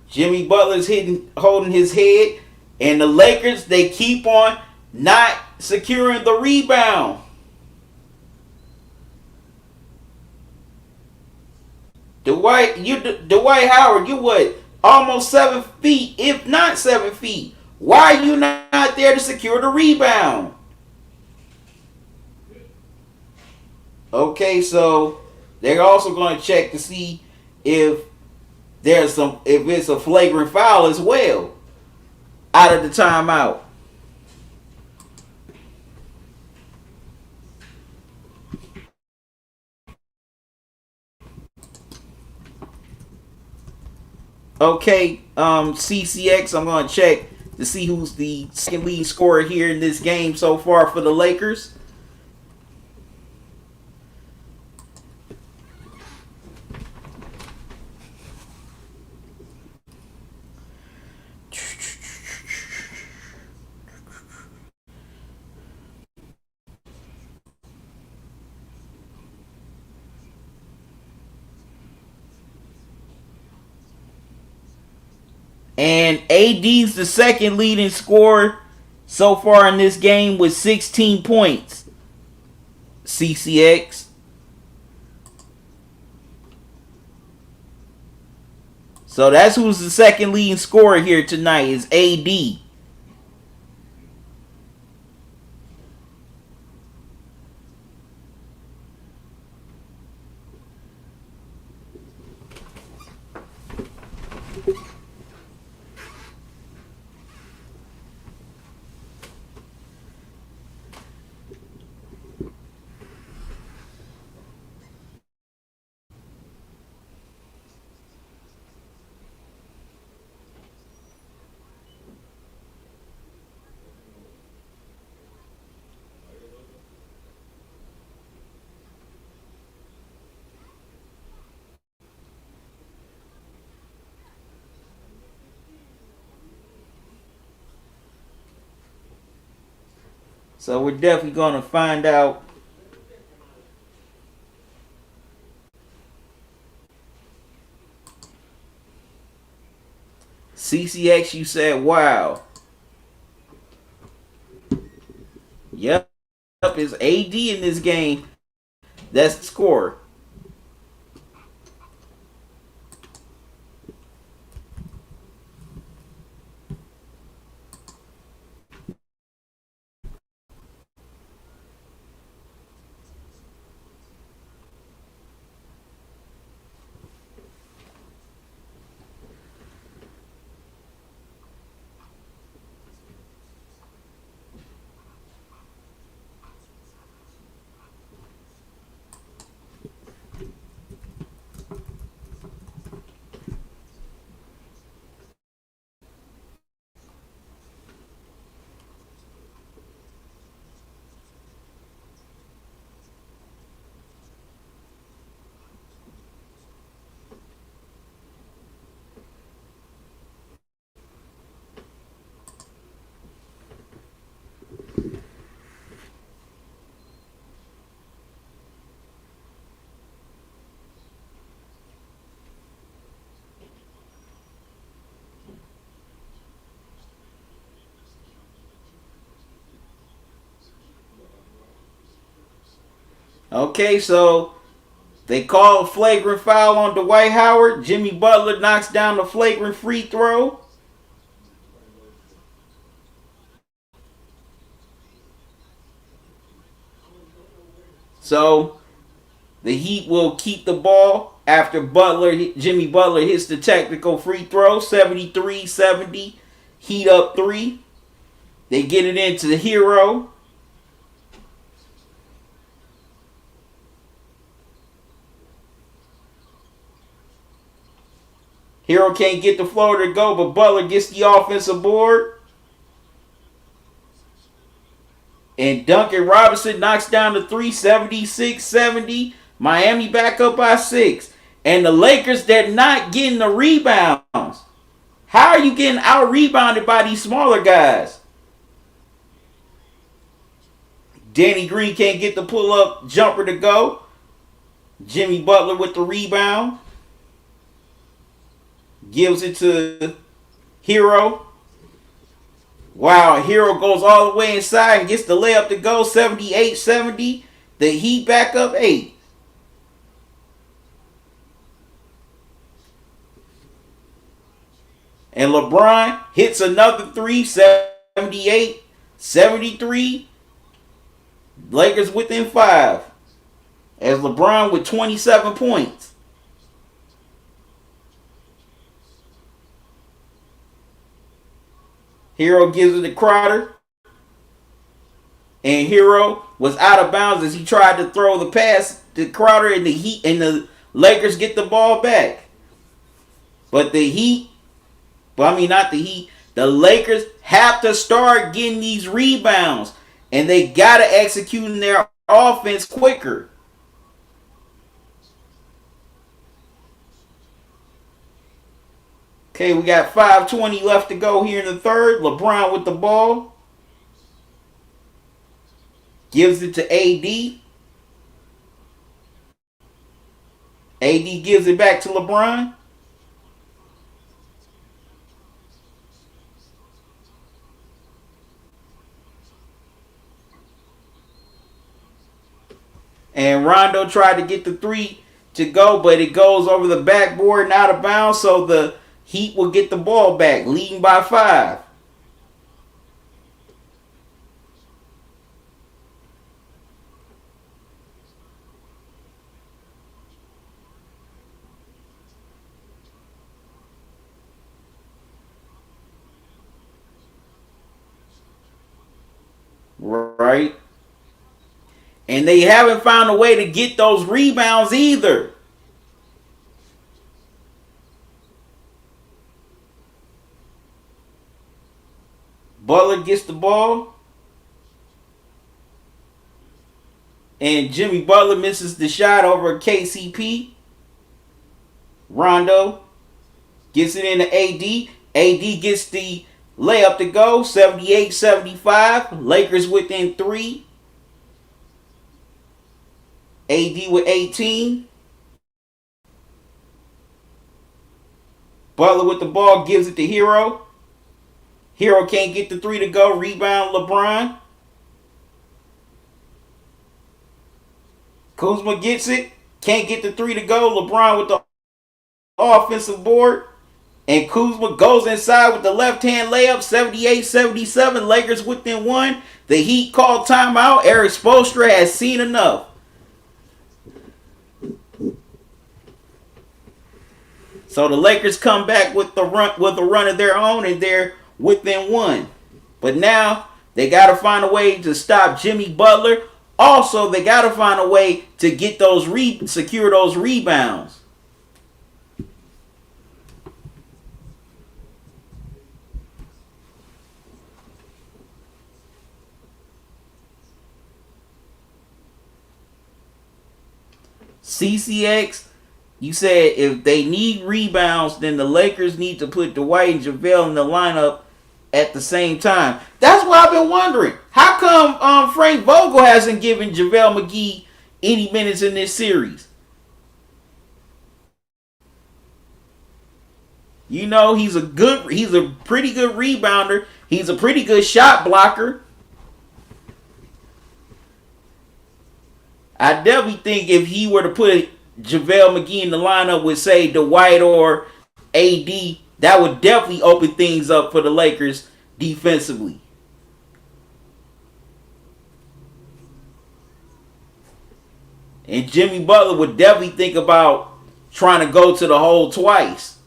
Jimmy Butler's holding his head, and the Lakers, they keep on not securing the rebound. Dwight Howard, you what? Almost 7 feet, if not 7 feet. Why are you not there to secure the rebound? Okay, so they're also going to check to see if it's a flagrant foul as well out of the timeout. Okay, CCX, I'm going to check to see who's the second leading scorer here in this game so far for the Lakers. And AD's the second leading scorer so far in this game with 16 points. CCX. So that's who's the second leading scorer here tonight is AD. So we're definitely going to find out. CCX, you said, wow. Yep, it's AD in this game. That's the score. Okay, so they call a flagrant foul on Dwight Howard. Jimmy Butler knocks down the flagrant free throw. So the Heat will keep the ball after Jimmy Butler hits the technical free throw. 73-70. Heat up 3. They get it into the Hero. Hero can't get the floater to go, but Butler gets the offensive board. And Duncan Robinson knocks down the 3, 76-70. Miami back up by 6. And the Lakers, they're not getting the rebounds. How are you getting out-rebounded by these smaller guys? Danny Green can't get the pull-up jumper to go. Jimmy Butler with the rebound. Gives it to Hero. Wow, Hero goes all the way inside and gets the layup to go. 78-70. The Heat back up 8. And LeBron hits another 3. 78-73. Lakers within 5. As LeBron with 27 points. Hero gives it to Crowder. And Hero was out of bounds as he tried to throw the pass to Crowder, and the Lakers get the ball back. But the Lakers have to start getting these rebounds. And they got to execute in their offense quicker. Okay, we got 5:20 left to go here in the third. LeBron with the ball. Gives it to AD. AD gives it back to LeBron. And Rondo tried to get the 3 to go, but it goes over the backboard and out of bounds, so the Heat will get the ball back, leading by 5. Right? And they haven't found a way to get those rebounds either. Butler gets the ball. And Jimmy Butler misses the shot over KCP. Rondo gets it into AD. AD gets the Layup to go, 78-75. Lakers within 3. AD with 18. Butler with the ball, gives it to Hero. Hero can't get the 3 to go. Rebound LeBron. Kuzma gets it. Can't get the 3 to go. LeBron with the offensive board. And Kuzma goes inside with the left-hand layup. 78-77. Lakers within 1. The Heat called timeout. Eric Spoelstra has seen enough. So the Lakers come back with a run of their own, and they're within 1. But now they got to find a way to stop Jimmy Butler. Also, they got to find a way to get those secure those rebounds. CCX, you said if they need rebounds, then the Lakers need to put Dwight and JaVale in the lineup at the same time. That's why I've been wondering. How come Frank Vogel hasn't given JaVale McGee any minutes in this series? You know, he's a pretty good rebounder. He's a pretty good shot blocker. I definitely think if he were to put JaVale McGee in the lineup with, say, Dwight or AD, that would definitely open things up for the Lakers defensively. And Jimmy Butler would definitely think about trying to go to the hole twice.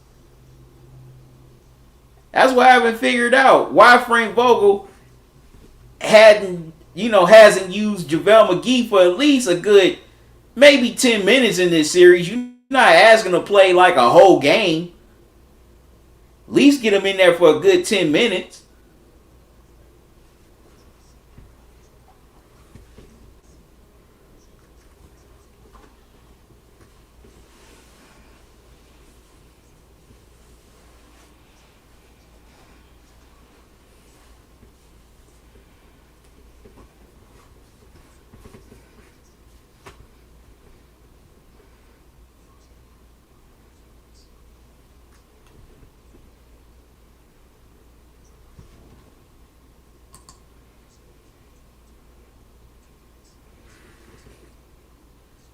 That's why I haven't figured out why Frank Vogel hasn't used JaVale McGee for at least a good maybe 10 minutes in this series. You're not asking to play like a whole game. At least get him in there for a good 10 minutes.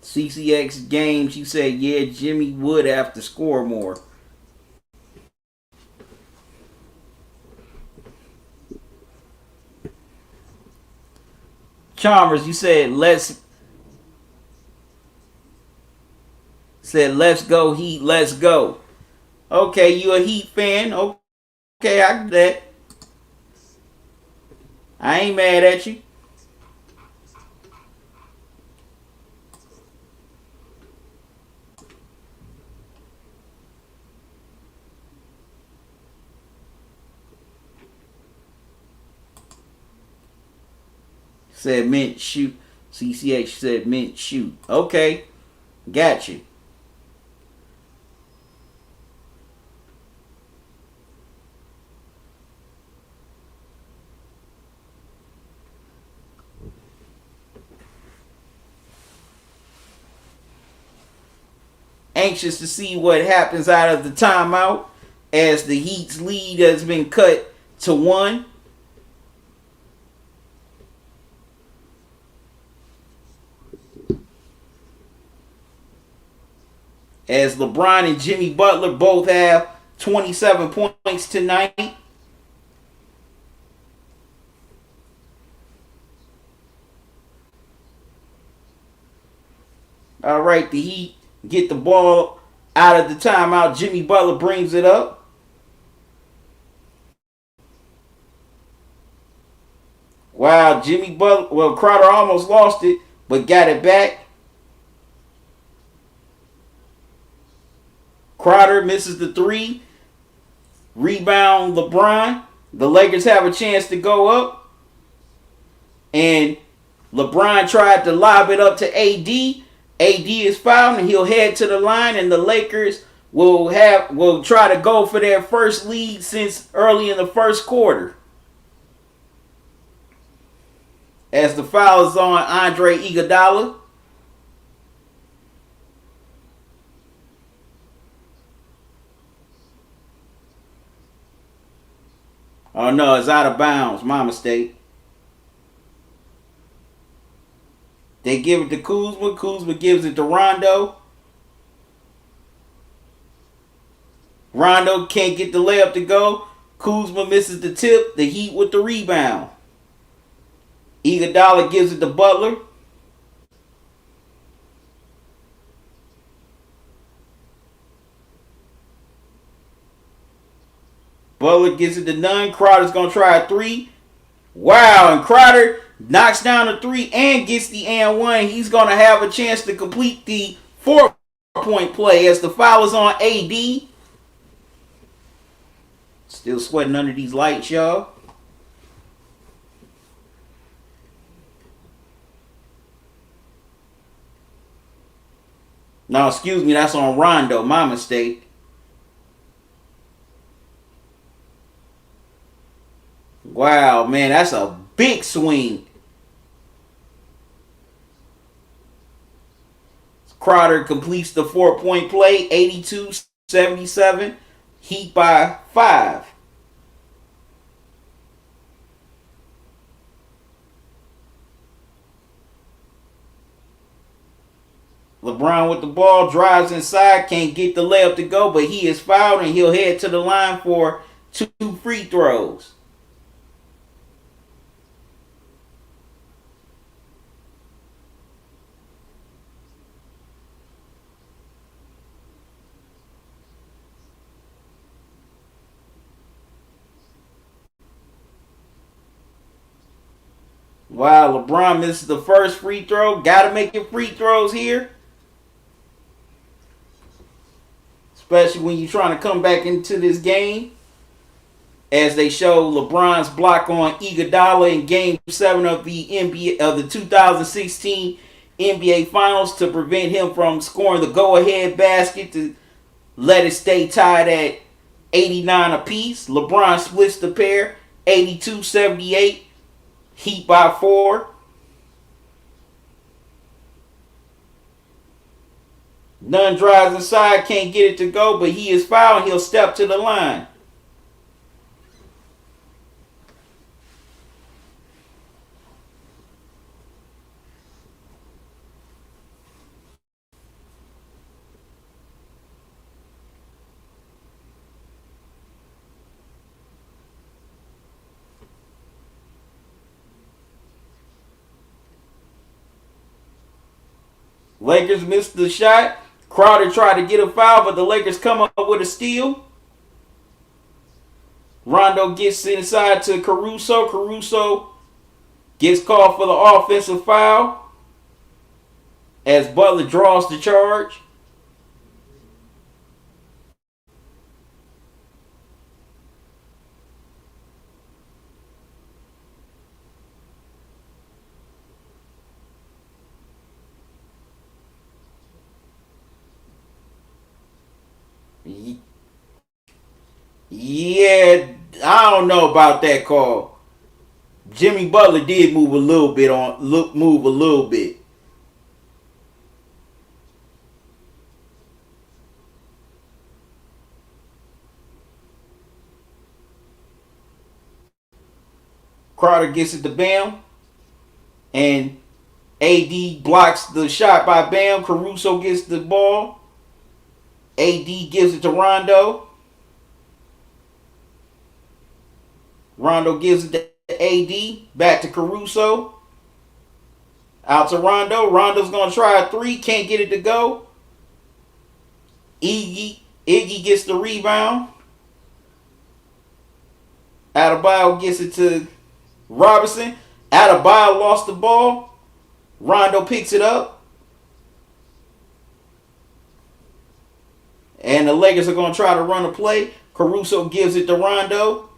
CCX Games, you said, yeah, Jimmy would have to score more. Chalmers, you said, let's go Heat, let's go. Okay, you a Heat fan? Okay, I get that. I ain't mad at you. Said mint shoot. CCH said mint shoot. Okay. Got you. Anxious to see what happens out of the timeout as the Heat's lead has been cut to 1. As LeBron and Jimmy Butler both have 27 points tonight. All right, the Heat get the ball out of the timeout. Jimmy Butler brings it up. Wow, Jimmy Butler. Well, Crowder almost lost it, but got it back. Crowder misses the 3. Rebound LeBron. The Lakers have a chance to go up. And LeBron tried to lob it up to AD. AD is fouled and he'll head to the line, and the Lakers will try to go for their first lead since early in the first quarter. As the foul is on Andre Iguodala. Oh no, it's out of bounds. My mistake. They give it to Kuzma. Kuzma gives it to Rondo. Rondo can't get the layup to go. Kuzma misses the tip. The Heat with the rebound. Iguodala gives it to Butler. Butler gives it to Nunn. Crowder's going to try a three. Wow, and Crowder knocks down a three and gets the and one. He's going to have a chance to complete the 4-point play as the foul is on AD. Still sweating under these lights, y'all. No, excuse me, that's on Rondo. My mistake. Wow, man, that's a big swing. Crowder completes the 4-point play, 82-77. Heat by 5. LeBron with the ball, drives inside, can't get the layup to go, but he is fouled and he'll head to the line for 2 free throws. Wow, LeBron misses the first free throw. Got to make your free throws here. Especially when you're trying to come back into this game. As they show LeBron's block on Iguodala in Game 7 of the NBA of the 2016 NBA Finals to prevent him from scoring the go-ahead basket to let it stay tied at 89 apiece. LeBron splits the pair, 82-78. Heat by 4. Nunn drives inside, can't get it to go, but he is fouled. He'll step to the line. Lakers missed the shot. Crowder tried to get a foul, but the Lakers come up with a steal. Rondo gets inside to Caruso. Caruso gets called for the offensive foul as Butler draws the charge. Yeah, I don't know about that call. Jimmy Butler did move a little bit. Crowder gets it to Bam, and AD blocks the shot by Bam. Caruso gets the ball. AD gives it to Rondo. Rondo gives it to AD. Back to Caruso. Out to Rondo. Rondo's going to try a three. Can't get it to go. Iggy gets the rebound. Adebayo gets it to Robinson. Adebayo lost the ball. Rondo picks it up. And the Lakers are going to try to run a play. Caruso gives it to Rondo.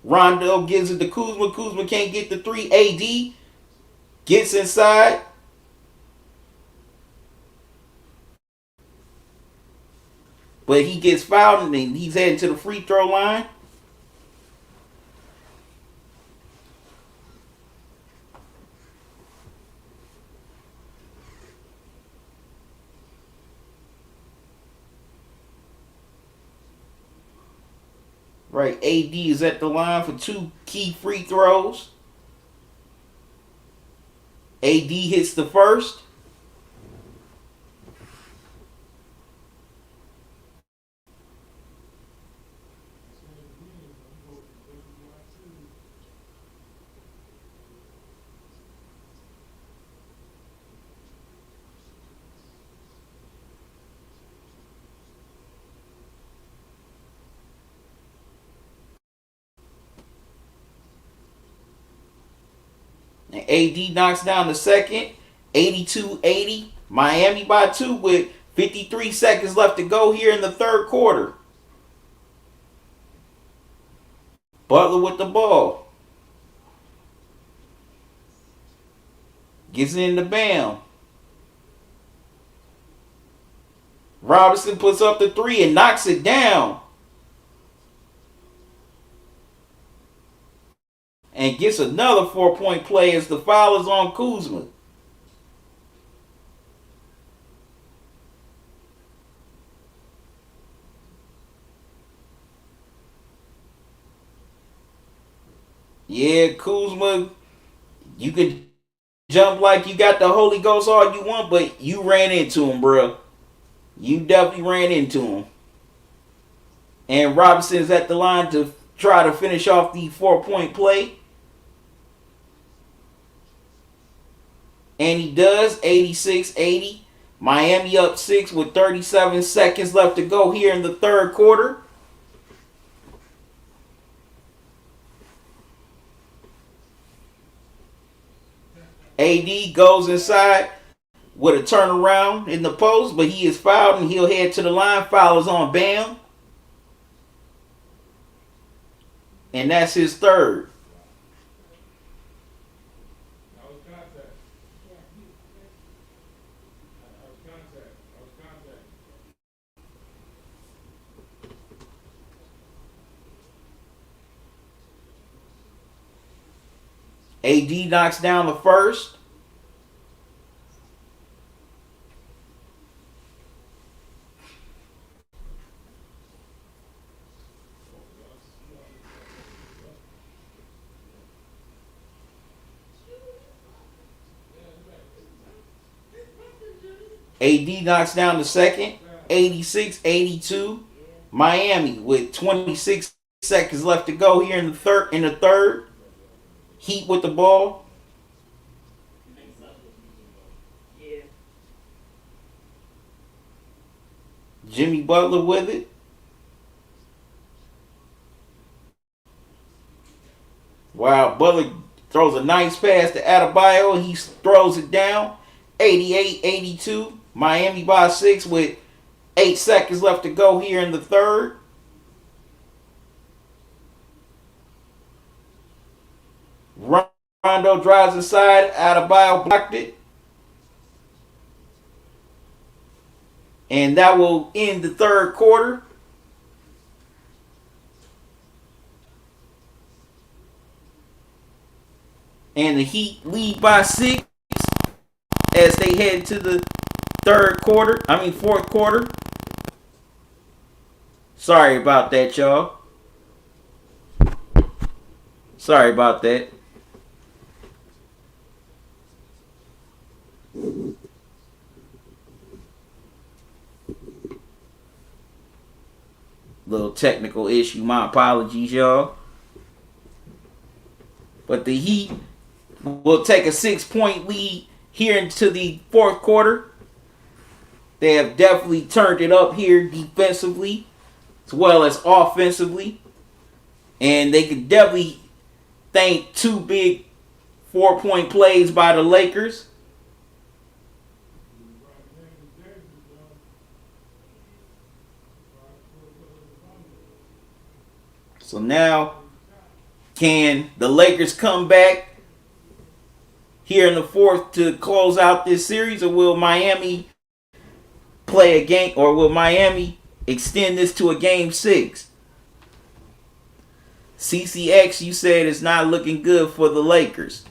Rondo gives it to Kuzma. Kuzma can't get the three. AD gets inside. but he gets fouled and he's heading to the free throw line. Right, AD is at the line for 2 key free throws. AD hits the first. And AD knocks down the second. 82-80. Miami by 2 with 53 seconds left to go here in the third quarter. Butler with the ball. Gets in the Bam. Robinson puts up the 3 and knocks it down. And gets another 4-point play as the foul is on Kuzma. Yeah, Kuzma, you can jump like you got the Holy Ghost all you want, but you ran into him, bro. You definitely ran into him. And Robinson's at the line to try to finish off the 4-point play. And he does, 86-80. Miami up 6 with 37 seconds left to go here in the third quarter. AD goes inside with a turnaround in the post, but he is fouled and he'll head to the line. Foul is on Bam. And that's his third. AD knocks down the first. AD knocks down the second. 86-82. Miami with 26 seconds left to go here in the third. Heat with the ball. Jimmy Butler with it. Wow, Butler throws a nice pass to Adebayo. He throws it down. 88-82. Miami by 6 with 8 seconds left to go here in the third. Rondo drives inside. Adebayo blocked it. And that will end the third quarter. And the Heat lead by 6 as they head to the fourth quarter. Sorry about that, y'all. Sorry about that. Little technical issue. My apologies, y'all. But the Heat will take a 6-point lead here into the fourth quarter. They have definitely turned it up here defensively as well as offensively. And they could definitely thank 2 big 4-point plays by the Lakers. So now, can the Lakers come back here in the fourth to close out this series, or will Miami play a game, or will Miami extend this to a game 6. CCX, you said it's not looking good for the Lakers.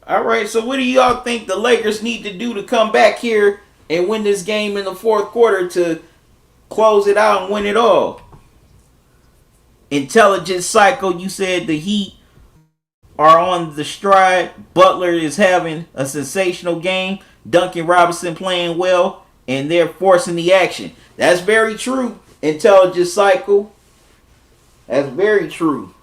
All right, so what do y'all think the Lakers need to do to come back here and win this game in the fourth quarter to close it out and win it all? Intelligent Cycle, you said the Heat are on the stride. Butler is having a sensational game. Duncan Robinson playing well, and they're forcing the action. That's very true, Intelligent Cycle. That's very true.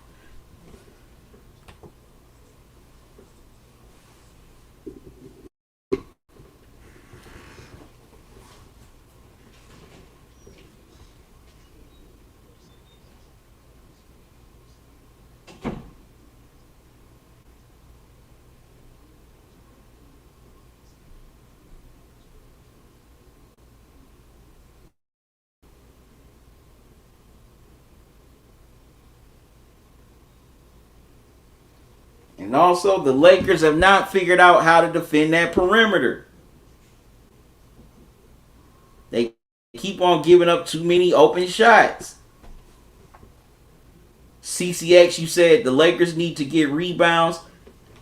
And also, the Lakers have not figured out how to defend that perimeter. They keep on giving up too many open shots. CCX, you said the Lakers need to get rebounds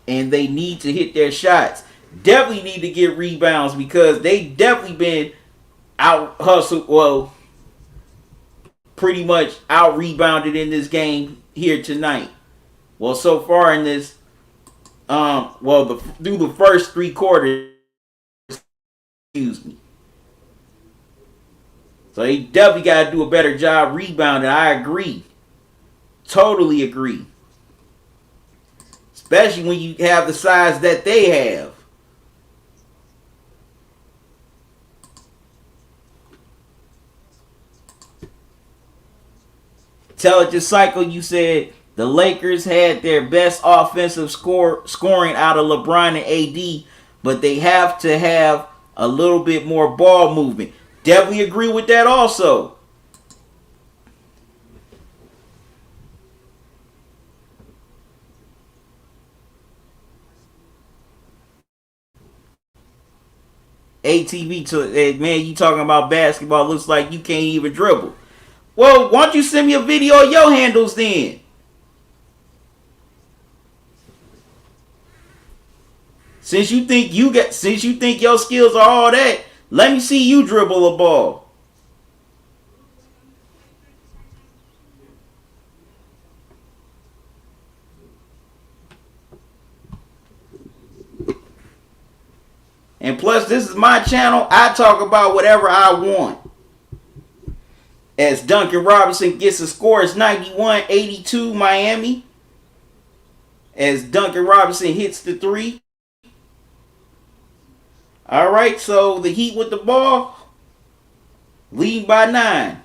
and they need to hit their shots. Definitely need to get rebounds because they definitely been out hustled. Well, pretty much out rebounded in this game here tonight. Well, so far in this, through the first 3 quarters, excuse me. So they definitely got to do a better job rebounding. I agree. Totally agree. Especially when you have the size that they have. Intelligent Cycle, you said the Lakers had their best offensive scoring out of LeBron and AD, but they have to have a little bit more ball movement. Definitely agree with that also. ATV, man, you talking about basketball, looks like you can't even dribble. Well, why don't you send me a video of your handles then? Since you think your skills are all that, let me see you dribble a ball. And plus, this is my channel. I talk about whatever I want. As Duncan Robinson gets a score, it's 91-82 Miami. As Duncan Robinson hits the 3. All right, so the Heat with the ball, leading by 9.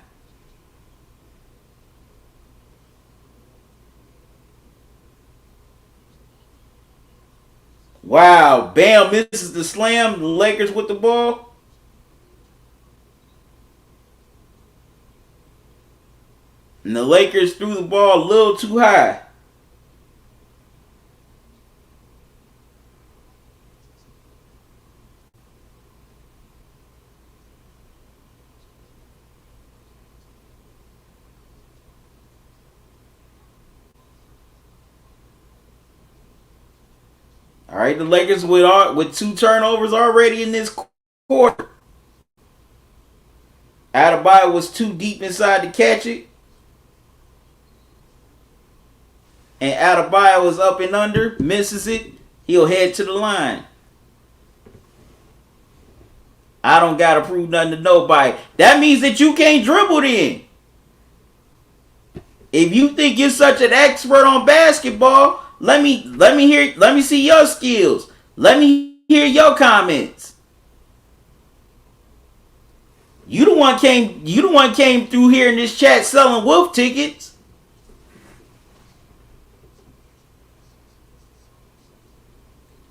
Wow, Bam misses the slam. The Lakers with the ball. And the Lakers threw the ball a little too high. All right, the Lakers with 2 turnovers already in this quarter. Adebayo was too deep inside to catch it. And Adebayo is up and under, misses it. He'll head to the line. I don't got to prove nothing to nobody. That means that you can't dribble then. If you think you're such an expert on basketball, let me see your skills. Let me hear your comments. You the one came through here in this chat selling wolf tickets.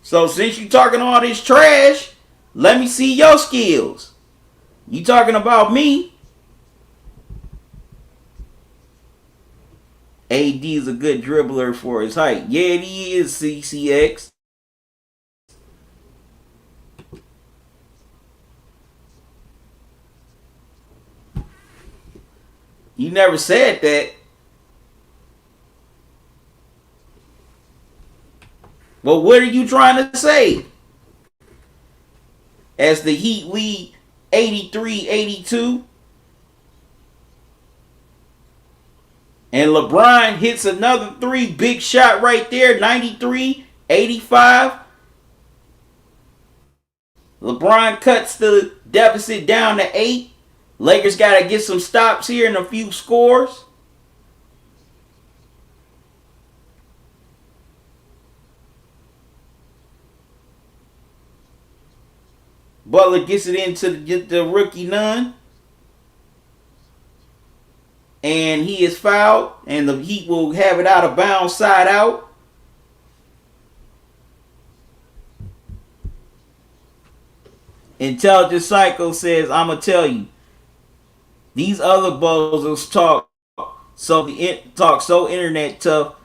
So since you talking all this trash, let me see your skills. You talking about me? AD is a good dribbler for his height. Yeah, he is, CCX. You never said that. Well, what are you trying to say? As the Heat lead 83-82. And LeBron hits another three. Big shot right there. 93-85. LeBron cuts the deficit down to 8. Lakers got to get some stops here and a few scores. Butler gets it into the rookie Nunn. And he is fouled. And the Heat will have it out of bounds, side out. Intelligent Psycho says, I'm going to tell you. These other bozos talk so internet tough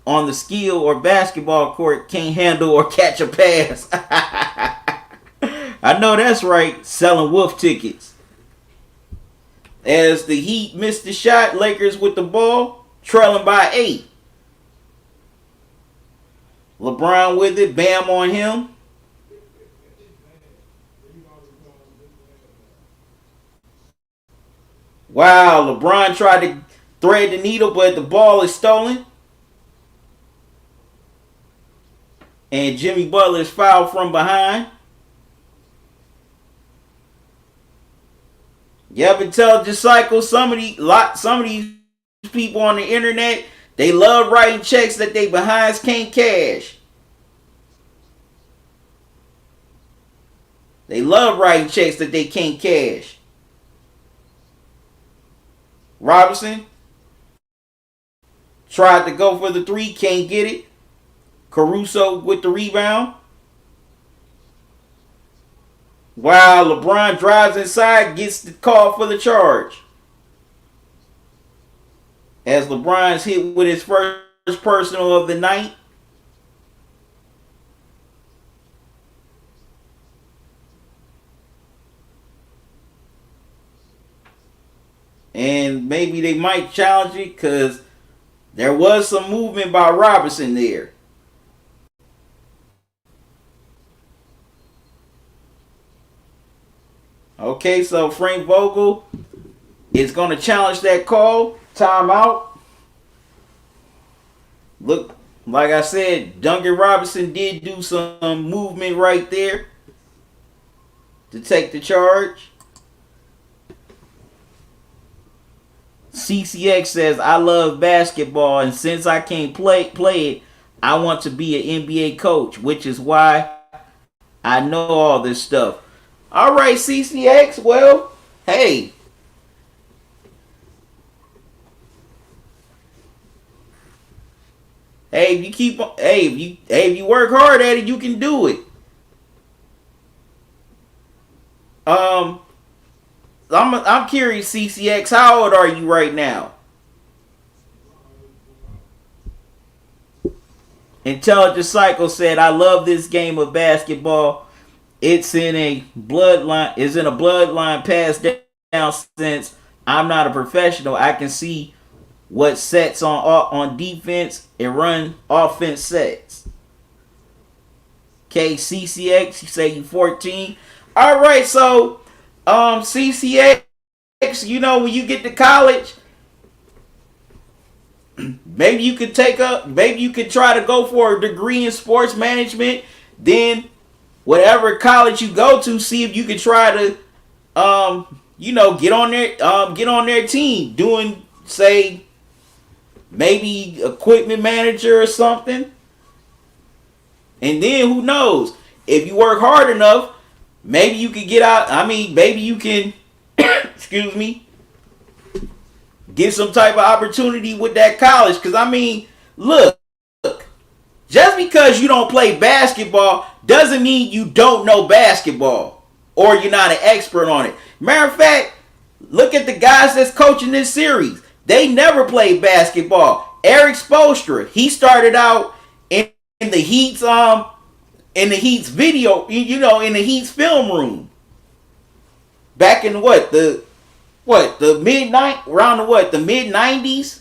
on the skill or basketball court, can't handle or catch a pass. I know that's right. Selling wolf tickets. As the Heat missed the shot, Lakers with the ball, trailing by 8. LeBron with it, Bam on him. Wow, LeBron tried to thread the needle, but the ball is stolen. And Jimmy Butler is fouled from behind. Yep, Intelligent Cycle. Some of these people on the internet, they love writing checks that they behinds can't cash. They love writing checks that they can't cash. Robinson tried to go for the three, can't get it. Caruso with the rebound. Wow, LeBron drives inside, gets the call for the charge. As LeBron's hit with his first personal of the night. And maybe they might challenge it because there was some movement by Robinson there. Okay, so Frank Vogel is going to challenge that call. Timeout. Look, like I said, Duncan Robinson did do some movement right there to take the charge. CCX says, I love basketball, and since I can't play it, I want to be an NBA coach, which is why I know all this stuff. All right, CCX, well, hey. If you work hard at it, you can do it. I'm curious, CCX, how old are you right now? Intelligent Cycle said, I love this game of basketball. It's in a bloodline passed down since I'm not a professional. I can see what sets on defense and run offense sets. Okay, CCX, you say you 14. All right, so CCX, you know, when you get to college, maybe you could try to go for a degree in sports management. Then whatever college you go to, see if you could try to get on their team, doing, say, maybe equipment manager or something. And then who knows, if you work hard enough, maybe you could get out. I mean, maybe you can excuse me, get some type of opportunity with that college. Because, I mean, look, just because you don't play basketball doesn't mean you don't know basketball or you're not an expert on it. Matter of fact, look at the guys that's coaching this series. They never played basketball. Eric Spoelstra, he started out in the Heat's video, in the Heat's film room. Back in the mid-90s?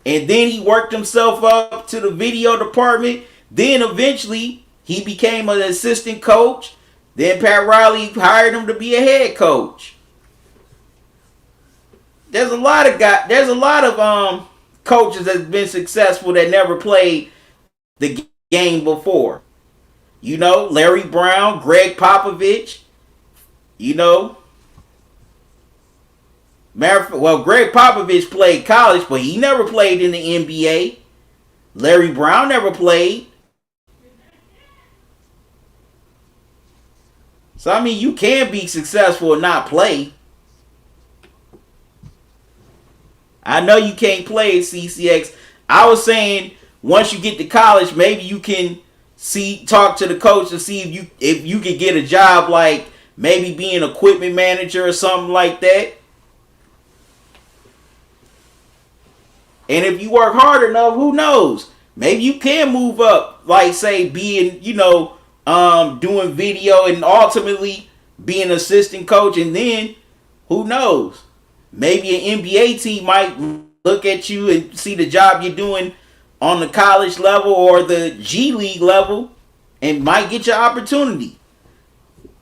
And then he worked himself up to the video department. Then eventually he became an assistant coach. Then Pat Riley hired him to be a head coach. There's a lot of coaches that's been successful that never played the game before. Larry Brown, Greg Popovich. Greg Popovich played college, but he never played in the NBA. Larry Brown never played. So, I mean, you can be successful and not play. I know you can't play at CCX. I was saying, once you get to college, maybe you can talk to the coach to see if you could get a job, like maybe being an equipment manager or something like that. And if you work hard enough, who knows? Maybe you can move up, like say being, doing video and ultimately being an assistant coach. And then, who knows? Maybe an NBA team might look at you and see the job you're doing on the college level or the G League level and might get your opportunity.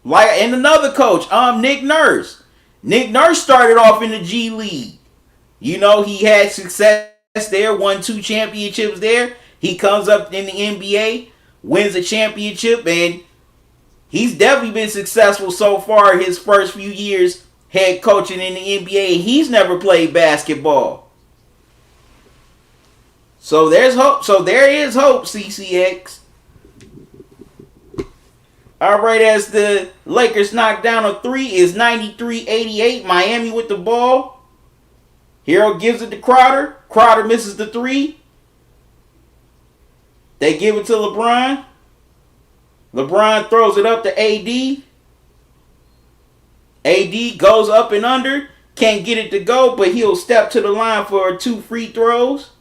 And another coach, Nick Nurse. Nick Nurse started off in the G League. He had success there, won 2 championships there. He comes up in the NBA, wins a championship, and he's definitely been successful so far his first few years head coaching in the NBA, and he's never played basketball. So there's hope. So there is hope, CCX. All right, as the Lakers knock down a 3, is 93-88. Miami with the ball. Hero gives it to Crowder. Crowder misses the 3. They give it to LeBron. LeBron throws it up to AD. AD goes up and under. Can't get it to go, but he'll step to the line for 2 free throws.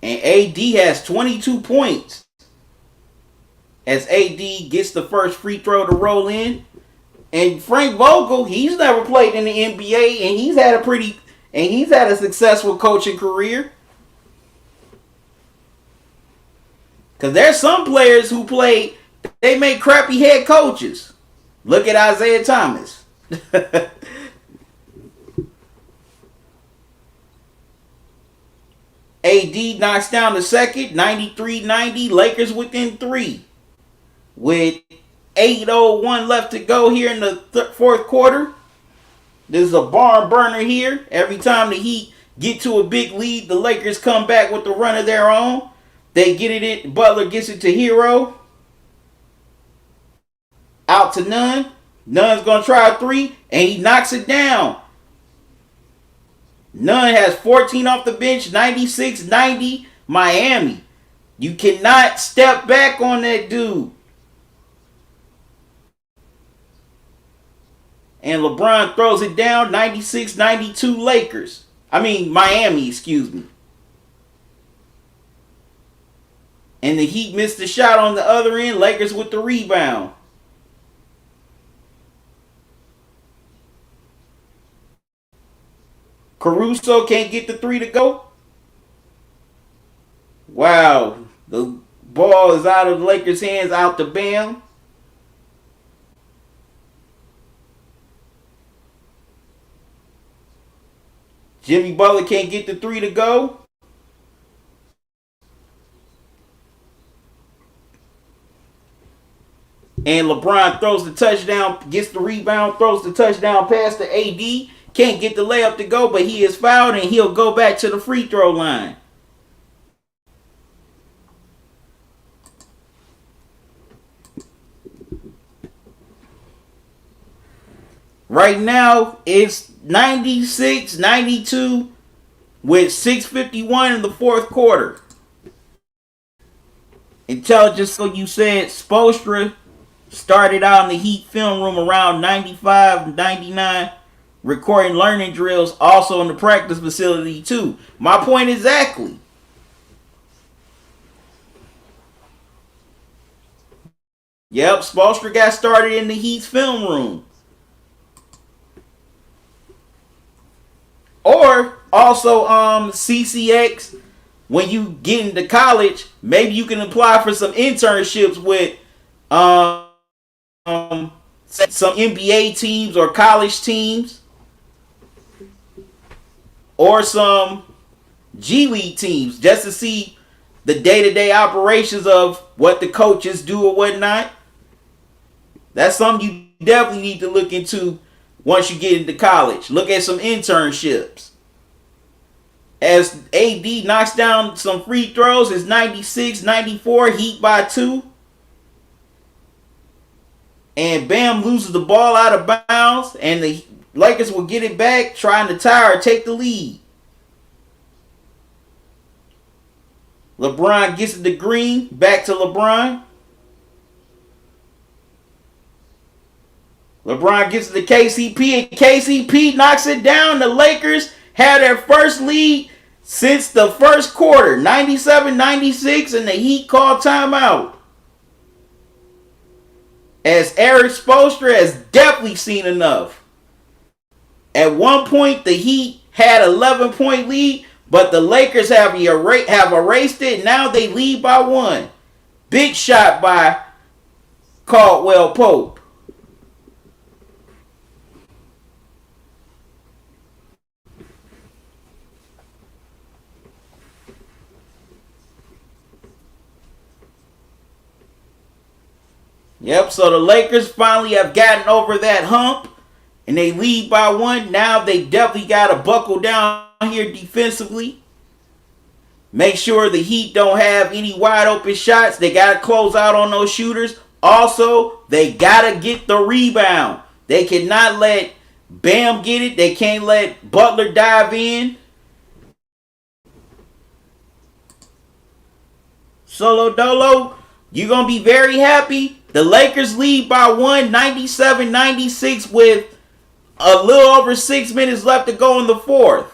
And AD has 22 points. As AD gets the first free throw to roll in. And Frank Vogel, he's never played in the NBA, and he's had a successful coaching career. Because there's some players who they make crappy head coaches. Look at Isaiah Thomas. AD knocks down the second, 93-90. Lakers within 3. With 8:01 left to go here in the fourth quarter. This is a barn burner here. Every time the Heat get to a big lead, the Lakers come back with the run of their own. They get it in. Butler gets it to Hero. Out to Nunn. Nunn's going to try a 3, and he knocks it down. Nunn has 14 off the bench, 96-90, Miami. You cannot step back on that dude. And LeBron throws it down, 96-92 Lakers. Miami, excuse me. And the Heat missed the shot on the other end. Lakers with the rebound. Caruso can't get the 3 to go. Wow. The ball is out of the Lakers' hands, out to Bam. Jimmy Butler can't get the 3 to go. and LeBron throws the touchdown, gets the rebound, throws the touchdown pass to AD. Can't get the layup to go, but he is fouled, and he'll go back to the free throw line. Right now, it's 96-92 with 6:51 in the fourth quarter. Intelligence, so you said, Spoelstra started out in the Heat film room around 95, 99, recording learning drills also in the practice facility too. My point exactly. Yep, Spoelstra got started in the Heat's film room. Or also CCX, when you get into college, maybe you can apply for some internships with some NBA teams or college teams or some G League teams just to see the day-to-day operations of what the coaches do or whatnot. That's something you definitely need to look into once you get into college. Look at some internships. As AD knocks down some free throws, it's 96-94, Heat by 2. And Bam loses the ball out of bounds, and the Lakers will get it back, trying to tie or take the lead. LeBron gets the green, back to LeBron. LeBron gets to KCP, and KCP knocks it down. The Lakers had their first lead since the first quarter, 97-96, and the Heat called timeout. As Eric Spoelstra has definitely seen enough. At one point, the Heat had an 11-point lead, but the Lakers have erased it. Now they lead by 1. Big shot by Caldwell Pope. Yep, so the Lakers finally have gotten over that hump, and they lead by 1. Now they definitely got to buckle down here defensively. Make sure the Heat don't have any wide open shots. They got to close out on those shooters. Also, they got to get the rebound. They cannot let Bam get it. They can't let Butler dive in. Solo Dolo, you're going to be very happy. The Lakers lead by 1, 97-96 with a little over 6 minutes left to go in the fourth.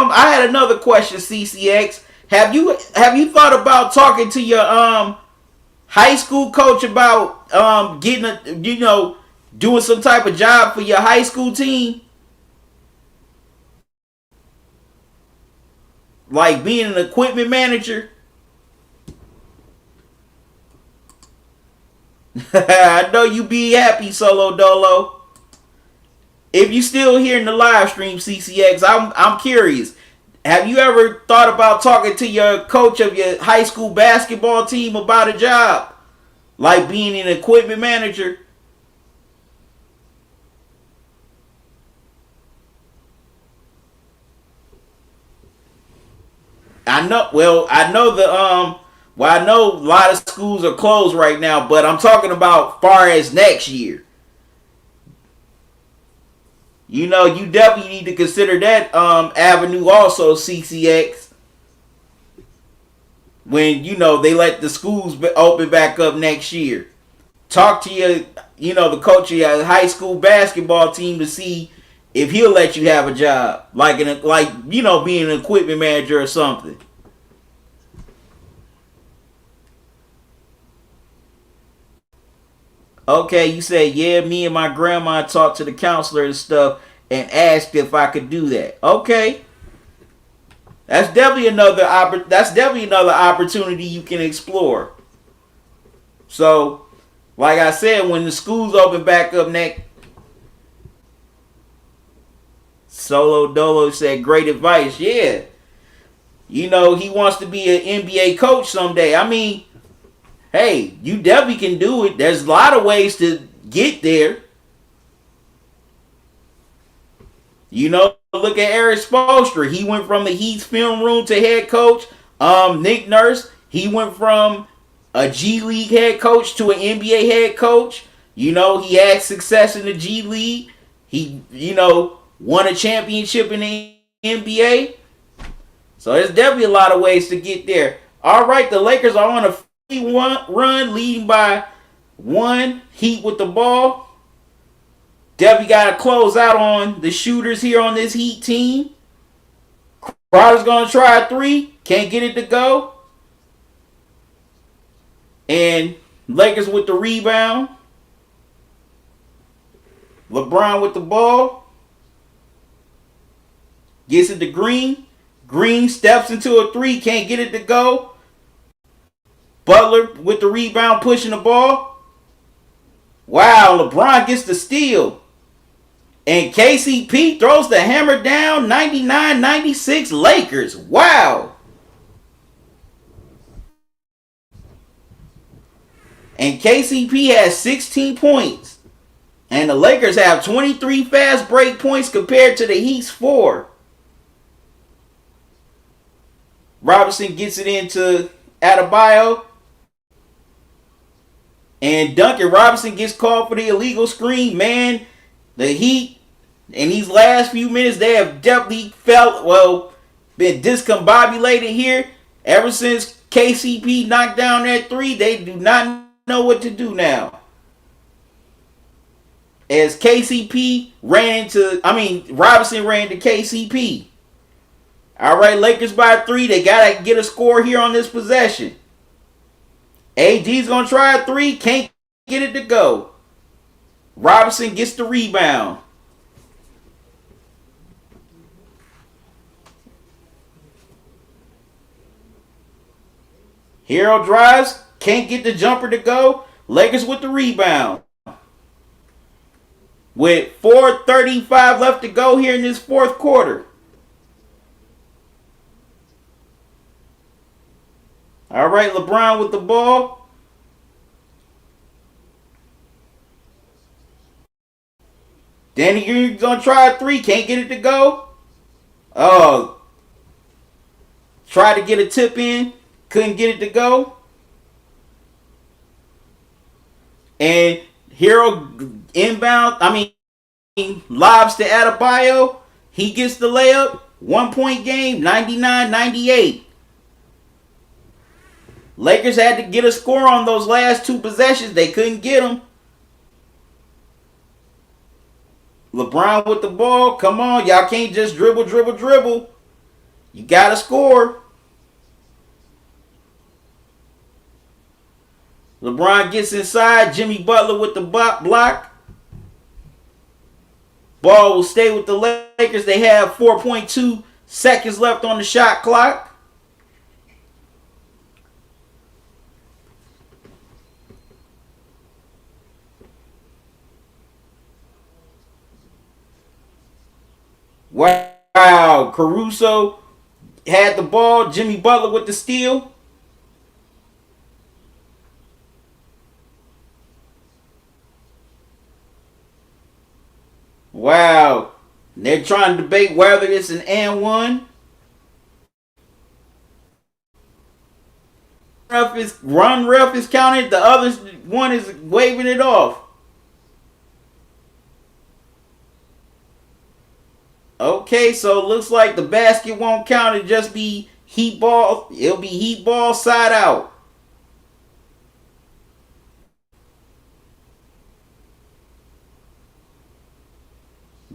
I had another question, CCX. Have you thought about talking to your high school coach about doing some type of job for your high school team? Like being an equipment manager? I know you be happy, Solo Dolo. If you still here in the live stream, CCX, I'm curious. Have you ever thought about talking to your coach of your high school basketball team about a job? Like being an equipment manager? I know I know a lot of schools are closed right now, but I'm talking about far as next year. You definitely need to consider that avenue also, CCX. When, they let the schools open back up next year. Talk to the coach of your high school basketball team to see if he'll let you have a job. Like being an equipment manager or something. Okay, you say, yeah, me and my grandma talked to the counselor and stuff and asked if I could do that. Okay. That's definitely another opportunity you can explore. So, like I said, when the schools open back up next, Solo Dolo said, great advice. Yeah. You know, he wants to be an NBA coach someday. I mean, hey, you definitely can do it. There's a lot of ways to get there. You know, look at Eric Spoelstra. He went from the Heat's film room to head coach. Nick Nurse, he went from a G League head coach to an NBA head coach. You know, he had success in the G League. He, won a championship in the NBA. So there's definitely a lot of ways to get there. All right, the Lakers are on a 3-1 run, leading by 1. Heat with the ball. Debbie got to close out on the shooters here on this Heat team. Crowder's going to try a 3. Can't get it to go. And Lakers with the rebound. LeBron with the ball. Gets it to Green. Green steps into a 3. Can't get it to go. Butler with the rebound, pushing the ball. Wow, LeBron gets the steal. And KCP throws the hammer down. 99-96 Lakers. Wow. And KCP has 16 points. And the Lakers have 23 fast break points compared to the Heat's 4. Robinson gets it into Adebayo. And Duncan Robinson gets called for the illegal screen. Man, the Heat, in these last few minutes, they have definitely been discombobulated here. Ever since KCP knocked down that 3, they do not know what to do now. As Robinson ran to KCP. All right, Lakers by 3. They got to get a score here on this possession. AD's going to try a 3. Can't get it to go. Robinson gets the rebound. Hero drives. Can't get the jumper to go. Lakers with the rebound. With 4:35 left to go here in this fourth quarter. All right, LeBron with the ball. Danny Green's going to try a 3. Can't get it to go. Oh. Tried to get a tip in. Couldn't get it to go. And Hero lobs to Adebayo. He gets the layup. 1-point game, 99-98. Lakers had to get a score on those last 2 possessions. They couldn't get them. LeBron with the ball. Come on, y'all can't just dribble. You got to score. LeBron gets inside. Jimmy Butler with the block. Ball will stay with the Lakers. They have 4.2 seconds left on the shot clock. Wow, Caruso had the ball. Jimmy Butler with the steal. Wow. They're trying to debate whether it's an and one. Ref is counted. The other one is waving it off. Okay, so it looks like the basket won't count. It'll just be Heat ball. It'll be Heat ball side out.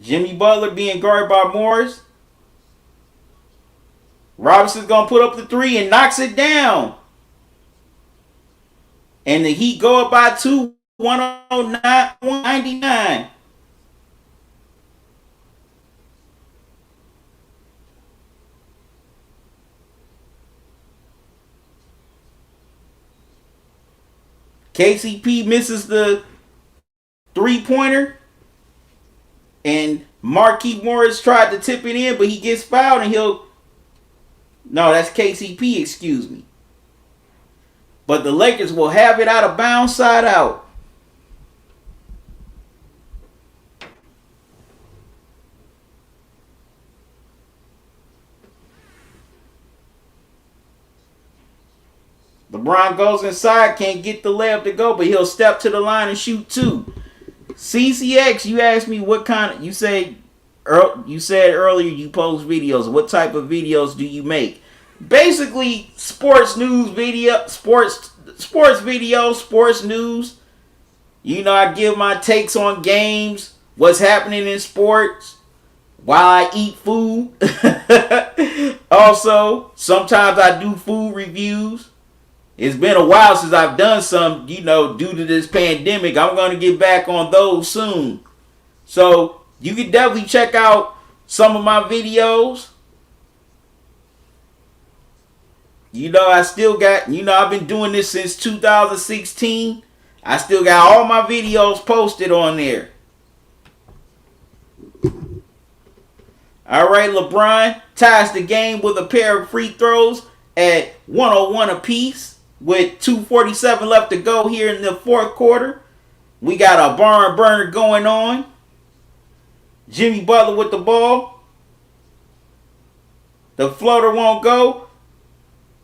Jimmy Butler being guarded by Morris. Robinson's going to put up the 3 and knocks it down. And the Heat go up by 2, 109-199. KCP misses the 3-pointer, and Marquise Morris tried to tip it in, but he gets fouled, and he'll. No, that's KCP. Excuse me. But the Lakers will have it out of bounds, side out. LeBron goes inside, can't get the layup to go, but he'll step to the line and shoot two. CCX, you asked me what kind of, you said earlier you post videos. What type of videos do you make? Basically, sports news video, sports videos, sports news. You know, I give my takes on games, what's happening in sports, while I eat food. Also, sometimes I do food reviews. It's been a while since I've done some, due to this pandemic. I'm going to get back on those soon. So, you can definitely check out some of my videos. I still got, I've been doing this since 2016. I still got all my videos posted on there. All right, LeBron ties the game with a pair of free throws at 101 apiece. With 2:47 left to go here in the fourth quarter. We got a barn burner going on. Jimmy Butler with the ball. The floater won't go.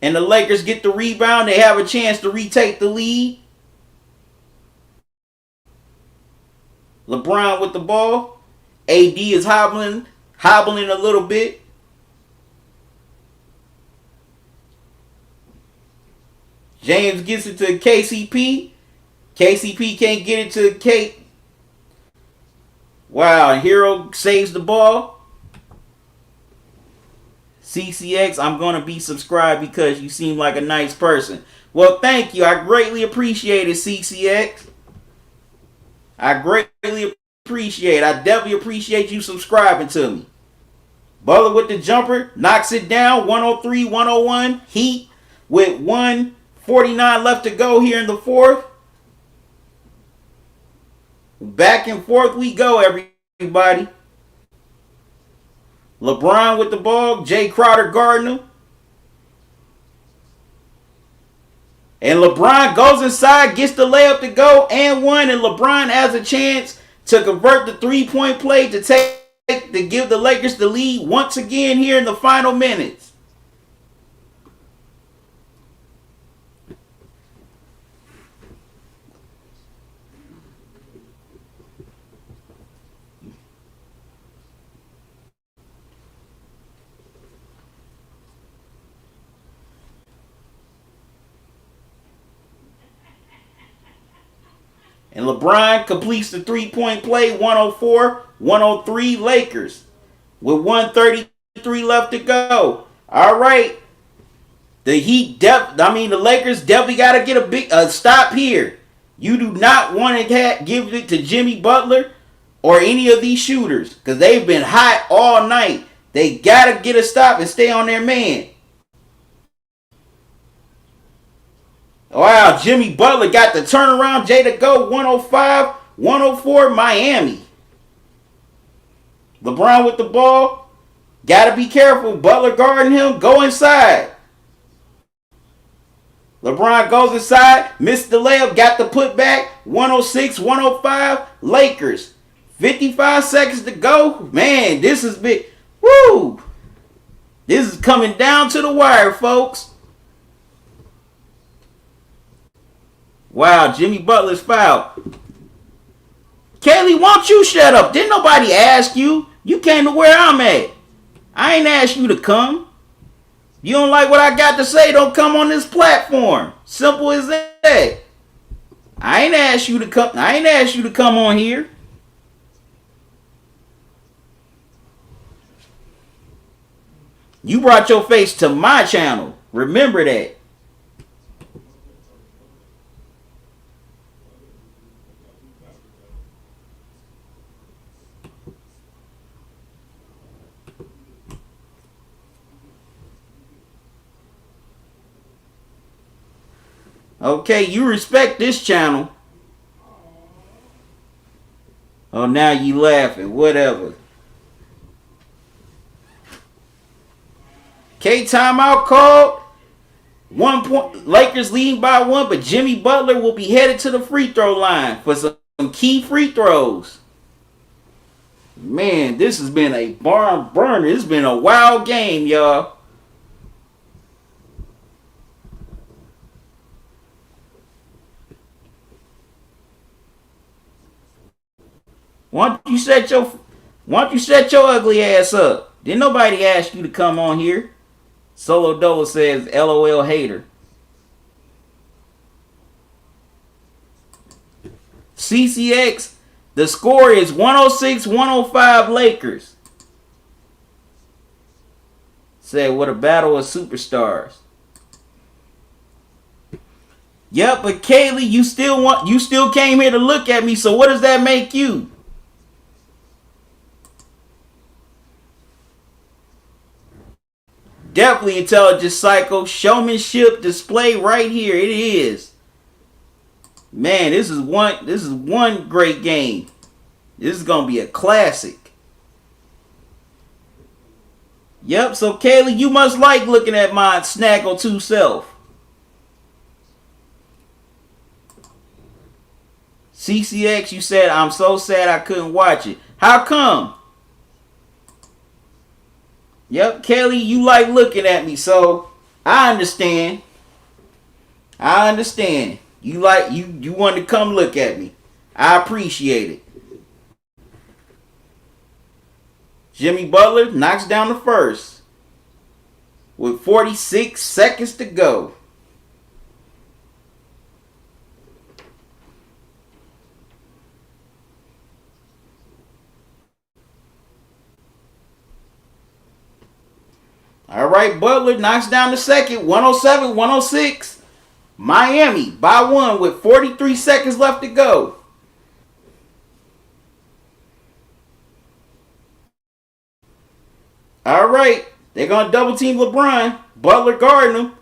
And the Lakers get the rebound. They have a chance to retake the lead. LeBron with the ball. AD is hobbling a little bit. James gets it to KCP. KCP can't get it to K. Wow, Hero saves the ball. CCX, I'm going to be subscribed because you seem like a nice person. Well, thank you. I greatly appreciate it, CCX. I greatly appreciate it. I definitely appreciate you subscribing to me. Butler with the jumper. Knocks it down. 103-101. Heat with 1:49 left to go here in the fourth. Back and forth we go, everybody. LeBron with the ball. Jay Crowder guarding him. And LeBron goes inside, gets the layup to go, and one. And LeBron has a chance to convert the three-point play to give the Lakers the lead once again here in the final minutes. And LeBron completes the three-point play, 104-103 Lakers. With 133 left to go. All right. The Lakers definitely got to get a big stop here. You do not want to give it to Jimmy Butler or any of these shooters because they've been hot all night. They got to get a stop and stay on their man. Wow, Jimmy Butler got the turnaround. Jay to go. 105-104 Miami. LeBron with the ball. Got to be careful. Butler guarding him. Go inside. LeBron goes inside. Missed the layup. Got the putback. 106-105 Lakers. 55 seconds to go. Man, this is big. Woo! This is coming down to the wire, folks. Wow, Jimmy Butler's fouled. Kaylee, won't you shut up? Didn't nobody ask you? You came to where I'm at. I ain't asked you to come. You don't like what I got to say, don't come on this platform. Simple as that. I ain't asked you to come on here. You brought your face to my channel. Remember that. Okay, you respect this channel. Oh, now you laughing. Whatever. K timeout called. 1 point. Lakers leading by 1, but Jimmy Butler will be headed to the free throw line for some key free throws. Man, this has been a barn burner. It's been a wild game, y'all. Why don't you set your ugly ass up? Didn't nobody ask you to come on here? Solo Dolo says, LOL hater. CCX, the score is 106-105 Lakers. Said, what a battle of superstars. Yep, but Kaylee, you still came here to look at me, so what does that make you? Definitely intelligent psycho. Showmanship display right here. It is. Man, this is one great game. This is gonna be a classic. Yep, so Kaylee, you must like looking at my Snaggle 2 self. CCX, you said, I'm so sad I couldn't watch it. How come? Yep, Kelly, you like looking at me, so I understand. I understand. You want to come look at me. I appreciate it. Jimmy Butler knocks down the first with 46 seconds to go. All right, Butler knocks down the second, 107-106. Miami by 1 with 43 seconds left to go. All right, they're going to double team LeBron. Butler guarding him.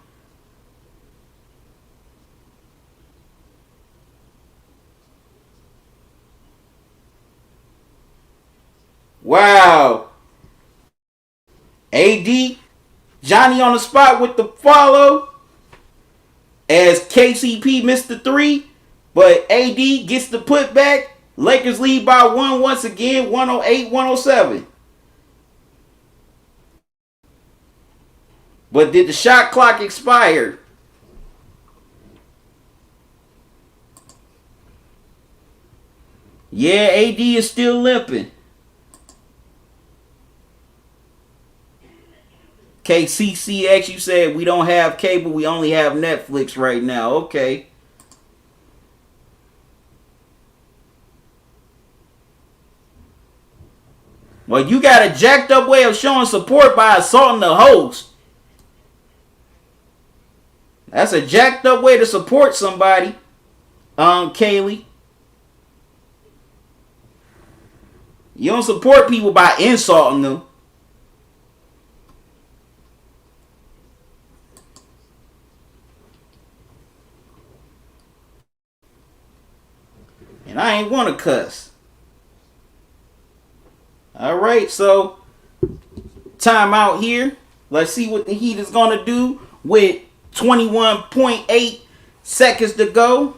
Wow. AD, Johnny on the spot with the follow as KCP missed the 3, but AD gets the putback. Lakers lead by 1 once again, 108-107. But did the shot clock expire? Yeah, AD is still limping. KCCX, you said we don't have cable, we only have Netflix right now. Okay. Well, you got a jacked up way of showing support by assaulting the host. That's a jacked up way to support somebody, Kaylee. You don't support people by insulting them. And I ain't want to cuss. All right, so time out here. Let's see what the Heat is going to do with 21.8 seconds to go.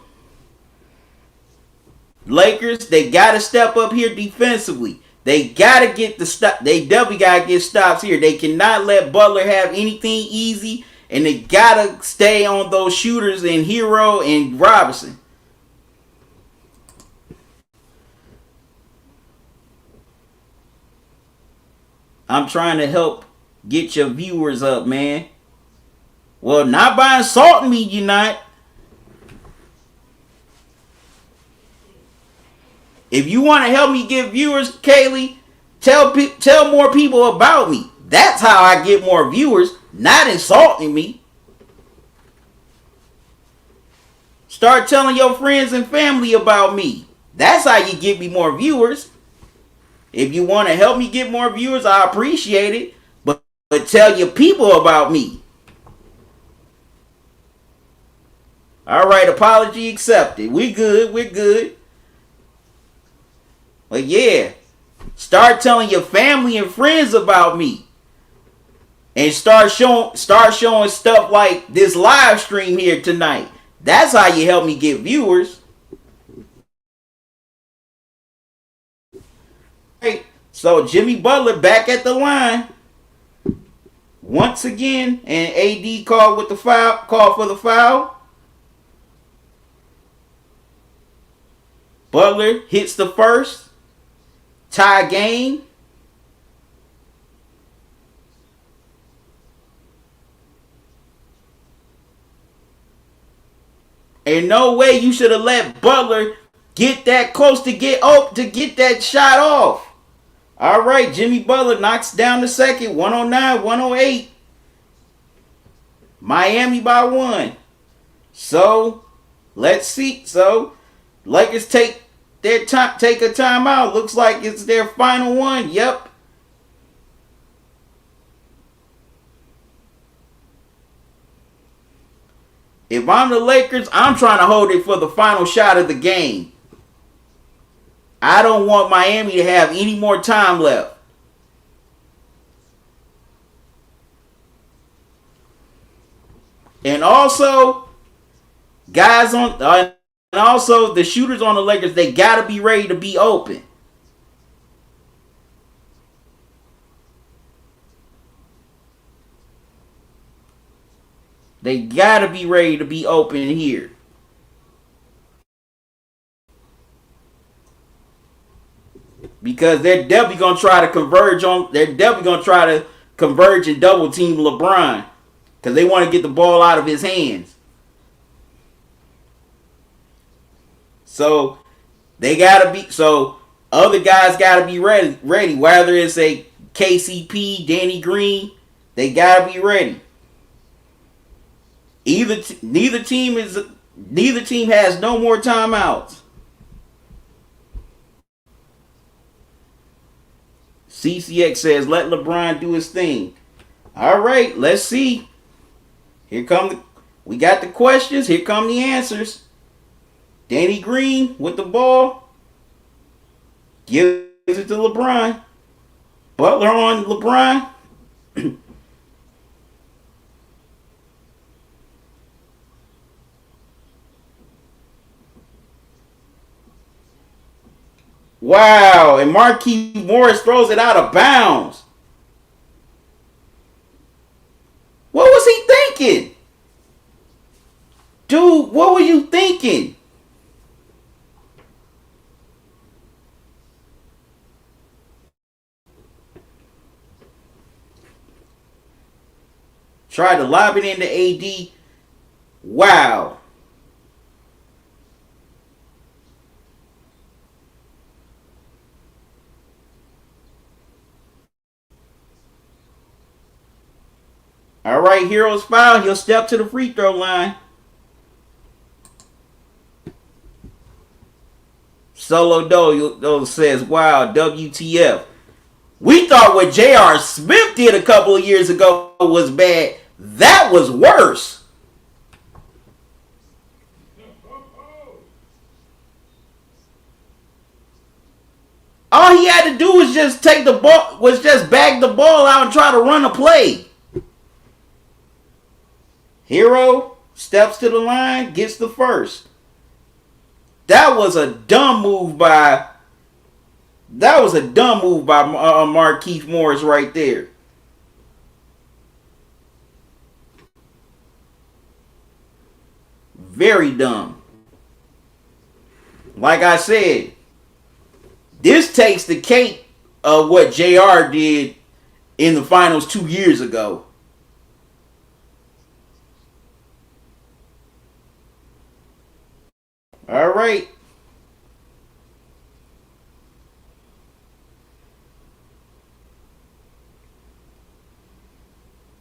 Lakers, they got to step up here defensively. They got to get the stop. They definitely got to get stops here. They cannot let Butler have anything easy, and they got to stay on those shooters in Hero and Robinson. I'm trying to help get your viewers up, man. Well, not by insulting me, you not. If you want to help me get viewers, Kaylee, tell more people about me. That's how I get more viewers, not insulting me. Start telling your friends and family about me. That's how you get me more viewers. If you want to help me get more viewers, I appreciate it. But tell your people about me. All right, apology accepted. We good. We're good. But yeah, start telling your family and friends about me. And start showing stuff like this live stream here tonight. That's how you help me get viewers. Right. So Jimmy Butler back at the line once again, and AD called with the foul. Called for the foul. Butler hits the first. Tie game. Ain't no way you should have let Butler get that close to get that shot off. All right, Jimmy Butler knocks down the second, 109-108. Miami by 1. So, let's see. So, Lakers take a timeout. Looks like it's their final one. Yep. If I'm the Lakers, I'm trying to hold it for the final shot of the game. I don't want Miami to have any more time left. And also, and also the shooters on the Lakers, they gotta be ready to be open. They gotta be ready to be open here. Because they're definitely gonna try to converge on. They're definitely gonna try to converge and double team LeBron because they want to get the ball out of his hands. So they gotta be. So other guys gotta be ready. Whether it's a KCP, Danny Green, they gotta be ready. Neither team has no more timeouts. CCX says, let LeBron do his thing. All right, let's see. We got the questions. Here come the answers. Danny Green with the ball. Gives it to LeBron. Butler on LeBron. Wow, and Marquise Morris throws it out of bounds. What was he thinking? Dude, what were you thinking? Tried to lob it into AD. Wow. All right, Heroes foul. He'll step to the free throw line. Solo Doe says, wow, WTF. We thought what J.R. Smith did a couple of years ago was bad. That was worse. All he had to do was just bag the ball out and try to run a play. Hero steps to the line, gets the first. That was a dumb move by Marquise Morris right there. Very dumb. Like I said, this takes the cake of what JR did in the finals 2 years ago. All right.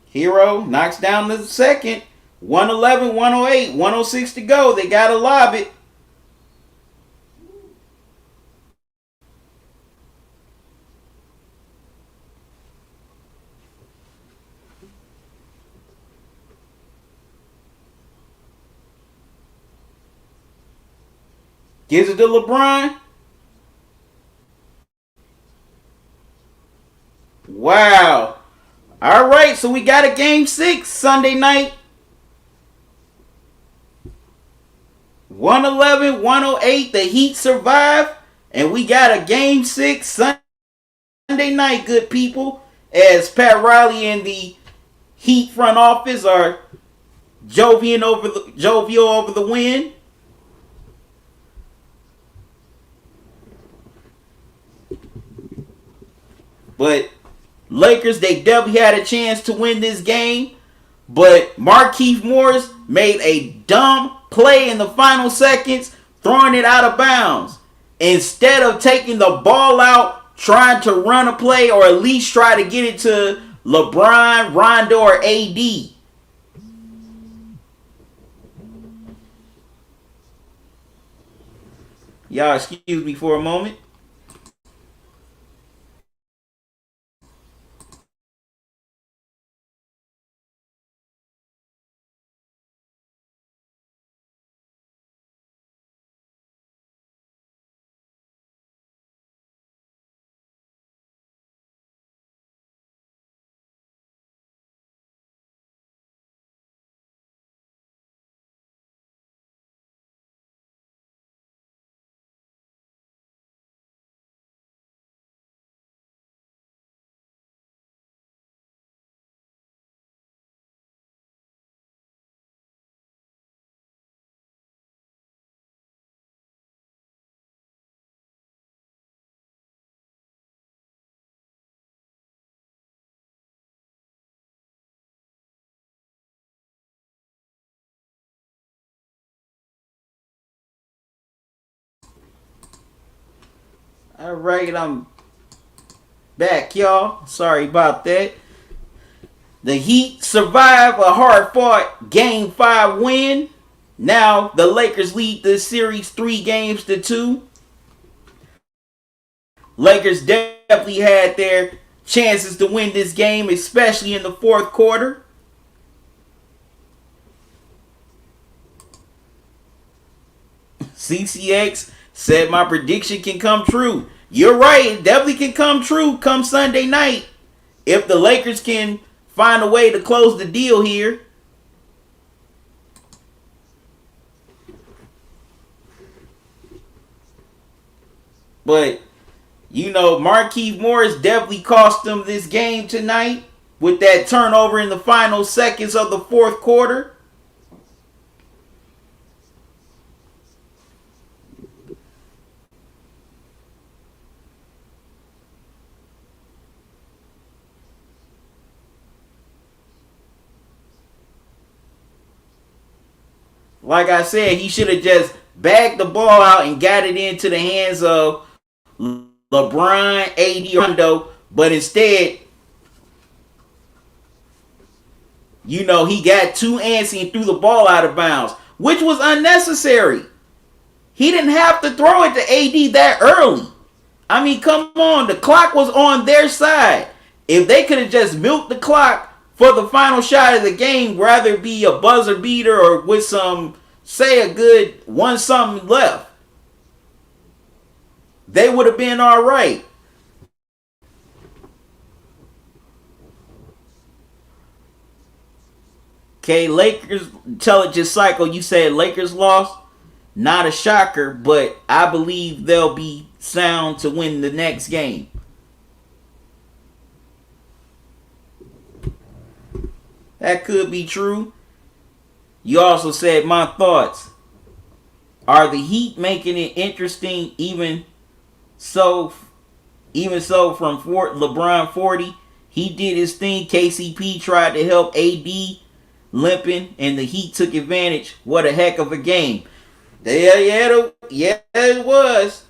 Hero knocks down the second. 111, 108, 106 to go. They got to lob it. Gives it to LeBron. Wow. All right, so we got a game 6 Sunday night. 111, 108. The Heat survive. And we got a game 6 Sunday night, good people. As Pat Riley and the Heat front office are jovial over the win. But Lakers, they definitely had a chance to win this game. But Markieff Morris made a dumb play in the final seconds, throwing it out of bounds. Instead of taking the ball out, trying to run a play, or at least try to get it to LeBron, Rondo, or AD. Y'all excuse me for a moment. All right, I'm back, y'all. Sorry about that. The Heat survive a hard-fought Game 5 win. Now, the Lakers lead the series 3-2. Lakers definitely had their chances to win this game, especially in the fourth quarter. CCX said my prediction can come true. You're right, it definitely can come true come Sunday night. If the Lakers can find a way to close the deal here. But, Markieff Morris definitely cost them this game tonight with that turnover in the final seconds of the fourth quarter. Like I said, he should have just bagged the ball out and got it into the hands of LeBron, AD, Rondo. But instead, he got too antsy and threw the ball out of bounds, which was unnecessary. He didn't have to throw it to AD that early. I mean, come on. The clock was on their side. If they could have just milked the clock for the final shot of the game, rather it be a buzzer beater or with say a good 1-something left, they would have been all right. Okay, Lakers intelligence cycle, you said Lakers lost. Not a shocker, but I believe they'll be sound to win the next game. That could be true. You also said my thoughts. Are the Heat making it interesting even so from LeBron 40? He did his thing. KCP tried to help AD limping, and the Heat took advantage. What a heck of a game. Yeah, it was.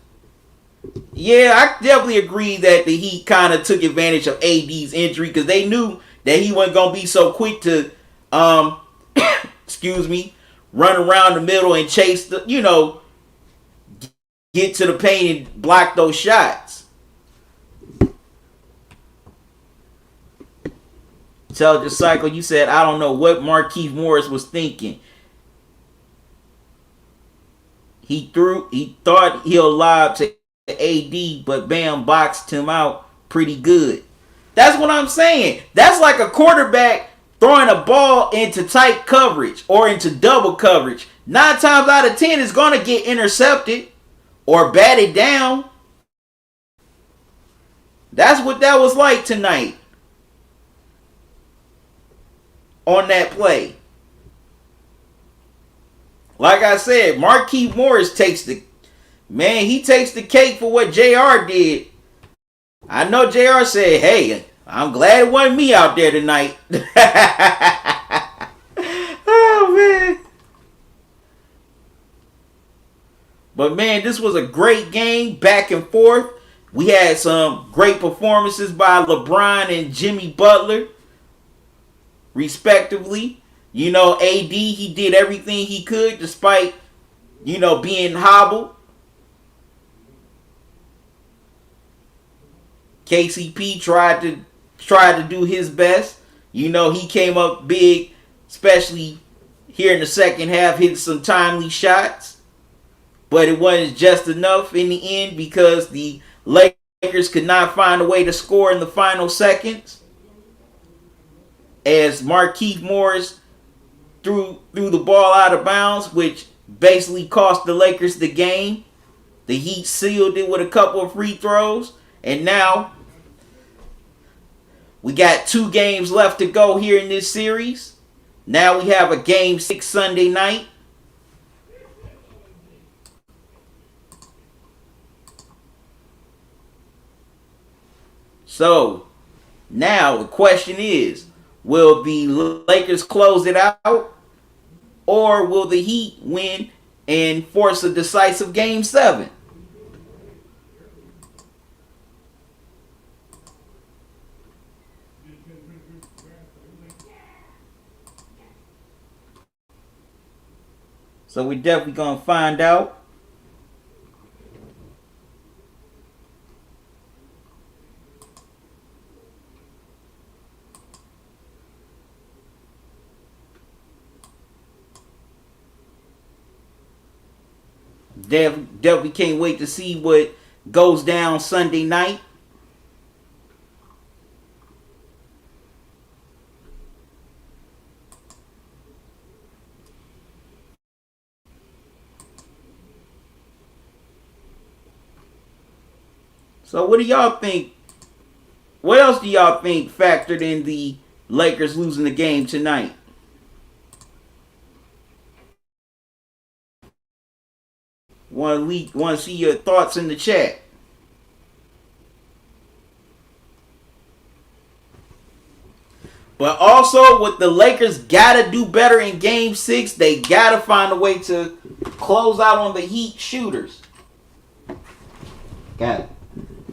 Yeah, I definitely agree that the Heat kind of took advantage of AD's injury because they knew that he wasn't going to be so quick to, run around the middle and chase get to the paint and block those shots. Tell the cycle, you said, I don't know what Markieff Morris was thinking. He thought he'll lob to AD, but Bam boxed him out pretty good. That's what I'm saying. That's like a quarterback throwing a ball into tight coverage or into double coverage. 9 times out of 10 is going to get intercepted or batted down. That's what that was like tonight on that play. Like I said, Marquise Morris takes the cake for what JR did. I know JR said, hey, I'm glad it wasn't me out there tonight. Oh, man. But, man, this was a great game, back and forth. We had some great performances by LeBron and Jimmy Butler, respectively. You know, AD, he did everything he could despite, being hobbled. KCP tried to do his best. He came up big, especially here in the second half, hitting some timely shots. But it wasn't just enough in the end because the Lakers could not find a way to score in the final seconds. As Marquise Morris threw the ball out of bounds, which basically cost the Lakers the game. The Heat sealed it with a couple of free throws. And now we got 2 games left to go here in this series. Now we have a Game 6 Sunday night. So, now the question is, will the Lakers close it out? Or will the Heat win and force a decisive Game 7? So we're definitely going to find out. Definitely can't wait to see what goes down Sunday night. So what do y'all think? What else do y'all think factored in the Lakers losing the game tonight? Want to see your thoughts in the chat. But also, what the Lakers got to do better in Game 6, they got to find a way to close out on the Heat shooters. Got it.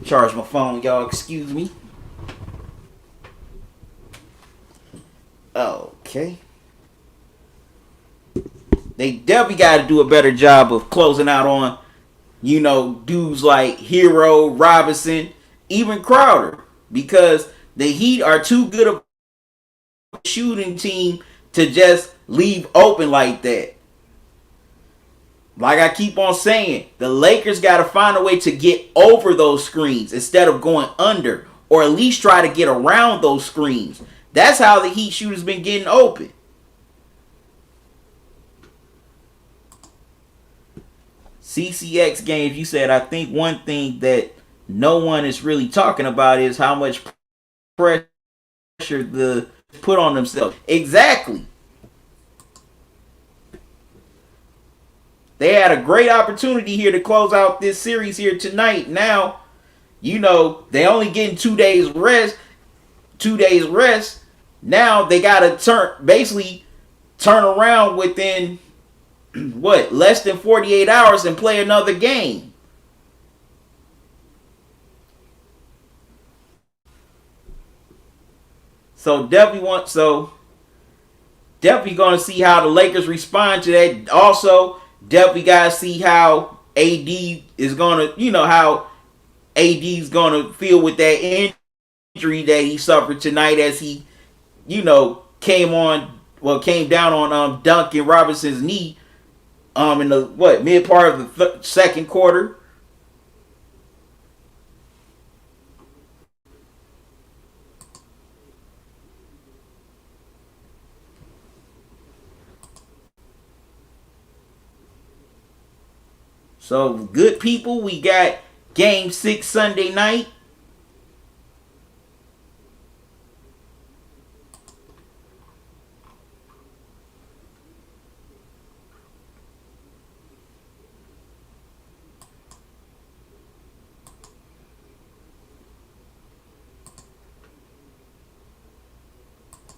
Charge my phone, y'all. Excuse me. Okay. They definitely got to do a better job of closing out on, dudes like Hero, Robinson, even Crowder. Because the Heat are too good of a shooting team to just leave open like that. Like I keep on saying, the Lakers got to find a way to get over those screens instead of going under. Or at least try to get around those screens. That's how the Heat shooters been getting open. CCX games, you said, I think one thing that no one is really talking about is how much pressure the put on themselves. Exactly. They had a great opportunity here to close out this series here tonight. Now, they only getting 2 days rest. 2 days rest. Now they got to turn around within less than 48 hours and play another game. So definitely going to see how the Lakers respond to that. Also, definitely got to see how AD is going to, how AD is going to feel with that injury that he suffered tonight as he, came down on Duncan Robinson's knee in the mid part of the second quarter. So, good people, we got Game 6 Sunday night.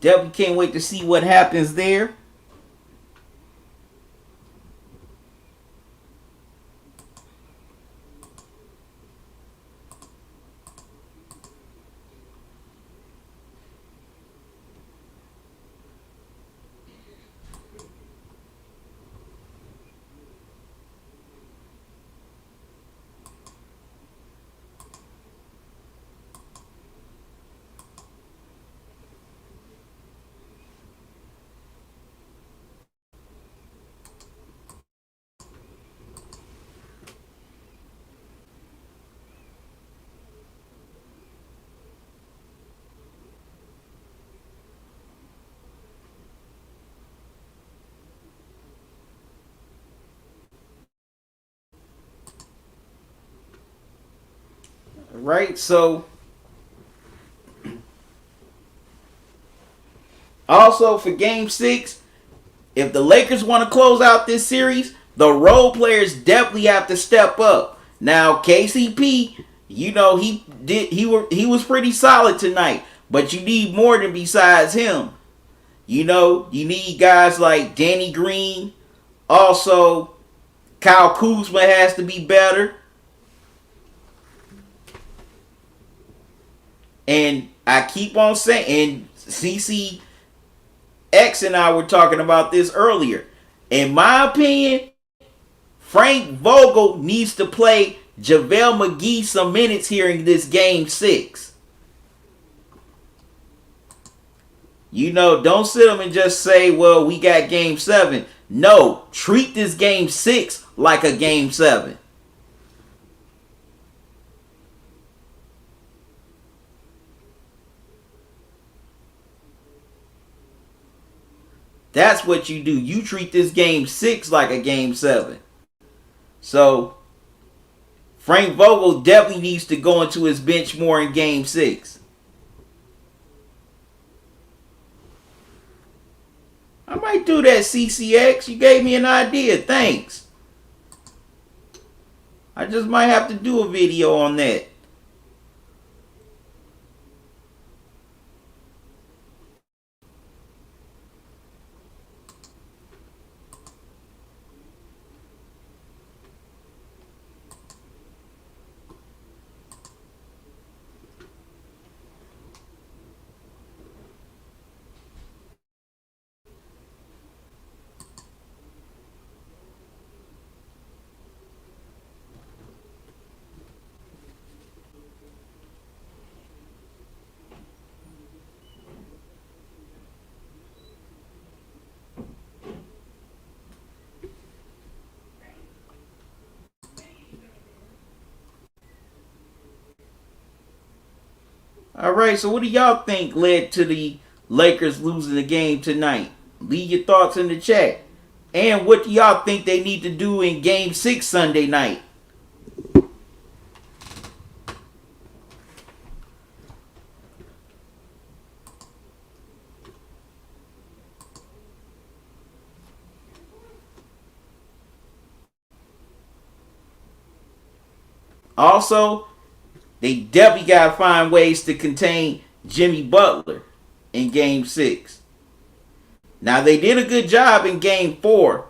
Definitely can't wait to see what happens there. Right, so also for Game 6, if the Lakers want to close out this series, the role players definitely have to step up. Now, KCP, he was pretty solid tonight, but you need more than besides him. You need guys like Danny Green. Also, Kyle Kuzma has to be better. And I keep on saying, and CCX and I were talking about this earlier. In my opinion, Frank Vogel needs to play JaVale McGee some minutes here in this Game 6. Don't sit them and just say, well, we got Game 7. No, treat this Game 6 like a Game 7. That's what you do. You treat this Game 6 like a Game 7. So, Frank Vogel definitely needs to go into his bench more in Game 6. I might do that, CCX. You gave me an idea. Thanks. I just might have to do a video on that. All right, so what do y'all think led to the Lakers losing the game tonight? Leave your thoughts in the chat. And what do y'all think they need to do in Game 6 Sunday night? Also, they definitely got to find ways to contain Jimmy Butler in Game 6. Now, they did a good job in Game 4.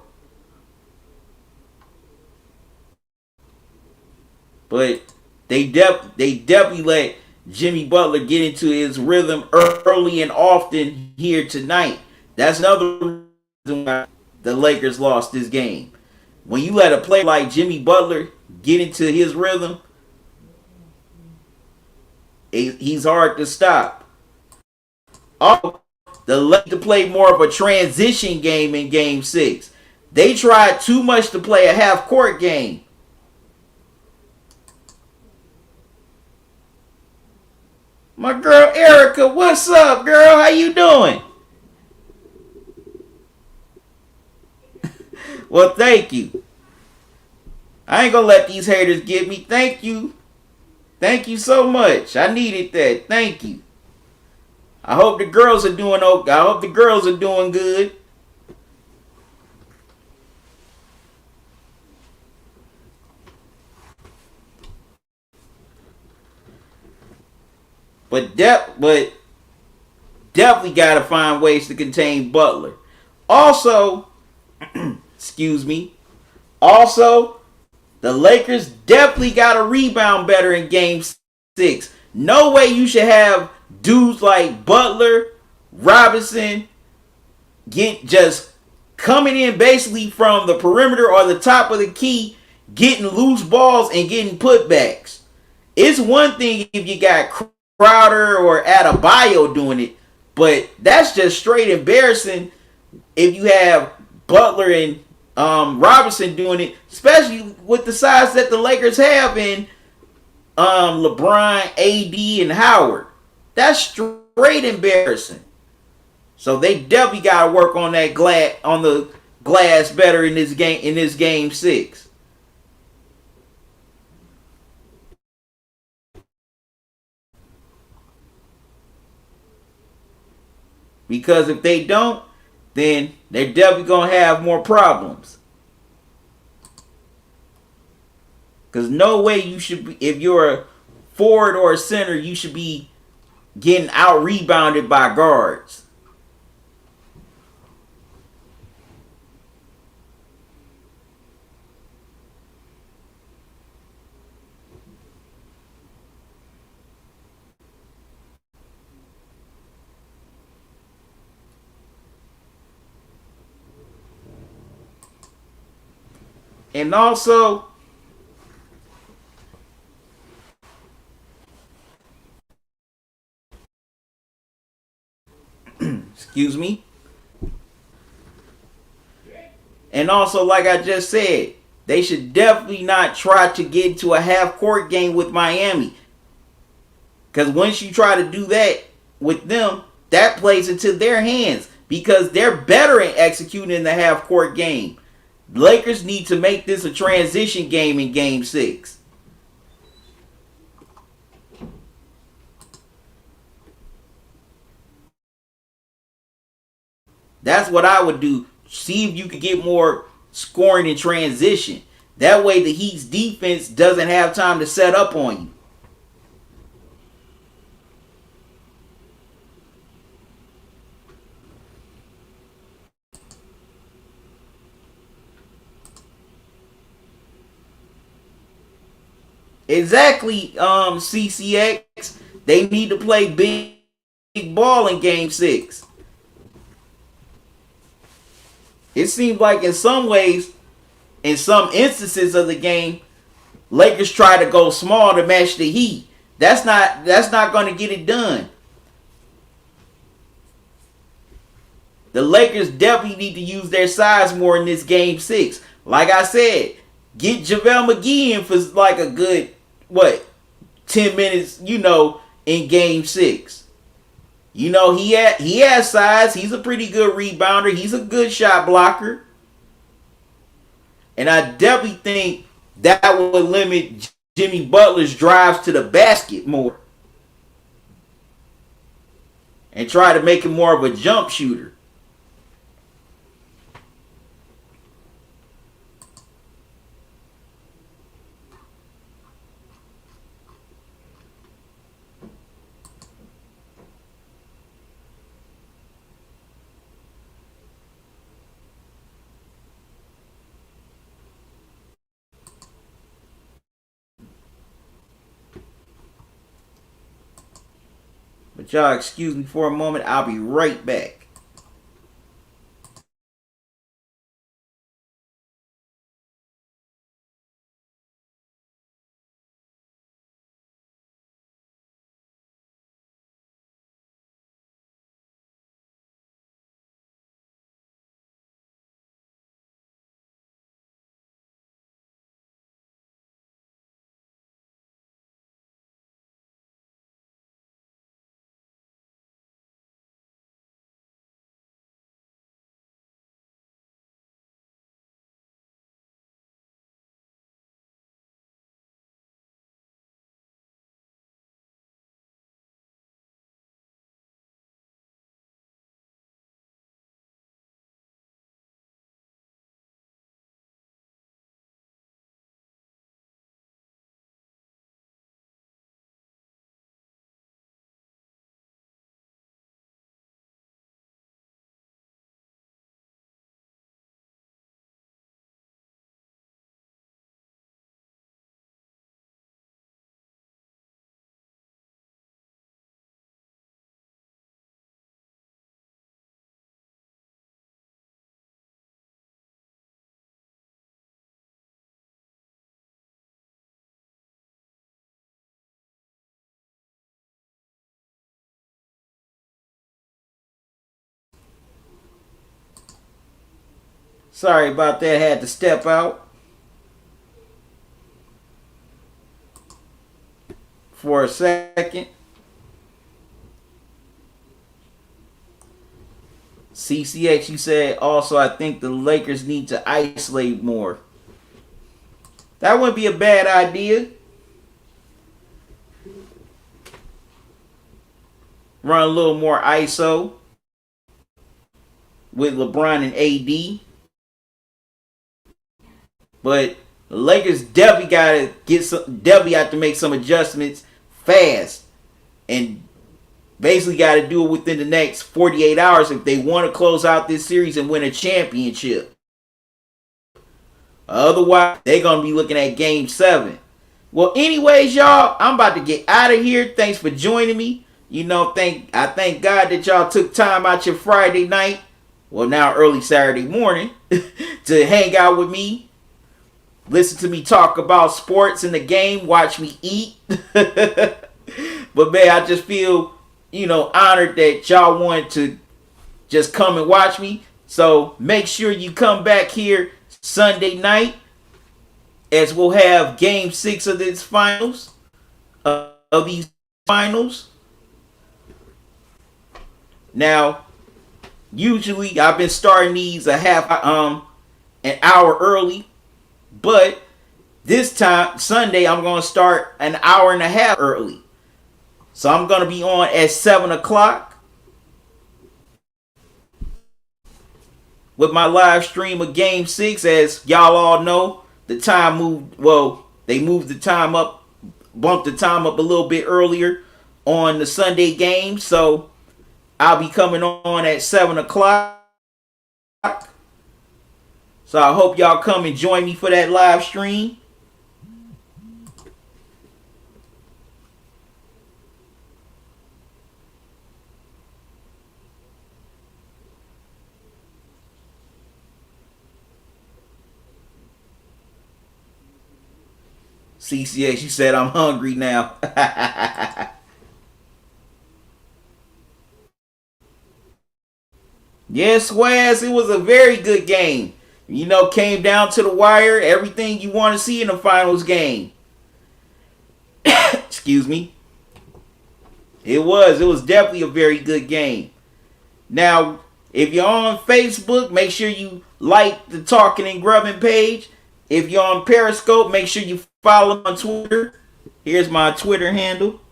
But they definitely let Jimmy Butler get into his rhythm early and often here tonight. That's another reason why the Lakers lost this game. When you let a player like Jimmy Butler get into his rhythm, he's hard to stop. Also, the Lakers to play more of a transition game in Game 6. They tried too much to play a half court game. My girl Erica, what's up, girl? How you doing? Well, thank you. I ain't gonna let these haters get me. Thank you. Thank you so much. I needed that. Thank you. I hope the girls are doing okay. I hope the girls are doing good. But definitely gotta find ways to contain Butler. Also, excuse me. Also, the Lakers definitely gotta rebound better in game 6. No way you should have dudes like Butler, Robinson, get just coming in basically from the perimeter or the top of the key, getting loose balls and getting putbacks. It's one thing if you got Crowder or Adebayo doing it, but that's just straight embarrassing if you have Butler and Robinson doing it, especially with the size that the Lakers have in LeBron, AD, and Howard. That's straight embarrassing. So they definitely got to work on that glass better in this game 6. Because if they don't, then they're definitely going to have more problems. Because no way you should be, if you're a forward or a center, you should be getting out rebounded by guards. And also, excuse me. And also, like I just said, they should definitely not try to get into a half court game with Miami. Because once you try to do that with them, that plays into their hands. Because they're better at executing the half court game. Lakers need to make this a transition game in game 6. That's what I would do. See if you could get more scoring in transition. That way the Heat's defense doesn't have time to set up on you. Exactly, CCX. They need to play big ball in game 6. It seems like in some ways, in some instances of the game, Lakers try to go small to match the Heat. That's not going to get it done. The Lakers definitely need to use their size more in this game 6. Like I said, get JaVale McGee in for like a good 10 minutes, in game 6. He has size. He's a pretty good rebounder. He's a good shot blocker. And I definitely think that would limit Jimmy Butler's drives to the basket more. And try to make him more of a jump shooter. But y'all excuse me for a moment. I'll be right back. Sorry about that. Had to step out for a second. CCX, you said also, I think the Lakers need to isolate more. That wouldn't be a bad idea. Run a little more ISO with LeBron and AD. But the Lakers definitely have to make some adjustments fast. And basically got to do it within the next 48 hours if they want to close out this series and win a championship. Otherwise, they're going to be looking at Game 7. Well, anyways, y'all, I'm about to get out of here. Thanks for joining me. You know, I thank God that y'all took time out your Friday night, well, now early Saturday morning, to hang out with me. Listen to me talk about sports in the game. Watch me eat. But, man, I just feel, honored that y'all want to just come and watch me. So make sure you come back here Sunday night as we'll have Game 6 of these finals. Now, usually I've been starting these an hour early, but this time Sunday I'm going to start an hour and a half early. So I'm going to be on at 7 o'clock with my live stream of Game 6. As y'all all know, the time moved, they moved the time up, bumped the time up a little bit earlier on the Sunday game. So I'll be coming on at 7 o'clock. So I hope y'all come and join me for that live stream. CCX, you said I'm hungry now. Yes, Swaz, it was a very good game. Came down to the wire. Everything you want to see in the finals game. Excuse me. It was definitely a very good game. Now, if you're on Facebook, make sure you like the Talking and Grubbing page. If you're on Periscope, make sure you follow me on Twitter. Here's my Twitter handle.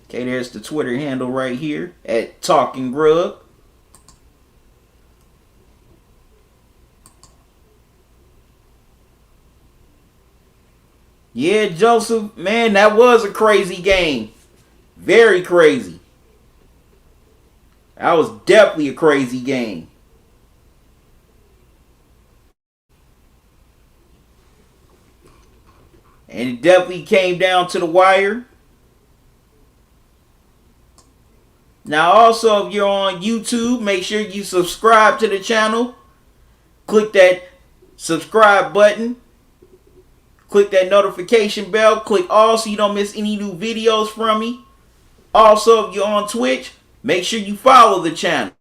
Okay, there's the Twitter handle right here at Talking Grub. Yeah, Joseph, man, that was a crazy game. Very crazy. That was definitely a crazy game. And it definitely came down to the wire. Now, also, if you're on YouTube, make sure you subscribe to the channel. Click that subscribe button. Click that notification bell. Click all so you don't miss any new videos from me. Also, if you're on Twitch, make sure you follow the channel.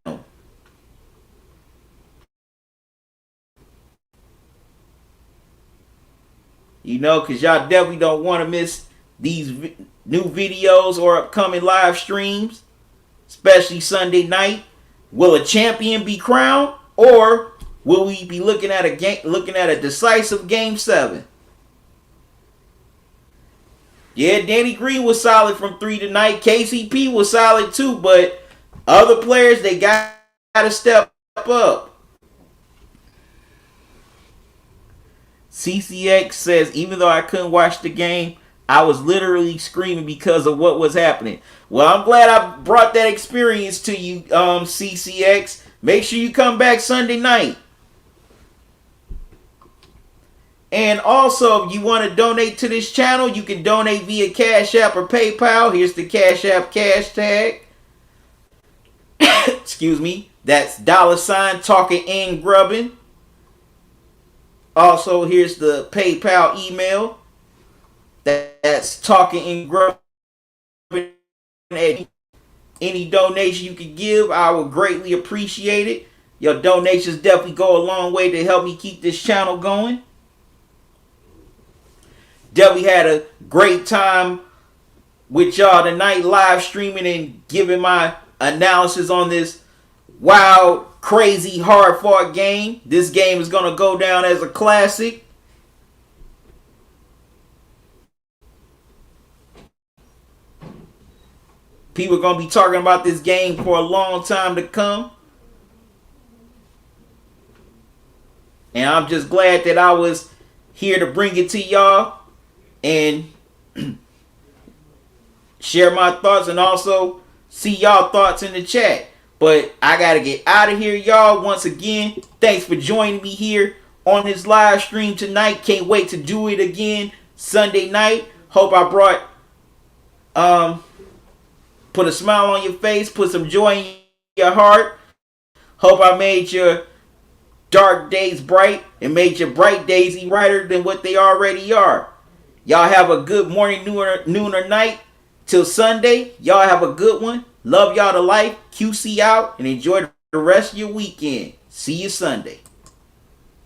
Because y'all definitely don't want to miss these new videos or upcoming live streams. Especially Sunday night. Will a champion be crowned? Or will we be looking at a decisive Game 7? Yeah, Danny Green was solid from 3 tonight. KCP was solid too, but other players, they got to step up. CCX says, even though I couldn't watch the game, I was literally screaming because of what was happening. Well, I'm glad I brought that experience to you, CCX. Make sure you come back Sunday night. And also, if you want to donate to this channel, you can donate via Cash App or PayPal. Here's the Cash App cash tag. Excuse me. That's $, Talking and Grubbing. Also, here's the PayPal email. That's talking in grubbing. Any donation you can give, I would greatly appreciate it. Your donations definitely go a long way to help me keep this channel going. Definitely had a great time with y'all tonight, live streaming and giving my analysis on this wild, crazy, hard-fought game. This game is going to go down as a classic. People are going to be talking about this game for a long time to come. And I'm just glad that I was here to bring it to y'all and share my thoughts and also see y'all thoughts in the chat. But I got to get out of here, y'all. Once again, thanks for joining me here on this live stream tonight. Can't wait to do it again Sunday night. Hope I brought put a smile on your face, put some joy in your heart. Hope I made your dark days bright and made your bright days even brighter than what they already are. Y'all have a good morning, noon or night. Till Sunday, y'all have a good one. Love y'all to life. QC out and enjoy the rest of your weekend. See you Sunday.